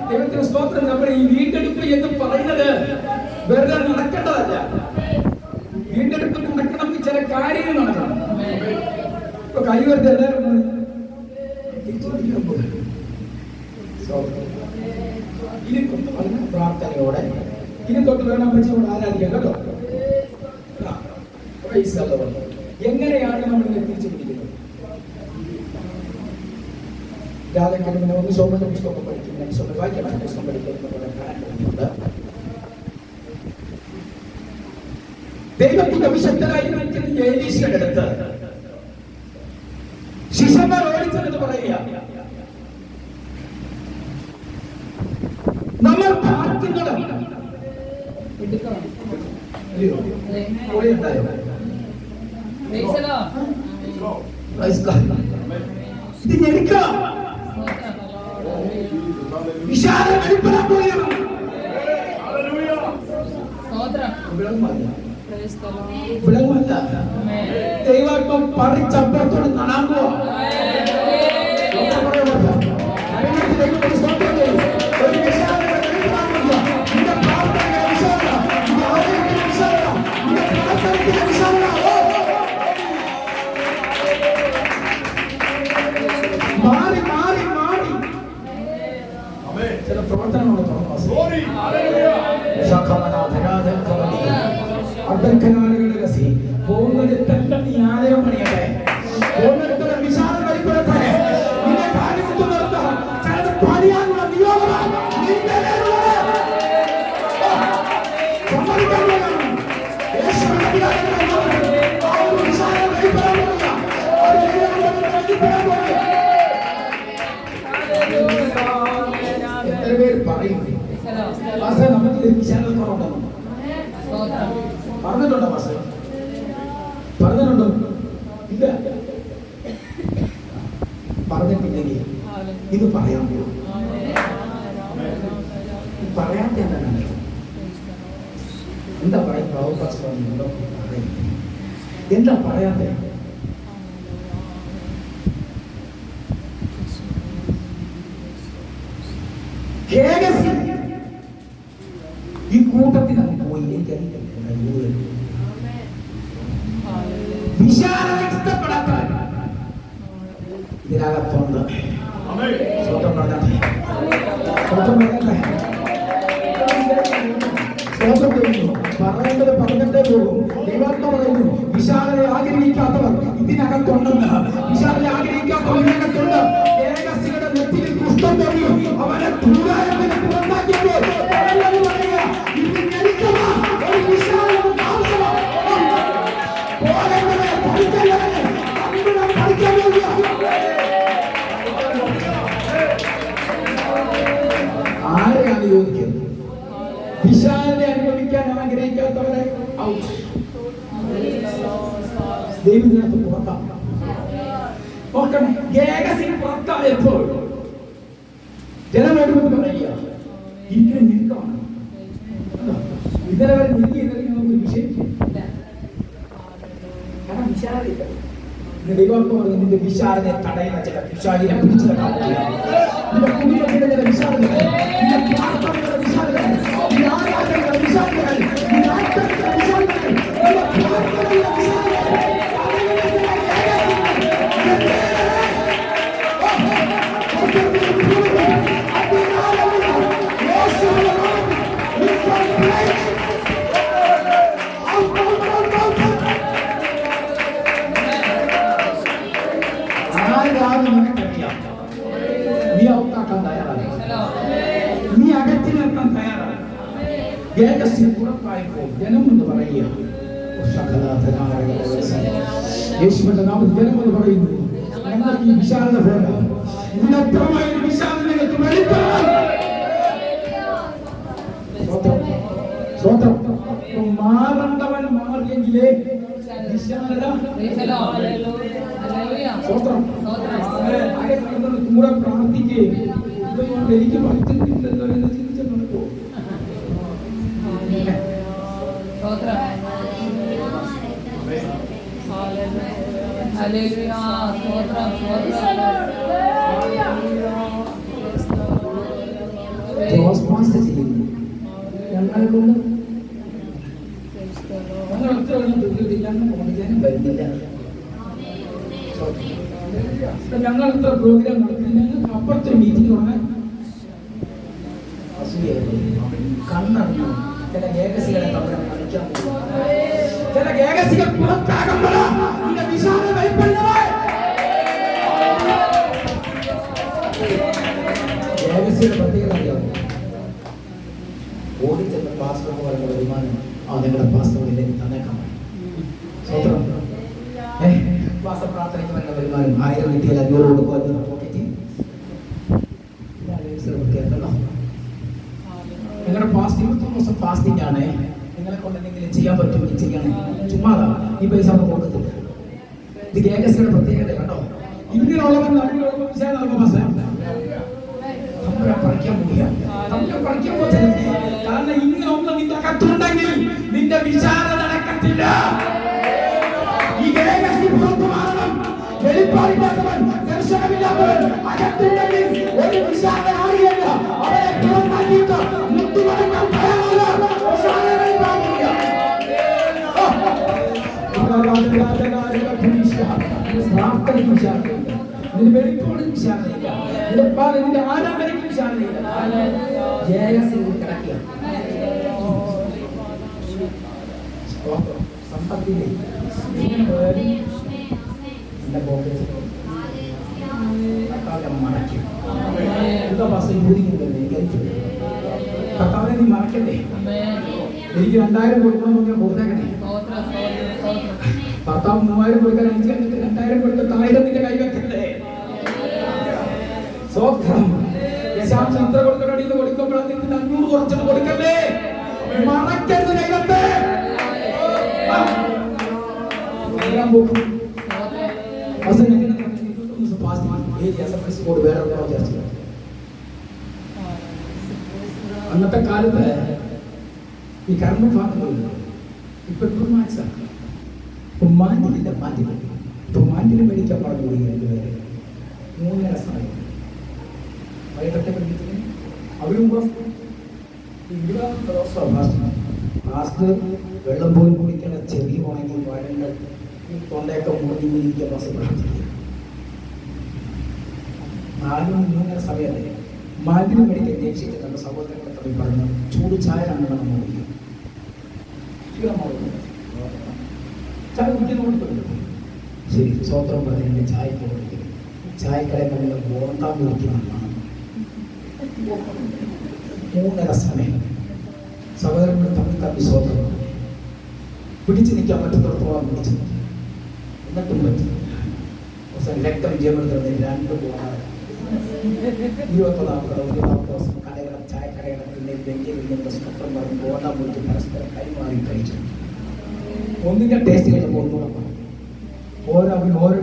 ദൈവത്തിന് സ്തോത്രം. നമ്മൾ ഈ വീണ്ടെടുപ്പ് എന്ന് പറയുന്നത് വെറുതെ നടക്കേണ്ടതല്ല. വീണ്ടെടുപ്പ് നടക്കണമെങ്കിൽ ചില കാര്യങ്ങൾ നടക്കണം. ഇപ്പൊ കൈ വെറുതെ എല്ലാവരും ഇനി തൊട്ട് പറഞ്ഞ പ്രാർത്ഥനയോടെ ഇനി തൊട്ട് വേണം അമ്മച്ചിയോട് ആരാധിക്കാം കേട്ടോ. എങ്ങനെയാണ് നമ്മൾ ഇതിനെ തിരിച്ചു പിടിക്കുന്നത്? രാധകന് ഒന്ന് സോമന്റെ പുസ്തകം പഠിക്കും, ഞാൻ സോമ വായിക്കണം, പുസ്തകം പഠിക്കുന്നത് കാണാനുണ്ട്. ദൈവത്തിന്റെ അഭിഷക്തനായി നിൽക്കുന്ന എലീശയുടെ അടുത്ത് ശിഷ്യന്മാർ ഓടിച്ചെന്ന് പറയുക, നമ്മൾ പ്രാർത്ഥിക്കണം. ഇത് ഞെരുക്കാം. വിശാല വെളിപ്പെടാൻ പോവുകയാണ്. വിളങ്ങുമല്ല, ദൈവാത്മം പറിച്ചപ്പുറത്തോട് നടാൻ പോവാ. മാറി മാറി മാറി ചില പ്രവർത്തനങ്ങളോട് തുറന്നു പോകുന്നത് തന്നെ ആലയം പണിയട്ടെ, പോകുന്നിടത്തുള്ള വിശാല വെളിപ്പെടട്ടെ. നിന്നെ കാണിച്ചു നിർത്താം ചിലത് പണിയാനുള്ള നിയോഗമാണ് നിന്റെ എത്ര പേര് പറയും നമുക്ക് വിശാല കുറവുണ്ടെന്ന് പറഞ്ഞിട്ടുണ്ടോ? മാസ പറഞ്ഞിട്ടുണ്ടോ? ഇല്ല. പറഞ്ഞിട്ടില്ലെങ്കിൽ ഇത് പറയാൻ പോകും. പറയാത്ത എന്താണ്? എന്താ പറയാ? എന്താ പറയാത്തെ? ഈ കൂട്ടത്തിൽ നമുക്ക് പോയി വിശാലത ഇഷ്ടപ്പെടാത്ത ഇതിനകത്തുണ്ട്. സ്വന്തം പറഞ്ഞേ, സ്വന്തം പറഞ്ഞേ, സ്വന്തം ചെയ്യുന്നു. പറയേണ്ടത് പറഞ്ഞിട്ടേ പോകും. ദൈവാത്മ പറയുന്നു, വിശാലതയെ ആഗ്രഹിക്കാത്തവർ ഇതിനകത്തുണ്ടെന്ന്. വിശാലതയെ ആഗ്രഹിക്കാത്തവർ ഇതിനകത്തുണ്ട്. ഏകസിയുടെ നെറ്റിയിൽ കുഷ്ഠം തോന്നി അവനെ കൂടാരത്തിന് പുറത്താക്കിയപ്പോൾ പറയുക, ഇത് ഞെരുക്കമാ, ഒരു വിശാലത ആവശ്യമാണ്. ആരെയാണ് യോജിക്കുന്നത്? വിശാലത അനുഭവിക്കാൻ ആഗ്രഹിക്കാത്തവരെ ദൈവത്തിനകത്ത് പുറത്താം. നോക്കണേ, ഏകസിന് പുറത്തായപ്പോൾ ജനമോട് പറയുക, ഇങ്ങനെ നിൽക്കണം. ഇന്നലെ വരെ നീക്കി നമുക്കൊരു വിഷയം കാരണം വിശാലത. ദൈവാത്മ പറഞ്ഞു, നിന്റെ വിശാലതയെ തടയുന്ന ചില വിശാലിനെ പിടിച്ചു നിന്റെ കുടുംബത്തിന്റെ ചില വിശാലതകൾ, നിന്റെ പ്രാർത്ഥനയുടെ വിശാലതകൾ, നിന്റെ ആരാധനയുടെ വിശാലതകൾ, നിന്റെ ആത്മീയതയുടെ വിശാലതകൾ, നിന്റെ പ്രാർത്ഥനയുടെ വിശാലതകൾ, നീ ഔട്ടാക്കാൻ തയ്യാറാണ്, നീ അകറ്റി നിർത്താൻ തയ്യാറാണ്. ഏകസ്യം പുറത്തായപ്പോൾ ജനം എന്ന് പറയുക, യേശുവിന്റെ നാമത്തിൽ ജനം എന്ന് പറയുന്നു, ഞങ്ങൾക്ക് ഈ വിശാലത വേണം. ഇതിനപ്പുറമായ വിശാലത നിങ്ങൾക്ക് വെളിപ്പെടാൻ സ്വന്തം മാറേണ്ടവൻ മാറിയെങ്കിലേ വിശാലത കൂടെ പ്രാർത്ഥിക്കുകയും ഇതുകൊണ്ട് എനിക്ക് പറ്റുന്നില്ലല്ലോ എന്ന് ചിന്തിച്ചു നടക്കുമോ? ഞങ്ങളെ കൊണ്ട് ഞങ്ങൾ ഒത്തിരി വരുന്നില്ല. ഞങ്ങൾ എത്ര പ്രോഗ്രാം നടത്തി, ഞങ്ങൾക്ക് അപ്പുറത്തെ മീറ്റിംഗ് തുടങ്ങാൻ കണ്ണറിഞ്ഞു ചില ഏകസികളെ തമ്മിൽ കളിക്കാൻ പോകും. ചില ഏകസികൾ പുറത്താകുമ്പോൾ നിന്റെ വിശാലത വെളിപ്പെടുന്നവേ. ഏകസിയുടെ പ്രത്യേകത അറിയാമോ? ഓടിച്ചെന്ന പാസ്പോർട്ട് പറയുന്ന വരുമാനം നിങ്ങളുടെ പാസ്പോർട്ടിലേക്ക് തന്നേക്കാൻ സ്വന്തം പ്രാർത്ഥനയ്ക്ക് വേണ്ട വരുമാനം 1000 കിട്ടിയാൽ 500 കൊടുക്കുക എന്ന് പോക്കറ്റ്. നിങ്ങളുടെ ഫാസ്റ്റിംഗ് 21 ദിവസം ഫാസ്റ്റിംഗ് ആണ്. നിങ്ങളെ കൊണ്ട് എന്തെങ്കിലും ചെയ്യാൻ പറ്റുമെങ്കിൽ ചെയ്യണം. ചുമ്മാതാ ഈ പൈസ നമ്മൾ കൊടുക്കത്തില്ല. ഇത് ഏകസിയുടെ പ്രത്യേകത കേട്ടോ. ഇങ്ങനെയുള്ളവൻ പറിക്കാൻ പോവുക. കാരണം ഇങ്ങനെ ഒന്ന് നിന്റെ അകത്തുണ്ടെങ്കിൽ നിന്റെ വിചാരം നടക്കത്തില്ല. ഈ ഏകസി പുറത്തു മാറണം. വെളിപ്പാടില്ലാത്തവൻ, ദർശനമില്ലാത്തവൻ അകത്തുണ്ടെങ്കിൽ ഒരു വിശാലം അറിയില്ല. അവരെ പുറത്താക്കിയിട്ട് മുത്തുവടങ്ങാൻ ഭയമാണ്. വെളിപ്പാടിന് വിശാലതയില്ല. നിന്റെ ആരാധനയ്ക്ക് വിശാലതയില്ല. സമ്പത്തിലെ മടക്കി കർത്താവിനെ നീ മറക്കല്ലേ. എനിക്ക് 2000 കൊടുക്കണമെന്ന് ഞാൻ കൊടുത്തേക്കണേ. ഭർത്താവ് 3000 കൊടുക്കാൻ 5 കണ്ടിട്ട് 2000 കൊടുത്തിട്ട് 1000 നിന്റെ കൈ വെക്കണ്ടേ. സ്വത്രം ദശാംശം ഇത്ര കൊടുക്കണോ ഇത് കൊടുക്കുമ്പോഴാണ് 500 കുറച്ചിട്ട് കൊടുക്കല്ലേ. മറക്കരുത് ദൈവത്തെ. അന്നത്തെ കാലത്ത് ഈ കറണ്ട് ഭാഗങ്ങളില്ല. ഇപ്പൊ മാറ്റില്ല. ഇപ്പൊ മാറ്റിന് മേടിക്കാൻ പറഞ്ഞു 3.5 സമയം വൈകിട്ടത്തെ പഠിപ്പിച്ചത് അവരും ലാസ്റ്റ് വെള്ളം പോലും കുടിക്കേണ്ട ചെറിയ ഉണങ്ങി വഴങ്ങൾ ഈ തൊണ്ടയൊക്കെ മുറിഞ്ഞിരിക്കുക ബസ് പ്രാർത്ഥിക്കുക. 4-3 സമയത്ത് മാറ്റിന് മേടിക്കാൻ ജയിച്ചിട്ട് നമ്മുടെ സഹോദരങ്ങളെ തമ്മിൽ പറഞ്ഞു ചൂട് ചായ നമ്മൾ കുടിക്കും. ചായ കുടിക്കുന്നോണ്ട് ശരി സ്വത്രം പറഞ്ഞ ചായക്ക് കുടിക്കും. ചായക്കടയിൽ നമ്മൾ ബോണ്ടാ കുടിക്കുന്നതാണ്. 3.5 സമയം സഹോദരങ്ങൾ തമ്മിൽ സ്വന്തം പിടിച്ചു നിൽക്കാൻ പറ്റുന്നിടത്തോളം പിടിച്ചു എന്നിട്ടും പറ്റും. രക്തം വിജയപ്പെടുത്തുന്നത് 2 ബോണാണ്. 21 ദിവസം കടകൾ ചായക്കടകളെ ബെഞ്ചിൽ സ്വത്രം പറഞ്ഞ് ബോണ്ട മുറിച്ച് പരസ്പരം കൈമാറി കഴിച്ചു. ഒന്നിന്റെ ടേസ്റ്റ് കഴിഞ്ഞപ്പോൾ ഒന്നുകൂടെ ഓരോ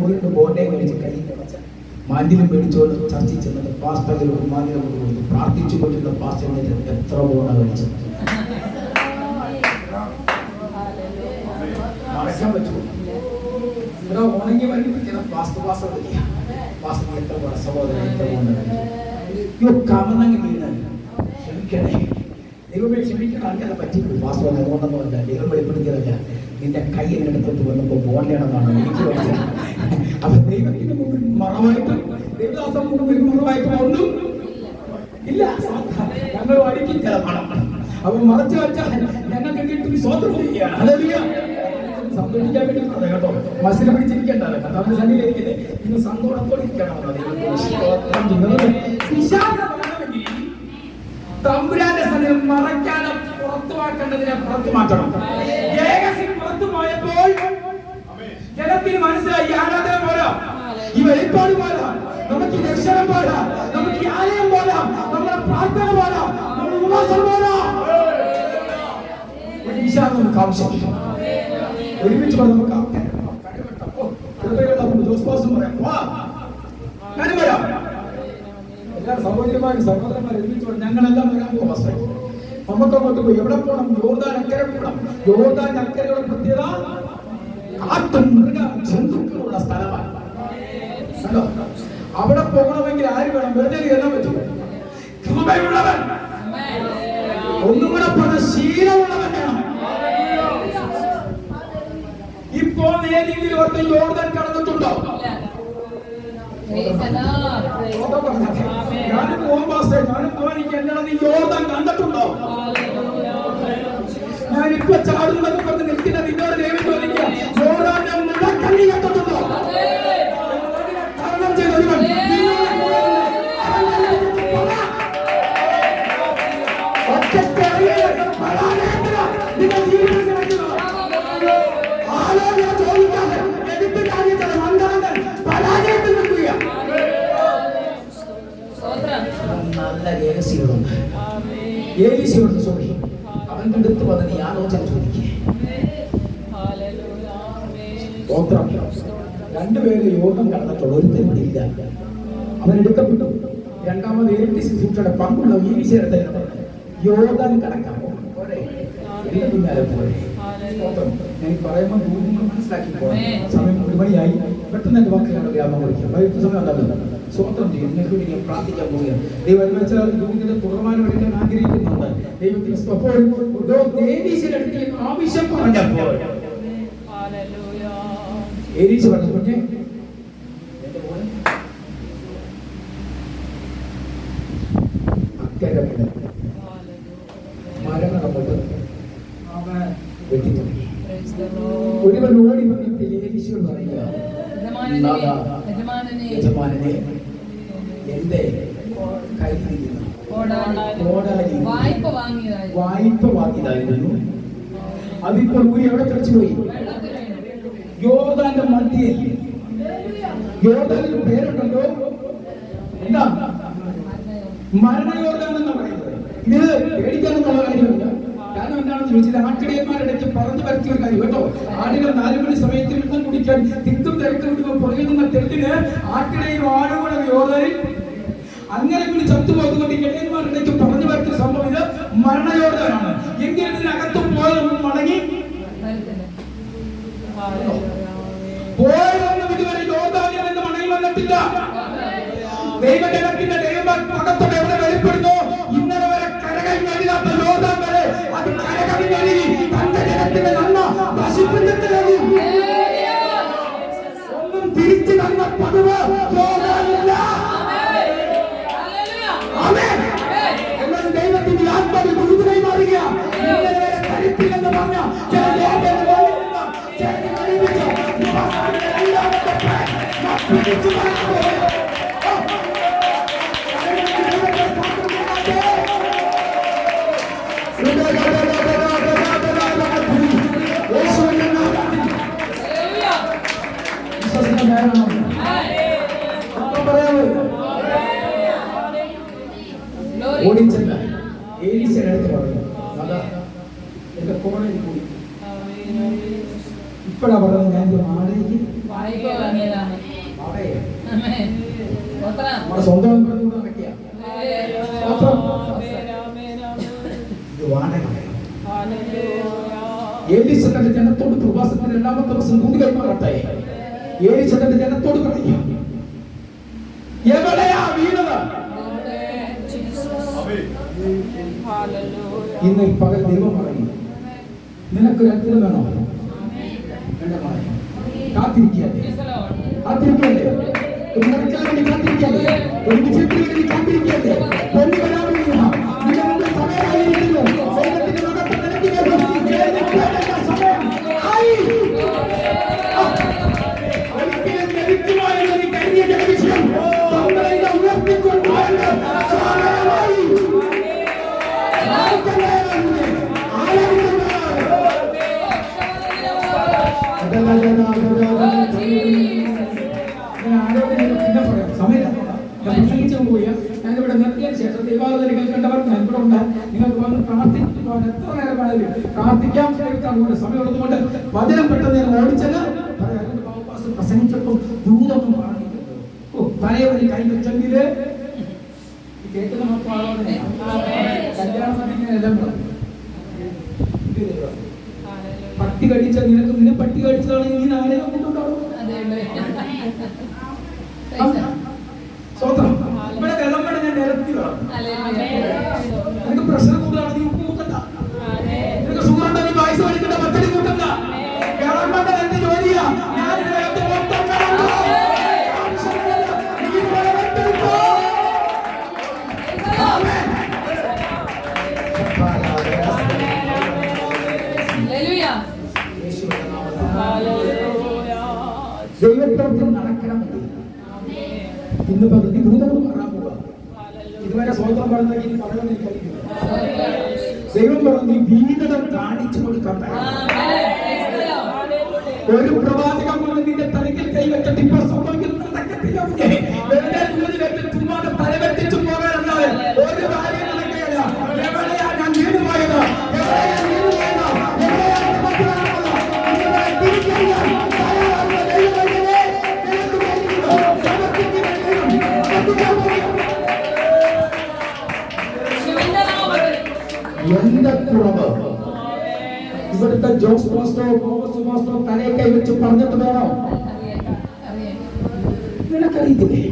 വീണ്ടും ബോണ്ടേ കഴിച്ച് കയ്യിൽ കിടച്ച മാന്യനും മേടിച്ചോണ്ട് ചർച്ച ചെന്നിട്ട് പാസ്റ്റർ മാന്യനെ കൊണ്ട് കൊടുത്തു. പ്രാർത്ഥിച്ചു കൊണ്ടിരുന്ന പാസ്റ്ററിനെ എത്ര ബോണ കഴിച്ചത് മറക്കാൻ പറ്റുമോ? ഇവിടെ ഉണങ്ങി വന്നിരിക്കുന്ന പാസ്റ്റർ വിളിക്കുക. പാസ്റ്റർ എത്ര പോണ സഹോദരൻ എത്ര പോകേണ്ടത് കമന്നങ്ങ് വീണാൽ ക്ഷമിക്കണേ. ദൈവമേ ക്ഷമിക്കണം. അങ്ങനെ പറ്റിപ്പോയി. പാസ്റ്റർ അതുകൊണ്ടൊന്നും അല്ല, ദൈവം വെളിപ്പെടുത്തിയതല്ല. നിന്റെ കൈ എന്നെ എടുത്തിട്ട് വന്നപ്പോൾ ബോണ്ടയാണെന്നാണ് എനിക്ക് മനസ്സിലായത്. അപ്പൊ ദൈവത്തിന് മുമ്പിൽ മറവായിട്ട് ദൈവദാസം മുമ്പിൽ മറവായിട്ട് ഒന്നും ഇല്ല. ഞങ്ങൾ അടിക്കും ചില മണം അപ്പൊ മറച്ചു വെച്ചാൽ ഞങ്ങൾക്ക് കിട്ടും സ്വന്തം ചെയ്യുകയാണ്. സന്തോഷിക്കാൻ വേണ്ടി പറഞ്ഞത് കേട്ടോ. മസിനെ പിടിച്ചിരിക്കേണ്ടത് കർത്താവിന്റെ സന്നിധിയിലേക്ക് ഇന്ന് സന്തോഷത്തോടെ ഇരിക്കണം. തമ്പുരാന്റെ സന്നിധി മറയ്ക്കാതെ പുറത്തുമാക്കേണ്ടതിനെ പുറത്തു മാറ്റണം. പുറത്തു പോയപ്പോൾ ജനത്തിന് മനസ്സിലായി ആരാധന പോരാ, ഈ വെളിപ്പാട് പോരാ, നമുക്ക് ഈ ദർശനം പോരാ, നമുക്ക് ഈ ആലയം പോരാ, നമ്മുടെ പ്രാർത്ഥന പോരാ, നമ്മുടെ ഉപവാസം പോരാ. നമുക്ക് ആവശ്യം ഒരുമിച്ച് നമുക്ക് എല്ലാ സഹോദരിമാരും സഹോദരന്മാരും ഒരുമിച്ച് ഞങ്ങളെല്ലാം വരാൻ പോകും. നമുക്കങ്ങോട്ട് പോയി എവിടെ പോകണം? യോർദാൻ അക്കരെ പോകണം. യോർദാൻ അക്കരയുടെ പ്രത്യേകത കാട്ടും മൃഗ ജന്തുക്കളുള്ള സ്ഥലമാണ്. അവിടെ പോകണമെങ്കിൽ ആര് വേണം? വെറുതെ കയറാൻ പറ്റും. കൃപയുള്ളവൻ, ഒന്നും കൂടെ പറഞ്ഞ ശീലമുള്ളവൻ വേണം. ഇപ്പോൾ ഏതെങ്കിലും ഒറ്റ യോർദാൻ കടന്നിട്ടുണ്ടോ? ഞാനും പോകാൻ ഞാനും പോകാൻ എനിക്ക് എന്താണ് യോർദാൻ ഇപ്പൊ ചാടുന്നൊക്കെ പറഞ്ഞ് നിൽക്കുന്ന നിന്നോട് ദൈവം ചോദിക്കുക, യോർദാന്റെ മുഴക്കം നീ കേട്ടിട്ടുണ്ടോ? തരണം ചെയ്ത ഒരുവൻ ഒറ്റയ്ക്ക് ഇറങ്ങിയത് പരാജയത്തിലാ നിന്റെ ജീവിതം കിടക്കുന്നത്. ആലോചന ചോദിക്കാതെ എടുത്ത് കാര്യത്തിൽ മന്ദാന്തൻ പരാജയത്തിൽ നിൽക്കുക. നല്ല രഹസ്യങ്ങളുണ്ട്. ഏലീശയോട് സോറി, അവന്റെ അടുത്ത് വന്ന് നീ ആലോചന ചോദിക്കേ. രണ്ടുപേരെ യോഗം കടന്നിട്ടുള്ള ഒരുത്തരും ഇല്ല. അവൻ എടുക്കപ്പെട്ടു. രണ്ടാമത് ഏലി ശുശ്രൂഷയുടെ പങ്കുള്ള ഏലീശയുടെ യോർദാൻ കടക്കാമോ? പിന്നാലെ പോലെ ഞാൻ പറയുമ്പോൾ നിങ്ങൾ മനസ്സിലാക്കി പോകണം. സമയം 1 മണിയായി. പെട്ടെന്ന് എന്റെ വാക്കുകളുടെ ഗ്രാമം വിളിക്കാം. വൈകിട്ട് സമയം ഉണ്ടാകുന്നത് സ്വോത്രം ചെയ്യും. നിങ്ങൾക്ക് വേണ്ടി ഞാൻ പ്രാർത്ഥിക്കാൻ പോവുകയാണ്. ദൈവം വെച്ചാൽ ദൂതിന്റെ തുടർമാനം എടുക്കാൻ ആഗ്രഹിക്കുന്നുണ്ട്. ദൈവത്തിന് ദേവീശിന്റെ ആവശ്യം പറഞ്ഞപ്പോൾ ഏലീശ പറഞ്ഞു, കുഞ്ഞെ അക്കരെ മരങ്ങൾ അങ്ങോട്ട് വെട്ടി തുടങ്ങി. ഒരുവൻ ഓടി വന്നിട്ട് ഏലീശയോട് പറയുക, യജമാനനെ എന്റെ കയ്യിലിരുന്നു വായ്പ വാങ്ങിയതായിരുന്നു. അതിപ്പോൾ ഊരി എവിടെ തെളിച്ചു പോയി? യോർദാന്റെ മധ്യയിൽ. യോർദാനിൽ പേരുണ്ടല്ലോ, എന്താ? മരണ യോർദാൻ എന്ന് പറയുന്നത്. ഇത് പേടിക്കാനൊന്നുള്ള കാര്യമില്ല. കാരണം എന്താണെന്ന് ചോദിച്ചാൽ ആട്ടിടയന്മാരുടെ ഇടയ്ക്ക് പറഞ്ഞു പരത്തിയ ഒരു കാര്യം കേട്ടോ. ആടുകൾ 4 മണി സമയത്ത് വെള്ളം കുടിക്കാൻ തിക്കും തിരക്കും വിടുമ്പോൾ പുറകിൽ നിന്ന തെട്ടിന് ആട്ടിടയും ആടുകൂടെ യോർദാനിൽ അങ്ങനെ കൂടി ചത്തുപോകുന്നുണ്ട്. ഇടയന്മാരുടെ ഇടയ്ക്ക് പറഞ്ഞു പരത്തിയ സംഭവം ഇത് മരണയോർദാനാണ്. എങ്കിലും ഇതിനകത്ത് പോയതൊന്നും മടങ്ങി പോയതൊന്നും ഇതുവരെ യോർദാനിൽ നിന്ന് മടങ്ങി വന്നിട്ടില്ല. ദൈവജനത്തിന്റെ ദൈവത്തോടെ എവിടെ വെളിപ്പെടുന്നു? ഇന്നലെ വരെ കരകഴിഞ്ഞാത്ത യോർദാൻ വരെ അത് കരകഴിഞ്ഞി തന്റെ ജനത്തിന്റെ നന്മ നശിപ്പിച്ചിട്ടില്ല. ഒന്നും തിരിച്ചു തന്ന പതിവ് യോർദാനില്ല. എന്നാൽ ദൈവത്തിന്റെ ആത്മാവിൽ ദൂതനായി മാറുക. ഇന്നലെ വരെ കരുത്തില്ലെന്ന് പറഞ്ഞ ഓടിച്ചെന്ന് ഏലീശയുടെ അടുത്ത് പറഞ്ഞു, അതാ എന്റെ കോണയിൽ കൂടി ഇപ്പഴാ പറഞ്ഞത്, ഞാൻ വാടകയ്ക്ക് നമ്മുടെ സ്വന്തം നടക്കുക. ഇത് വാടക. ഏലീശ തന്റെ ജനത്തോട് പ്രവാസത്തിന് 2-ാമത്തെ ദിവസം കൂടി കൈമാറട്ടെ. ഏലീശ തന്റെ ജനത്തോട് പറയും, എവിടെയാ വീണത്? ഇന്ന് പകൽ ദൈവം പറയും, നിനക്കൊരു അത്ഭുതം വേണോ? കാത്തിരിക്കല്ലേ, കാത്തിരിക്കല്ലേ, ഒരു മണിക്കൂർ വേണ്ടി കാത്തിരിക്കല്ലേ, ഒരു വിജയത്തിന് വേണ്ടി കാത്തിരിക്കല്ലേ. പൊന്നു വരാൻ വേണ്ടിയാ നിങ്ങളുടെ സമയമായിരിക്കുന്നു. ദൈവത്തിന്റെ മകത്തെ നിനക്ക് സമയം ആയി. ഒരിക്കലും ലഭിക്കുമായിരുന്നു നീ കരുതിയ ജനവിഷയം നമ്മളെ ഉയർത്തിക്കൊണ്ടുപോയത് സമയമായി. ഞാനിവിടെ നിർത്തിയതിനു ശേഷം ദൈവാലയങ്ങൾ കണ്ടവർ ഞാൻ ഇവിടെ ഉണ്ട്. നിങ്ങൾക്ക് വന്ന് പ്രാർത്ഥിക്കുവാൻ എത്ര നേരം വേണമെങ്കിലും പ്രാർത്ഥിക്കാം. സമയമുള്ളതുകൊണ്ട് വചനം പെട്ടെന്ന് ഞാൻ ഓടിച്ചത് പ്രസംഗിച്ചപ്പോൾ ദൂതൊന്നും പറഞ്ഞിട്ടുണ്ടോ? തലയൊരു കൈ വെച്ചെങ്കില് കേൾക്കുന്ന മക്കളാണ് കല്യാണ സമയത്തെല്ലാം പട്ടി കടിച്ച നിനക്ക് നിന്നെ പട്ടി കടിച്ചതാണെങ്കിൽ നീ ആരെയും കൊണ്ടുണ്ടാവും. സ്വന്തം ഇവിടെ വെള്ളം വേണം, ഞാൻ നിരത്തി വേണം. നിനക്ക് പ്രഷർ കൂടുതലാണ്, നീ ഉപ്പ് കൂട്ടണ്ട. നിനക്ക് ഷുഗർ ഉണ്ടോ, നീ പായസം അടിക്കണ്ട, പച്ചടി കൂട്ടണ്ട. ഗവൺമെന്റ് എന്റെ ജോലിയാ. ഞാൻ ഇതിനകത്ത് മൊത്തം ഇന്ന് പകുതി ഭൂതങ്ങൾ മാറാൻ പോവുക. ഇതുവരെ സ്വന്തം പറഞ്ഞെങ്കിൽ ഇനി പറയാൻ എനിക്കറിയില്ല. ദൈവം പറഞ്ഞു വീതം കാണിച്ചു കൊടുക്കാൻ ഒരു പ്രവാചകം കൊണ്ട് നിന്റെ തലയിൽ കൈവച്ചിട്ട് ഇപ്പൊ സംഭവിക്കുന്നത് നടക്കത്തില്ല. ചുമ്മാതെ തലവെട്ടിച്ചു പോകാനല്ലാതെ ഒരു കാര്യം നടക്കുകയല്ല. എവിടെയാ ഞാൻ വീണുപോയത്? എന്റെ കുറവ് ഇവിടുത്തെ ജോസ് മാസ്റ്റോ തോമസ് മാസ്റ്റോ തലയെ കൈവച്ച് പറഞ്ഞിട്ട് വേണോ? നിനക്കറിയത്തില്ലേ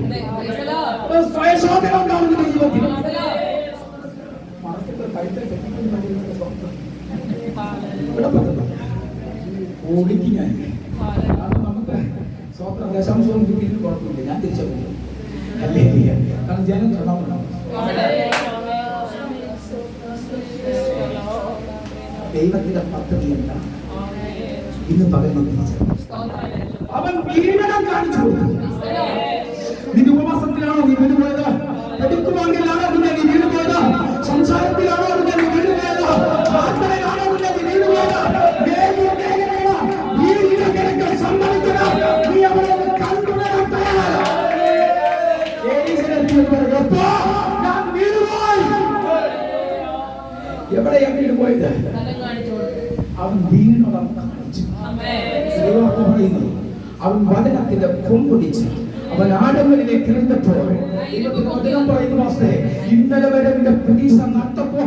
സ്വയശോധന ഉണ്ടാവുന്ന ജീവിതത്തിൽ ഓടിക്ക് ഞാൻ നമുക്ക് സ്വന്തം ദശാംശവും കിട്ടിയിട്ട് കുഴപ്പമില്ല. ഞാൻ തിരിച്ചു അല്ലേ? കാരണം ജനം ക്ഷണമുണ്ടാവും. ദൈവത്തിന്റെ പദ്ധതി എന്താണ് ഇന്ന് പകർന്നു? അവൻ വീരണം കാണിച്ചു കൊടുത്തു. നിന്റെ ഉപവാസത്തിലാണോ നീ വീണുപോയത്? എടുക്കുവാങ്കിലാണോ പിന്നെ നീ വീണുപോയത്? സംസാരത്തിലാണോ പിന്നെ നീ വീണുപോയത്? പ്രാർത്ഥനയിലാണോ പിന്നെ നീ വീണുപോയത്? സമ്മതിച്ചത് നീ അവരെ കണ്ടുവരാൻ തയ്യാറല്ല. ഞാൻ വീണുപോയി. എവിടെയാ വീണുപോയത്? അവൻ വീണവൻ കാണിച്ചു. അവൻ വചനത്തിന്റെ കൊമ്പൊടിച്ച് അവൻ ആഴങ്ങളിലേക്ക് ഇറങ്ങപ്പോൾ വചനം പറയുന്ന വാസ്തേ ഇന്നലെ വരെ നിന്റെ പ്രതീക്ഷ നട്ടപ്പോ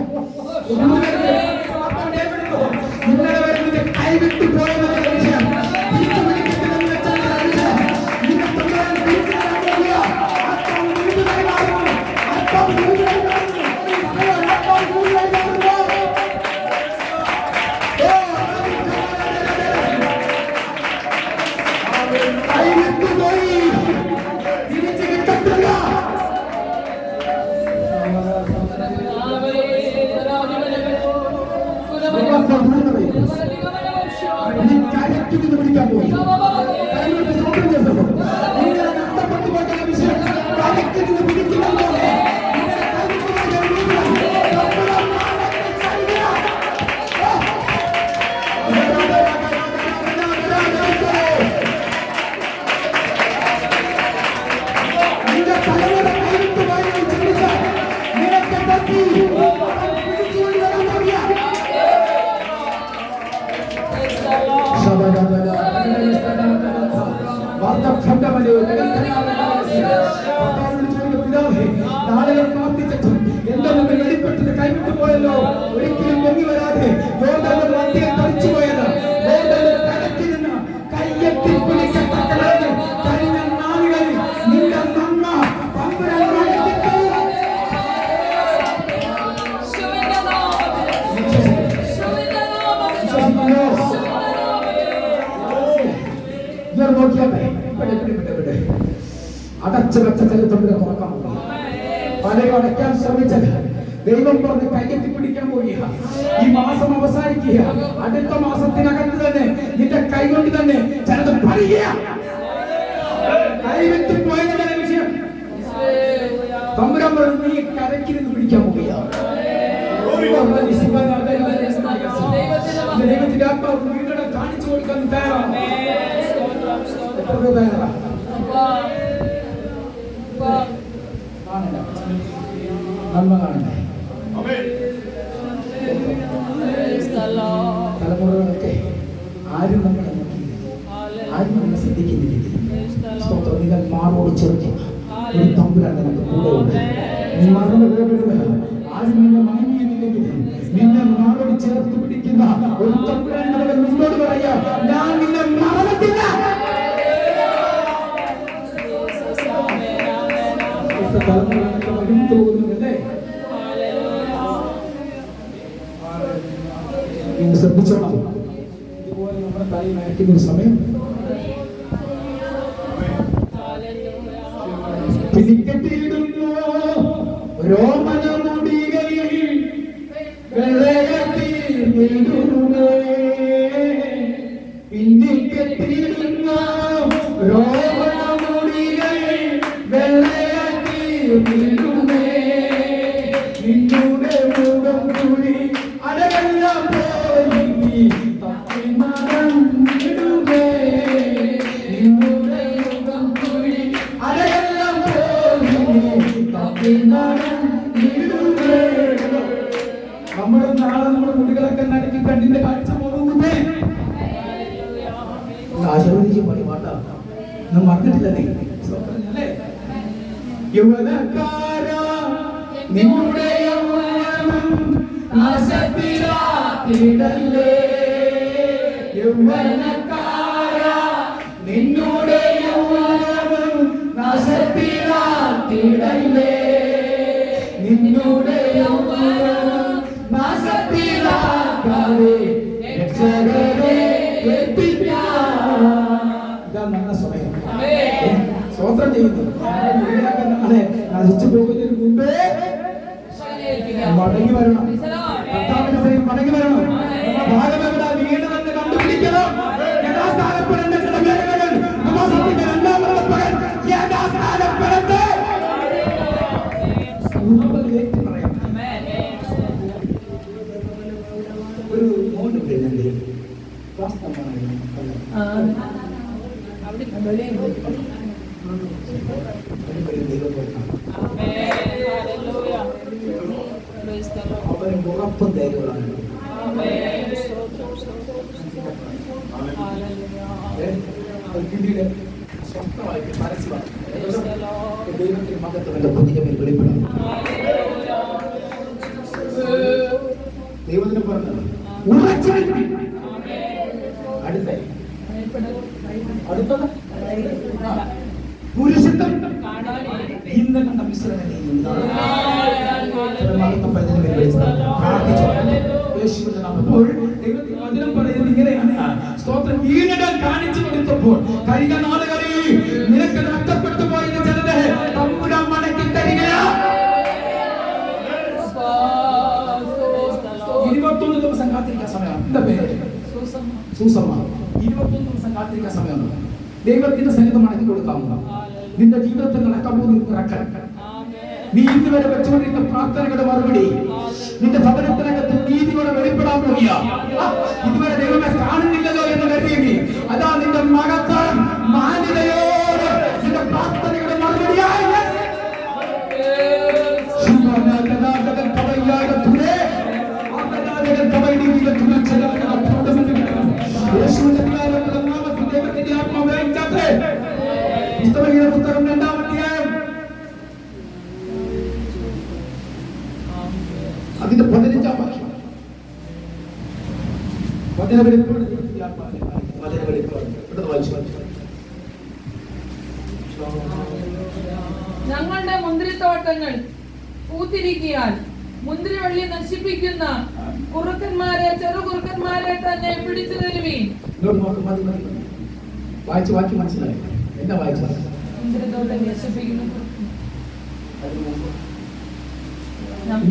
ഇന്നലെ വരെ നിന്റെ കൈവിട്ടു പോയവരെ പിടിക്കാൻ പോയി. നാളുകൾ പ്രാർത്ഥിച്ചിട്ടും എന്റെ മുമ്പിൽ വെളിപ്പെട്ടത് കൈവിട്ടു പോയല്ലോ. ഒരിക്കലും പൊങ്ങി വരാതെ മധ്യം തളിച്ചു പോയത് കരക്കി നിന്ന് കയ്യെത്തി പിടിക്കപ്പെട്ടതാണ്. കഴിഞ്ഞ നാളുകളിൽ നിന്റെ നന്മ അടച്ചു വെച്ച ചരിത്രത്തിന് തുറക്കാൻ പോയി. പലരും അടയ്ക്കാൻ ശ്രമിച്ചത് ദൈവം പറഞ്ഞ് കയ്യെത്തി പിടിക്കാൻ പോവുക. ഈ മാസം അവസാനിക്കുക. അടുത്ത മാസത്തിനകത്ത് തന്നെ നിന്റെ കൈകൊണ്ട് തന്നെ ചിലത് പറയുക. കൈവിട്ട് പോയതിന്റെ വിഷയം തമ്പുരാൻ പറഞ്ഞു നീ കരക്കിരുന്ന് പിടിക്കാൻ പോവുക. ദൈവത്തിന്റെ ആത്മാവ് വീണ്ടും കാണിച്ചു കൊടുക്കാൻ തയ്യാറാണ്. എത്ര രൂപ തയ്യാറാണ്? നന്മ കാണണ്ടേ? തലമുറകളൊക്കെ ആരും നമ്മളെ നോക്കിയില്ല, ആരും നമ്മളെ ശ്രദ്ധിക്കുന്നില്ല. നിങ്ങൾ മാറോട് ചേർക്കുക. ഒരു തമ്പുരാൻ നമുക്ക് കൂടെ ഉണ്ട്. നീ മറന്നു പോകരുത്. ആരും നിന്നെ മാനിക്കുന്നില്ലെങ്കിൽ നിന്നെ മാറോട് ചേർത്ത് പിടിക്കുന്ന ഒരു തമ്പുരാൻ നിന്നോട് പറയാ ഞാൻ നിന്നെ മറന്നിട്ടില്ല. തലമുറകളൊക്കെ വഴിവിട്ടു പോകുന്നുണ്ടല്ലേ? നിങ്ങൾ ശ്രദ്ധിച്ചോളാം. ഇതുപോലെ നമ്മുടെ തലയിൽ അയക്കുന്ന ഒരു സമയം പിടിക്കട്ടിയിടുന്നു രോമന മുടികളിൽ പിന്നിക്കെട്ടിയിടുന്നു രോമന മുടികളിൽ വെള്ളയ കണ്ണുകളൊക്കെ നടുക്കി കണ്ണിന്റെ കാഴ്ച പോകുന്നേ. ആശീർവദിച്ച് പണി പാട്ടാ നാം മറന്നിട്ടില്ലേ? യൗവനക്കാരാ നിന്നുടെ യൗവനം നാശത്തിലാക്കിടല്ലേ. യൗവനക്കാരാ നിന്നുടെ യൗവനം നാശത്തിലാക്കിടല്ലേ. നിന്നുടെ യൗവനം നാശത്തിലാക്കാതെ രക്ഷകരെ എത്തിക്കാം. ഇതാ നല്ല സമയം. സ്വതന്ത്രം ചെയ്യുന്നു. നാളെ നശിച്ചു പോകുന്നതിന് മുമ്പേ മടങ്ങി വരണം. മടങ്ങി വരണം. ഭാഗമെവിടെ വീട് തന്നെ കണ്ടുപിടിക്കണം. യഥാസ്ഥാനപ്പെടേണ്ട ചില മേഖലകൾ ഉപവാസത്തിന്റെ രണ്ടാമത്തെ പകൽ യഥാസ്ഥാനപ്പെടട്ടെ. ഒരു മോന് വരുന്നുണ്ട്. അവന് ഉറപ്പും ധൈര്യമാണ്. സ്വന്തമായിട്ട് പരസ്യമാണ് ദൈവത്തിന്റെ മകത്വന്റെ പുതിയ മേൽ വെളിപ്പെടാം. ദൈവത്തിന് പറഞ്ഞത് അടുത്തത് പുരുഷത്വം ഇന്ന് കണ്ട മിശ്രമത്തിൽ വചനം പറയുന്നത് ഇങ്ങനെയാണ്. സ്തോത്രം വീണിടം കാണിച്ചു കൊടുത്തപ്പോൾ കഴിഞ്ഞ നാളുകളിൽ നിനക്ക് നഷ്ടപ്പെട്ടു പോയത് ചിലത് തമ്പുരാൻ മടക്കി തരികയാ. 21 ദിവസം കാത്തിരിക്കാൻ സമയം. എന്താ പേര്? സൂസമ്മ. 21 ദിവസം കാത്തിരിക്കാൻ സമയം. ദൈവത്തിന്റെ സന്നിധി മടക്കി കൊടുക്കാവുന്ന നിന്റെ ജീവിതത്തിൽ നടക്കാൻ പോകുന്ന നീ ഇതുവരെ വെച്ചുകൊണ്ടിരുന്ന പ്രാർത്ഥനകളുടെ മറുപടി നിന്റെ ഭവനത്തിനകത്ത് നീതിയോടെ വെളിപ്പെടാൻ പോവുക. ഇതുവരെ ദൈവമെ കാണുന്നില്ലല്ലോ എന്ന് കരുതിയെങ്കിൽ അതാ നിന്റെ മകത്താൻ മാന്യതയോട് നിന്റെ പ്രാർത്ഥനകളുടെ മറുപടിയായി ദൈവത്തിന്റെ ആത്മാവേ പുസ്തകം 2-ാം അധ്യായം അതിന്റെ 15-ാം വാക്യം. ഞങ്ങളുടെ മുന്തിരിത്തോട്ടങ്ങൾ പൂത്തിരിക്കിയാൽ മുന്തിരിവള്ളി നശിപ്പിക്കുന്ന കുറുക്കന്മാരെ ചെറുകുറുക്കന്മാരെ തന്നെ പിടിച്ചു തരുവീൻ. വായിച്ചു വാക്യം മനസ്സിലായി. എന്താ വായിച്ചത്? മുന്തിരിത്തോട്ടം നശിപ്പിക്കുന്നു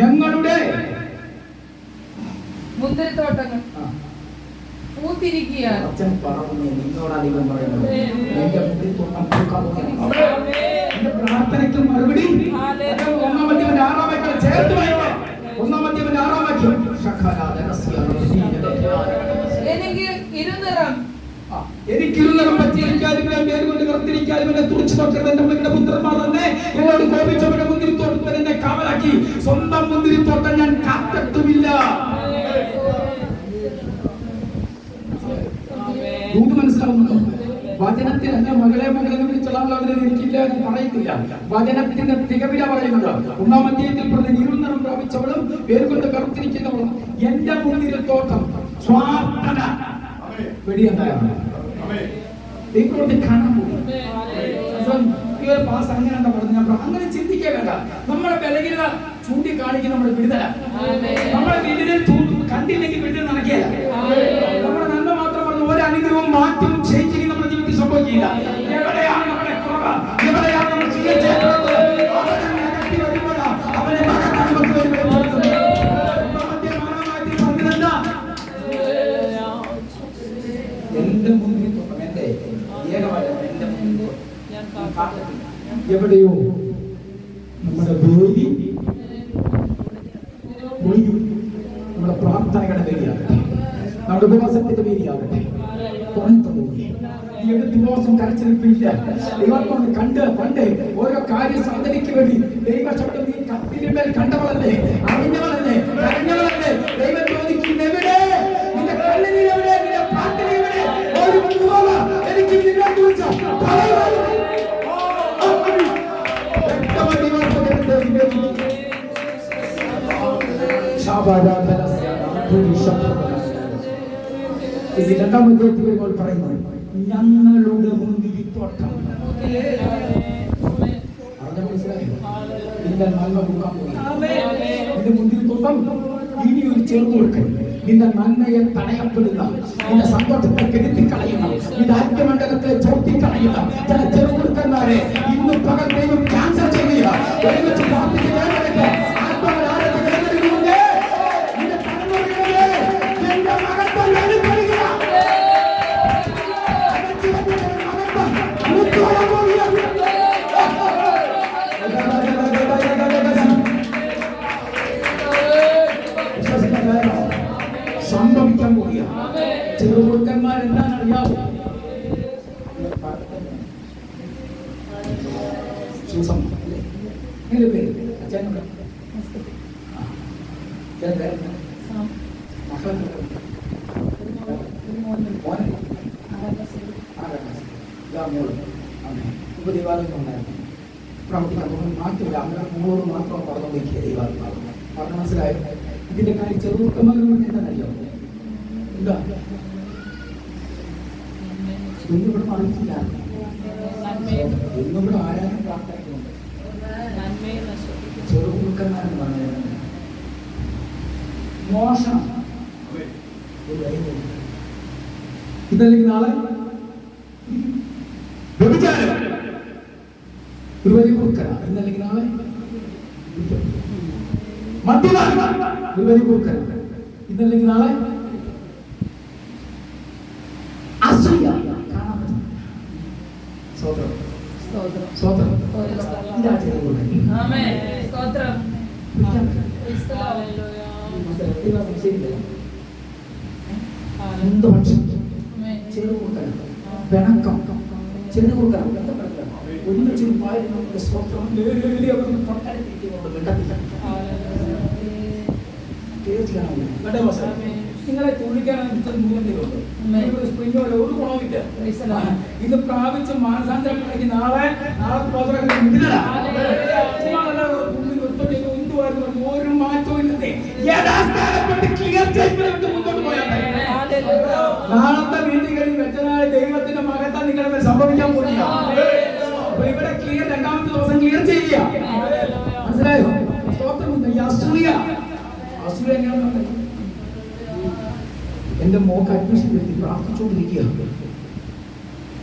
ഞങ്ങളുടെ മുന്തിരിത്തോട്ടങ്ങൾ പൂത്തിരിക്കിയാൽ നിന്നോടധികം പറയുന്നത് പ്രാർത്ഥനയ്ക്ക് മറുപടി 1-ാം അധ്യായത്തിന്റെ 6-ാം വാക്യം ചേർത്ത് വായിക്കാം. 1-ാം അധ്യായത്തിന്റെ 6-ാം വാക്യം. എനിക്കിരുന്നരം പറ്റിയിരിക്കാനും പേരുകൊണ്ട് കറുത്തിരിക്കാനും എന്നെ തുറച്ചു നോക്കരുത്. എന്റെ മകളുടെ പുത്രന്മാർ തന്നെ എന്നോട് കോപിച്ചവരുടെ മുന്തിരിത്തോട്ടത്തിൽ എന്നെ കാവലാക്കി. സ്വന്തം മുന്തിരിത്തോട്ടം ഞാൻ കാത്തിട്ടുമില്ല. മനസ്സിലാവുന്നുണ്ടോ? വചനത്തിലല്ല മകളെ എന്ന് വിളിച്ചുള്ള എനിക്കില്ല എന്ന് പറയുന്നില്ല. വചനത്തിന്റെ തികവില പറയുന്നത് 1-ാം അധ്യായത്തിൽ പറഞ്ഞ ഇരുനിറം പ്രാപിച്ചവളും പേരുകൊണ്ട് കറുത്തിരിക്കുന്നവളും എന്റെ മുന്തിരിത്തോട്ടം സ്വാർത്ഥന വെടിയെന്താണ് ദൈവത്തെ കാണാൻ പോകും. അങ്ങനെ എന്താ പറഞ്ഞു? അങ്ങനെ ചിന്തിക്കാൻ വേണ്ട. നമ്മുടെ ബലഹീനത ചൂണ്ടിക്കാണിക്കുന്ന നമ്മുടെ വിടുതല. നമ്മുടെ വീടിനെ കണ്ടില്ലെങ്കിൽ വിടുതൽ നടക്കില്ല. നമ്മുടെ നന്മ മാത്രം പറഞ്ഞു ഒരു അനുഗ്രഹവും മാറ്റവും ചേഞ്ചിങ് നമ്മുടെ ജീവിതത്തിൽ സംഭവിക്കില്ല. എവിടെയാണ് നമ്മുടെ കുറവ്? എവിടെയാണ് നമ്മൾ അവനെ എന്റെ മുന്നിൽ എന്റെ ഏകമായ എന്റെ മുന്നിൽ എവിടെയോ നമ്മുടെ വേദി നമ്മുടെ പ്രാർത്ഥനകളുടെ വേദിയാകട്ടെ, നമ്മുടെ ഉപവാസത്തിന്റെ വേദിയാകട്ടെ. ഈ 8 ദിവസം കരച്ചിരിപ്പില്ല. ദൈവം കണ്ട് ഓരോ കാര്യ സാധനയ്ക്ക് വേണ്ടി ദൈവശബ്ദം നീ കത്തിരിമേൽ കണ്ടവളല്ലേ, അറിഞ്ഞവളല്ലേ, അറിഞ്ഞവളല്ലേ. ദൈവം ചോദിക്കുന്ന എവിടെ ഇത് രണ്ടാം അധ്യായത്തിൽ വരുമ്പോൾ പറയുന്നത് ഞങ്ങളുടെ മുന്തിരിത്തോട്ടം. പറഞ്ഞ മനസ്സിലായോ? നിന്റെ നന്മ കൊടുക്കാൻ പോകുന്നു. നിന്റെ മുന്തിരിത്തോട്ടം ഇനി ഒരു ചെറു കൊടുക്കൽ. നിന്റെ നന്മയെ തടയപ്പെടുന്ന, നിന്റെ സന്തോഷത്തെ കെടുത്തിക്കളയുന്ന, നിന്റെ ആത്മമണ്ഡലത്തെ ചോർത്തിക്കളയുന്ന ചില ചെറുകുടുക്കന്മാരെ ഇന്ന് പകൽ ദൈവം ക്യാൻസൽ ചെയ്യുക. ഒരുമിച്ച് പ്രാർത്ഥിക്കുക. സംഭവിക്കാൻ പോവുക. ചെറുകുടുക്കന്മാർ എന്താണെന്നറിയാമോ? മാത്രം പറഞ്ഞുകൊണ്ടിരിക്കുക ദൈവാത്മാവ്. പറഞ്ഞ മനസ്സിലായോ? ഇതിന്റെ കാര്യം ചെറുകുടുക്കന്മാരോട് എന്താണെന്നറിയോ? എന്താ ഇവിടെ പറഞ്ഞില്ല. ഇന്നിവിടെ ആരാധന പ്രാർത്ഥനയുണ്ട്. ചെറുകുടുക്കന്മാരെന്ന് പറഞ്ഞത് മോഷണം. ഇതല്ലെങ്കിൽ നാളെ വ്യഭിചാരം ഒരു വലിയ കുറുക്കന. ഇന്നല്ലെങ്കിൽ നാളെ മദ്യപാനം ഒരു വലിയ കുറുക്കന. ഇന്നല്ലെങ്കിൽ നാളെ അസൂയ. പിണക്കം ചെറുകുറുക്കാൻ ഒരുമിച്ച് നിങ്ങളെ തുള്ളിക്കാനാണ് ഒരു ഗുണമില്ല. ഇത് പ്രാപിച്ച് മാനസാന്തരത്തിലേക്ക് നാളെ ഒരു മാറ്റവും ഇല്ലേ. മുന്നോട്ട് പോയാൽ നാളത്തെ വീടുകളിൽ വെച്ചനായ ദൈവത്തിന്റെ മകത്താൽ നിങ്ങളുടെ സംഭവിക്കാൻ പോയില്ല. അപ്പൊ ഇവിടെ ക്ലിയർ രണ്ടാമത്തെ ദിവസം ക്ലിയർ ചെയ്യുക. മനസ്സിലായോ? അസൂയ എങ്ങനെയാണെന്ന് എന്റെ മോക്ക് അഡ്മിഷൻ കിട്ടി പ്രാർത്ഥിച്ചുകൊണ്ടിരിക്കുക.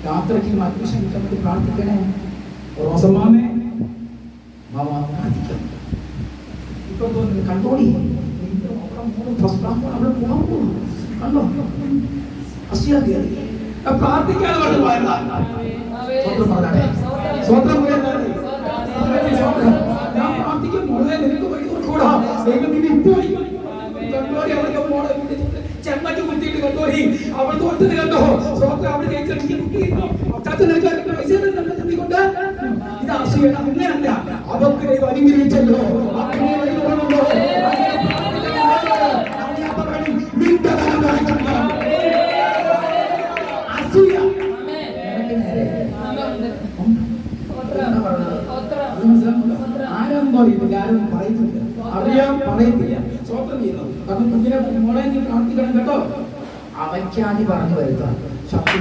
രാത്രിക്കും അഡ്മിഷൻ കിട്ടാൻ വേണ്ടി പ്രാർത്ഥിക്കണേ. റോസമ്മാമേ മാമ പ്രാർത്ഥിക്കാം. ഇപ്പൊ തോന്നുന്നു കണ്ടോടി അവിടെ പോകാൻ പോകുന്നു. കണ്ടോ അസൂയ കയറി പ്രാർത്ഥിക്കാതെ പറഞ്ഞു പോയതാ. സ്വന്തം ഞാൻ പ്രാർത്ഥിക്കും മോളെ നിനക്ക് വഴി കൊടുക്കൂടാ. ദൈവത്തിന്റെ ഇപ്പോൾ കണ്ടോടി അവർക്ക് മോളെ ചെമ്മറ്റ് കുത്തിയിട്ട് കണ്ടോടി അവൾ തോറ്റത് കണ്ടോ. സ്വന്തം അവിടെ ജയിച്ചു കൊണ്ട് ഇത് അസൂയ അങ്ങനെയല്ല. അവർക്ക് ദൈവം അനുഗ്രഹിച്ചല്ലോ. ആരും പറയത്തില്ല, അറിയാൻ പറയത്തില്ല, സ്വന്തം ചെയ്യുന്നു. കാരണം കുഞ്ഞിനെ മോളെ നീ പ്രാർത്ഥിക്കണം കേട്ടോ. അവയ്ക്കാതി പറഞ്ഞു വരുത്താൻ ശക്തി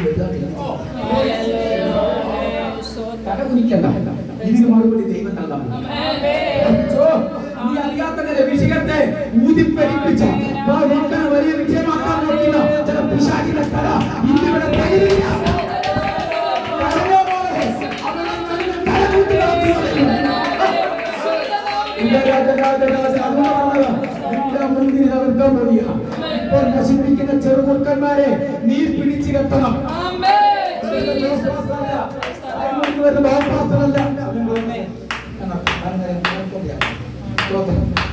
തല കുനിക്കണ്ട. ഇതിന് മറുപടി ദൈവം നൽകാൻ. നീ അറിയാത്ത വിഷയത്തെ ഊതിപ്പെരിപ്പിച്ച വലിയ വിജയമാക്കാൻ നോക്കുന്ന ചില പിശാചിന്റെ തല ഇന്നിവിടെ തകരില്ല. നശിപ്പിക്കുന്ന ചെറുകുറുക്കന്മാരെ നീ പിടിച്ചു കെട്ടണം.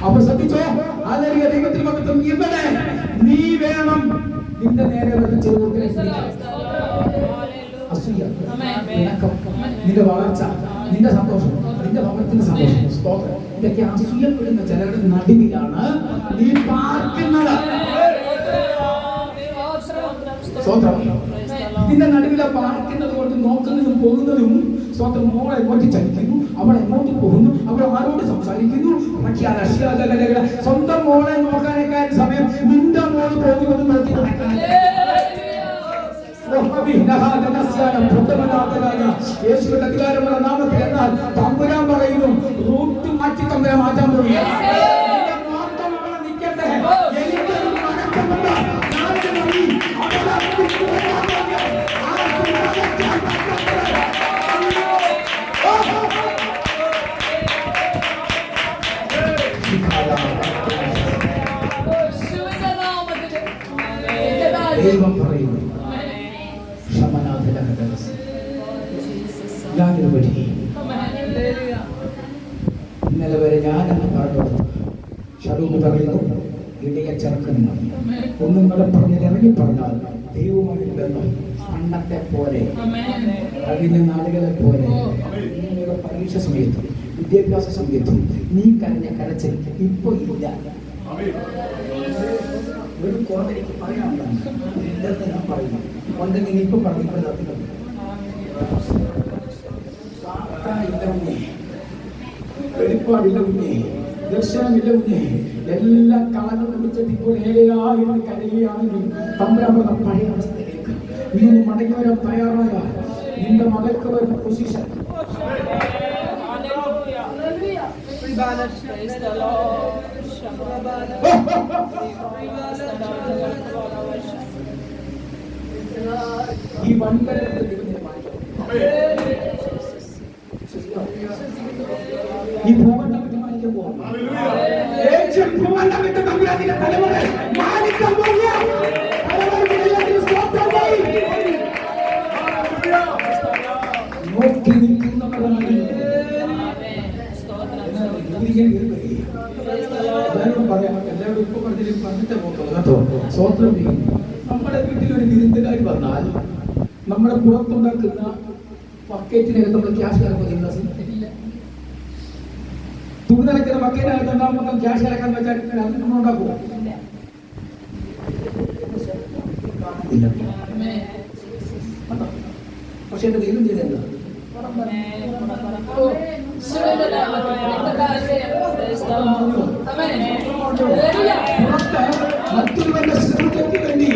അപ്പൊ ശ്രദ്ധിച്ചോ, ആദരിക ദൈവത്തിന് മകത്വം ഇവിടെ നീ വേണം. നിന്റെ നേരെ വരുന്ന ചെറുകുറുക്കനെ അസൂയ, നിന്റെ വളർച്ച, നിന്റെ സന്തോഷം, നിന്റെ ഭവനത്തിന്റെ സന്തോഷം, സ്തോത്രം, ഇതൊക്കെ അസൂയപ്പെടുന്ന ചിലരുടെ നടുവിലാണ് നീ പാർക്കുന്നത്. സ്തോത്രം. ഇതിന്റെ നടുവിലെ പാർക്കുന്നത് കൊണ്ട് നോക്കുന്നതും പോകുന്നതും സ്വന്തം മോളെ പൊട്ടിച്ചടിക്കുന്നു, അവൾ എങ്ങോട്ട് പോകുന്നു, അവൾ ആരോട് സംസാരിക്കുന്നു. സ്വന്തം മോളെ നോക്കാനേക്കാൾ സമയം നിന്റെ മോള് പോകുമെന്ന് നോക്കി നടക്കാൻ. യേശുവിന്റെ അധികാരമുള്ള നാമത്തിൽ എന്നാൽ തമ്പുരാൻ പറയുന്നു, റൂട്ട് മാറ്റി തമ്പുരാൻ മാറ്റാൻ പോകുന്നു. നിൽക്കട്ടെ, എനിക്കൊരു മടക്കമുണ്ട്. ദൈവം പറയുന്നു, ഞാനൊരു വഴി. ഇന്നലെ വരെ ഞാനെന്ന് പറഞ്ഞു ഷഡൂബ് പറയുന്നു, ഇടയ ചെറുക്കന്മാർ ഒന്നും കൂടെ പറഞ്ഞത് ഇറങ്ങി പറഞ്ഞാൽ ദൈവമായി ബന്ധം അന്നത്തെ പോലെ കഴിഞ്ഞ നാളുകളെ പോലെ നിങ്ങളുടെ പരീക്ഷ സമയത്തും വിദ്യാഭ്യാസ സമയത്തും നീ കരഞ്ഞ കരച്ചിൽ ഇപ്പൊ ഇല്ല. ഒരു കുറവ് എനിക്ക് പറയാനുണ്ടെന്ന് ഞാൻ പറയുന്നു. ഉണ്ടെങ്കിൽ ഇപ്പൊ പറഞ്ഞു ഇവിടെ നടത്തുന്നത് ഇല്ല കുഞ്ഞേ, വെളിപ്പാടില്ല കുഞ്ഞേ, ദർശനമില്ല കുഞ്ഞേ, എല്ലാം കളഞ്ഞു പിടിച്ചിട്ട് ഇപ്പോൾ ഏകയായിരുന്നു കരയുകയാണെങ്കിൽ തമ്പുരാൻ പഴയ അവസ്ഥയിലേക്ക് നീ ഒന്ന് മടങ്ങി വരാൻ തയ്യാറായ നിന്റെ മകൾക്ക് വരുന്ന പൊസിഷൻ ഈ വൻകരത്തെ ഈ ഭൂമണ്ഡലം വിട്ട് മാനിക്കാൻ പോകുന്നു. ഭൂമണ്ഡലം വിട്ട് തമ്പുരാന്റെ തലമുറ മാനിക്കാൻ പോകുക. നോക്കി നിൽക്കുന്നവരാണ് പറയാൻ എല്ലാവരും ഇപ്പൊ പറഞ്ഞിട്ട് കേട്ടോ. സ്വതന്ത്രം ചെയ്യുന്നു. നമ്മുടെ വീട്ടിലൊരു വിരുന്നുകാർ വന്നാൽ നമ്മുടെ പുറത്തുണ്ടാക്കുന്ന ബക്കറ്റിനകത്ത് നമ്മൾ ക്യാഷ് കിടക്കുന്നില്ല. തുണി നിറയ്ക്കുന്ന ബക്കറ്റിനകത്ത് ഉണ്ടാകുമ്പോൾ ക്യാഷ് കിടക്കാൻ വെച്ചാൽ അത് നമ്മൾ ഉണ്ടാക്കുമോ? ഇല്ല. പക്ഷെ എന്റെ ദൈവം ചെയ്തെന്താ? മറ്റൊരുവന്റെ ശുശ്രൂഷയ്ക്ക് വേണ്ടി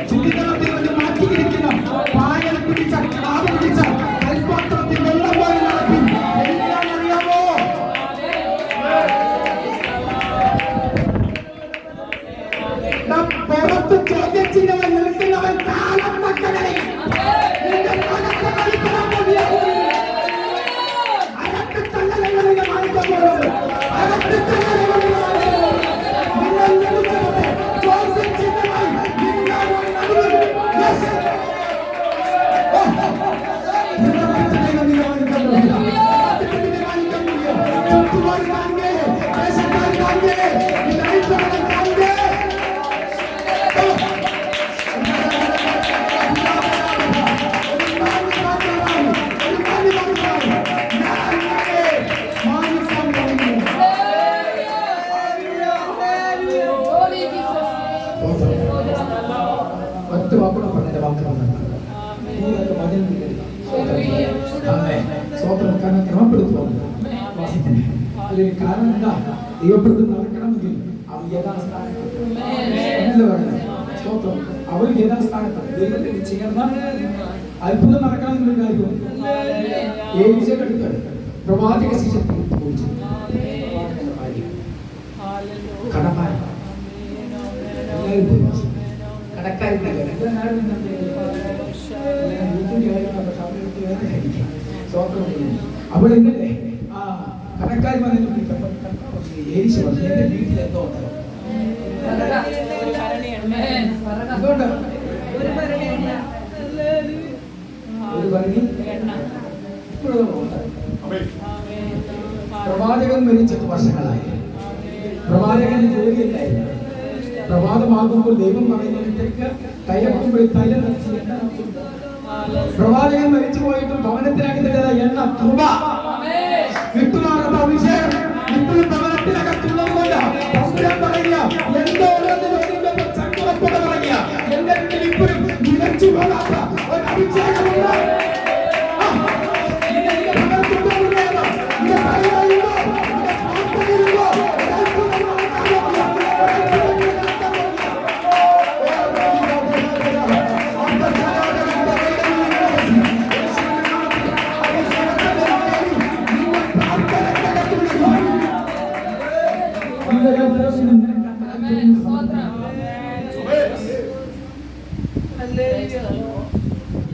ശുദ്ധീകരണത്തിൽ വേണ്ടി മാറ്റിയിരിക്കുന്ന പായൽ പിടിച്ച കാവ് പിടിച്ച കൽപ്പാത്രത്തിൽ വെള്ളം പോലെ നടത്തി അറിയാമോ? പുറത്ത് ചോദ്യച്ചിഹ്നവൻ നിൽക്കുന്നവൻ കാലം മക്കളെ കാരണം എന്താ? ദൈവപ്രതി നടക്കണമെങ്കിൽ അവൻ യഥാസ്ഥാനത്ത് സ്തോത്രം, അവൻ യഥാസ്ഥാനത്ത് ദൈവത്തിന് ചേർന്ന അത്ഭുതം നടക്കണമെന്നൊരു കാര്യം ഏകീശക്കെടുത്ത് പ്രവാചക ശിഷ്യത്തിൽ കടക്കാരൻ അപ്പോൾ ഇന്നലെ ആ കടക്കാർ പറഞ്ഞു ഏരിശ പറഞ്ഞു എന്റെ വീട്ടിൽ എന്തോ ഉണ്ടോ ഒരു ഭരണി പ്രവാചകൻ മരിച്ചിട്ട് വർഷങ്ങളായി. പ്രവാചകന് ജോലിയില്ലായിരുന്നു. പ്രഭാതമാകുമ്പോൾ ദൈവം പറയുന്നതിലേക്ക് തൈലക്കുമ്പോൾ തൈലം പ്രവാചകൻ മരിച്ചു പോയിട്ടും ഭവനത്തിനകത്ത് എണ്ണ കൃപ വിട്ടുമാറുന്ന അഭിഷേകം ഇപ്പോഴും ഭവനത്തിനകത്തുള്ളതുകൊണ്ട് പറയുക എന്തോ ചക്കുറപ്പോടെ പറയുക എന്റെ വീട്ടിൽ ഇപ്പോഴും നിലച്ചു പോകാത്ത ഒരു അഭിഷേകമുണ്ട്.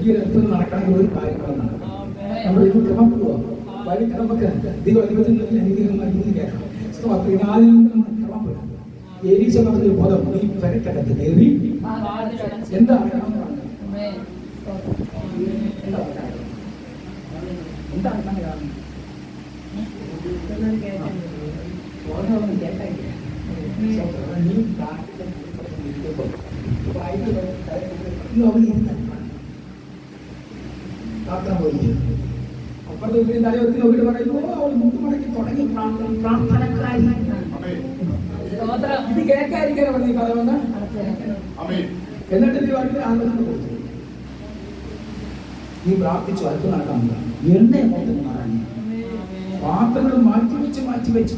ഈ രക്തം നടക്കണമെങ്കിൽ ഒരു കാര്യങ്ങളാണ് നമ്മൾ ഇത് ക്രമപ്പെടുക വഴിക്ക് നമുക്ക് ദൈവത്തിന് കേൾക്കാം. ആദ്യം നമ്മൾ ക്രമപ്പെടും. എലീശ പറഞ്ഞൊരു പദം ഈ പെരക്കകത്ത് കയറി എന്താ അപ്പുറത്തെ വീട്ടിൽ തലവെത്തി നോക്കിട്ട് പറയുന്നു അവൾ മുട്ടുമടക്കി തുടങ്ങി പ്രാർത്ഥനക്കാരി. ഇത് കേൾക്കാതിരിക്കാനാ പറഞ്ഞ കഥ വന്ന എന്നിട്ട് നീ ആലോചന കൊടുത്തു. നീ പ്രാർത്ഥിച്ചു അല്പം നടക്കാൻ എണ്ണ മൊത്തം മാറാൻ പാത്രങ്ങൾ മാറ്റി വെച്ച്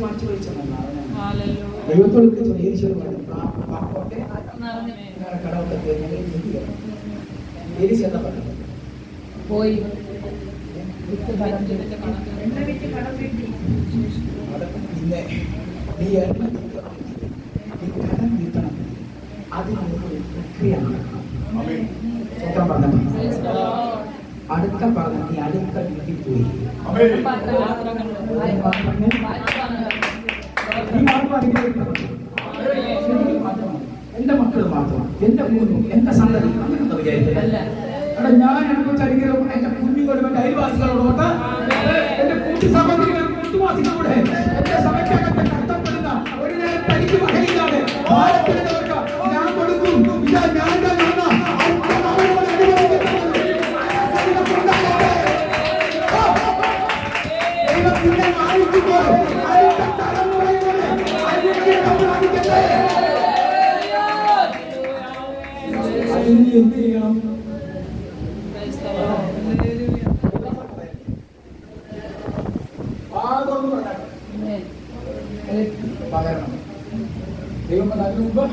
ദൈവത്തോട് ഈശ്വരൻ പറഞ്ഞു കടവൊക്കെ ഏരിശ എന്താ പറഞ്ഞത് പോയി പിന്നെ നീ എണ്ണ നീക്കണം, നീ കടം വീട്ടണം, അതിനൊരു പ്രക്രിയ നടക്കണം. അടുത്ത പറഞ്ഞ നീ അടുത്ത വീട്ടിൽ പോയി എന്റെ മക്കൾ മാത്രം, എന്റെ മൂന്നും എന്റെ സന്തതി അങ്ങനെയൊന്നും വിചാരിക്കില്ല. എടാ ഞാൻ അനുഭവിച്ച അനുഗ്രഹം എന്റെ കുഞ്ഞുങ്ങളും എന്റെ അയൽവാസികളോട് എന്റെ കൂട്ടു സഹോദരികളും കൂട്ടുവാസികളോട് എന്റെ സഭയ്ക്കകത്ത് കഷ്ടപ്പെടുന്ന ഒരു നേരം തനിക്ക് മകനില്ലാതെ ഭാരപ്പെടുന്നവർക്ക് ഞാൻ കൊടുക്കും. ഇതാ ഞാൻ എന്ത് ചെയ്യണം? പകരണം. ദൈവം അതിന് മുമ്പ്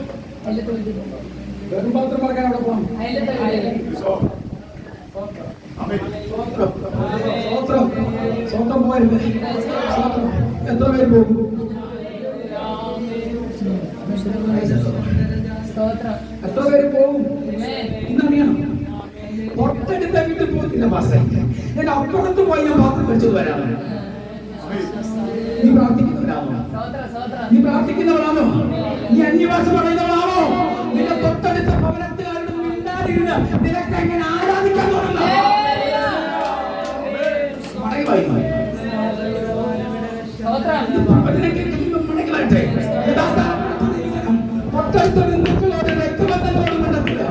വെറും പാത്രം പറക്കാൻ അവിടെ പോകണം. സ്വന്തം പോകരുത്. എത്ര പേര് പോകും? എത്ര പേര് പോകും? ഇന്നറിയണം. തൊട്ടടുത്ത വീട്ടിൽ പോകത്തില്ല പാസ്റ്റർ. ഞാൻ അപ്പുറത്ത് പോയി ഞാൻ പാത്രം വെച്ചത് വരാമോ? നീ പ്രാർത്ഥിക്കുന്നവരാണോ? നീ പ്രാർത്ഥിക്കുന്നവരാണോ? നീ അന്യഭാഷ പറയുന്നവരാണോ? നിന്റെ തൊട്ടടുത്ത ഭവനത്തുകാരുടെ മിണ്ടാതിരുന്ന് നിനക്ക് എങ്ങനെ ആരാധിക്കാൻ തോന്നുന്നു? തൊട്ടടുത്ത ബന്ധുക്കളോട് രക്തബന്ധങ്ങളോട് മിണ്ടത്തില്ല,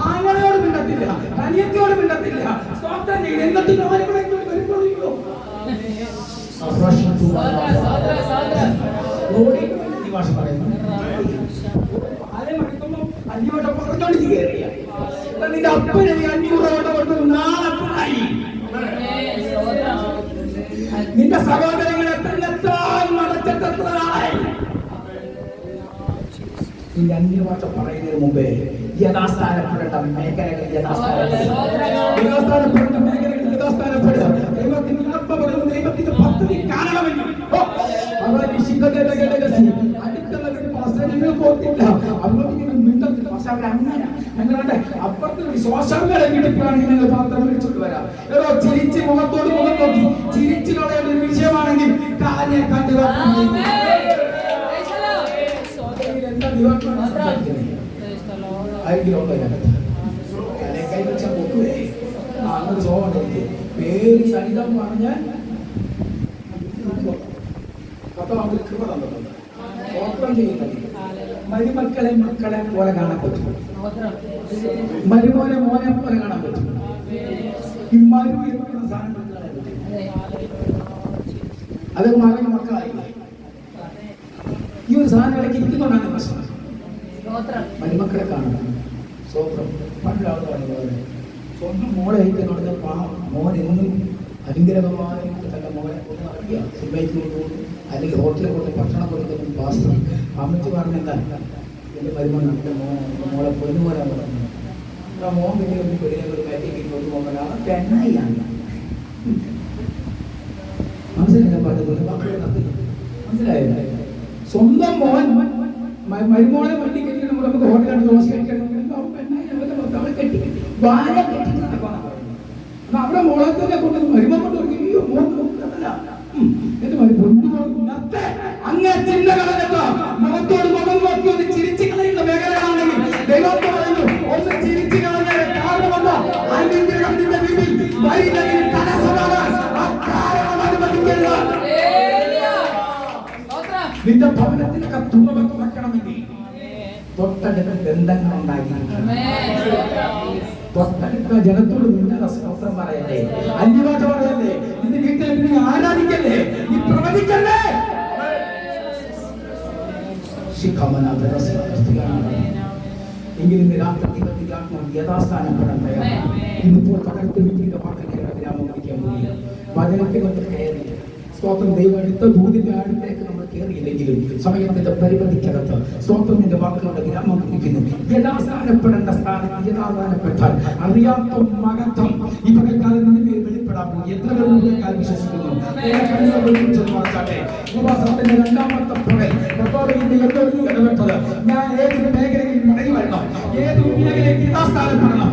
ആങ്ങളോട് മിണ്ടത്തില്ല, അനിയത്തിയോട് മിണ്ടത്തില്ല. സ്വന്തം എന്നിട്ട് വരുമ്പോഴോ ഭാഷ പറയുന്നു. അഞ്ഞൂറ് പറഞ്ഞോണ്ട് കയറിയ നിന്റെ അപ്പനെ നീ 500 വട്ടം കൊടുത്തു. നാളെപ്പനായി നിന്റെ സഹോദരങ്ങളെ എത്രയെത്താൻ മടച്ചെത്ര നാളായി. നിന്റെ 5 വർഷം പറയുന്നതിന് മുമ്പേ യഥാസ്ഥാനപ്പെടേണ്ട മേഖലകൾ യഥാസ്ഥാനപ്പെടേണ്ട മേഖലകൾ യഥാസ്ഥാനപ്പെടുക. ദൈവത്തിന്റെ ആത്മബലവും ദൈവത്തിന്റെ പദ്ധതി കാണണമെങ്കിൽ അപ്പുറത്ത് ശ്വാസങ്ങളെ കിട്ടിപ്പാണെങ്കിൽ നിങ്ങൾ പാത്രം വിളിച്ചോണ്ട് വരാം. ഏതോ ചിരിച്ച് മുഖത്തോട് മുഖം നോക്കി ചിരിച്ചു കളയേണ്ട ഒരു വിഷയമാണെങ്കിൽ കാര്യം കണ്ടു പേര് സഹിതം പറഞ്ഞാൽ കൃപ തന്നിട്ടുണ്ട്. സ്വോത്രം ചെയ്യുന്നത് മരുമക്കളെ മക്കളെ പോലെ കാണാൻ പറ്റും, മരുമോനെ മോനെ പോലെ കാണാൻ പറ്റും. ഈ മരു എന്ന സാധനം അത് മകൻ മക്കളായി ഈ ഒരു സാധനം ഇടയ്ക്ക് ഇരിക്കുന്നതുകൊണ്ടാണ് പ്രശ്നം. മരുമക്കളെ കാണുന്നത് സ്വോത്രം പണ്ടൊരാൾ പറയുന്നത് സ്വന്തം മോളെ അയക്കുന്നുണ്ട്. മോൻ എന്നും അനുഗ്രഹമായിട്ട് തന്റെ മോനെ കൊണ്ട് നടക്കുക. സിനിമയ്ക്ക് കൊണ്ടുപോകും അല്ലെങ്കിൽ ഹോട്ടലിൽ കൊണ്ട് ഭക്ഷണം കൊടുക്കുന്നു. പാസ്റ്റർ അമ്മച്ച് പറഞ്ഞെന്താ എൻ്റെ മരുമോൻ എൻ്റെ മോളെ പൊന്നുപോലാൻ പറഞ്ഞു. ആ മോൻ പിന്നെ ഒരു പെണ്ണിനെ ഒരു കയറ്റി കൊണ്ടുപോകാനാണ് പെണ്ണായിയാണ്. മനസ്സിലായി പറഞ്ഞത് മക്കളെ നടത്തുന്നു. മനസ്സിലായില്ല? സ്വന്തം മോൻ മരുമോളെ വണ്ടി കെട്ടിയിട്ട് നമുക്ക് ഹോട്ടലാണ് ദോശ കഴിക്കണം. പെണ്ണായി അവരുടെ ഭർത്താവ് കെട്ടി ഭാര്യ കെട്ടിട്ട് നടക്കാനാണ് പറയുന്നത്. നമ്മുടെ മോളത്തിനെ കൊണ്ട് മരുമ കൊണ്ട് എന്റെ മരി പൊന്നുകൊണ്ടത്തെ അങ്ങേ ചിന്ത കളഞ്ഞിട്ട് മുഖത്തോട് മുഖം നോക്കി ഒന്ന് ചിരിച്ചു കളയുന്ന മേഖലയാണെങ്കിൽ ദൈവത്തെ പറയുന്നു ഒന്ന് ചിരിച്ചു കളഞ്ഞ കാരണമല്ല അനുഗ്രഹത്തിന്റെ വീട്ടിൽ വൈദ്യുതി തടസ്സമാണ് ആ കാരണം അനുവദിക്കരുത്. നിന്റെ ഭവനത്തിനൊക്കെ തുറവ് തുറക്കണമെങ്കിൽ തൊട്ടടുത്ത ബന്ധങ്ങൾ ഉണ്ടായിരിക്കണം. തൊട്ടടുത്ത ജനത്തോട് നിങ്ങളുടെ സ്തോത്രം പറയല്ലേ, അന്യഭാഷ പറയല്ലേ, നിന്റെ വീട്ടിൽ നീ ആരാധിക്കല്ലേ, നീ പ്രവചിക്കല്ലേ. എങ്കിലും രാത്രി യഥാസ്ഥാനപ്പെടാൻ തയ്യാറാണ്. ഇന്നിപ്പോൾ പകർത്ത് വീട്ടിന്റെ വാക്കിലേക്ക് വിരാമം പോയി വചനത്തിൽ നമ്മൾ കയറി സ്തോത്രം ദൈവം അടുത്ത ദൂതിന്റെ അടുത്തേക്ക് നമ്മൾ കയറിയില്ലെങ്കിലും സമയത്തിന്റെ പരിമിതിക്കകത്ത് സ്തോത്രത്തിന്റെ വാക്കുകളുടെ വിരാമം കുറിക്കുന്നു. യഥാസ്ഥാനപ്പെടേണ്ട സ്ഥാനത്ത് യഥാസ്ഥാനപ്പെട്ടാൽ അറിയാത്ത മഹത്വം ഈ പകൽക്കാലം നിന്റെ വെളിപ്പെടാൻ പോകും. എത്ര പേർ വിശ്വസിക്കുന്നു? ഉപവാസത്തിന്റെ രണ്ടാമത്തെ പകൽ ഇടപെട്ടത് ഞാൻ ഏതൊരു മേഖലയിൽ മടങ്ങി വരണം, ഏതൊരു മേഖലയിൽ യഥാസ്ഥാനപ്പെടണം.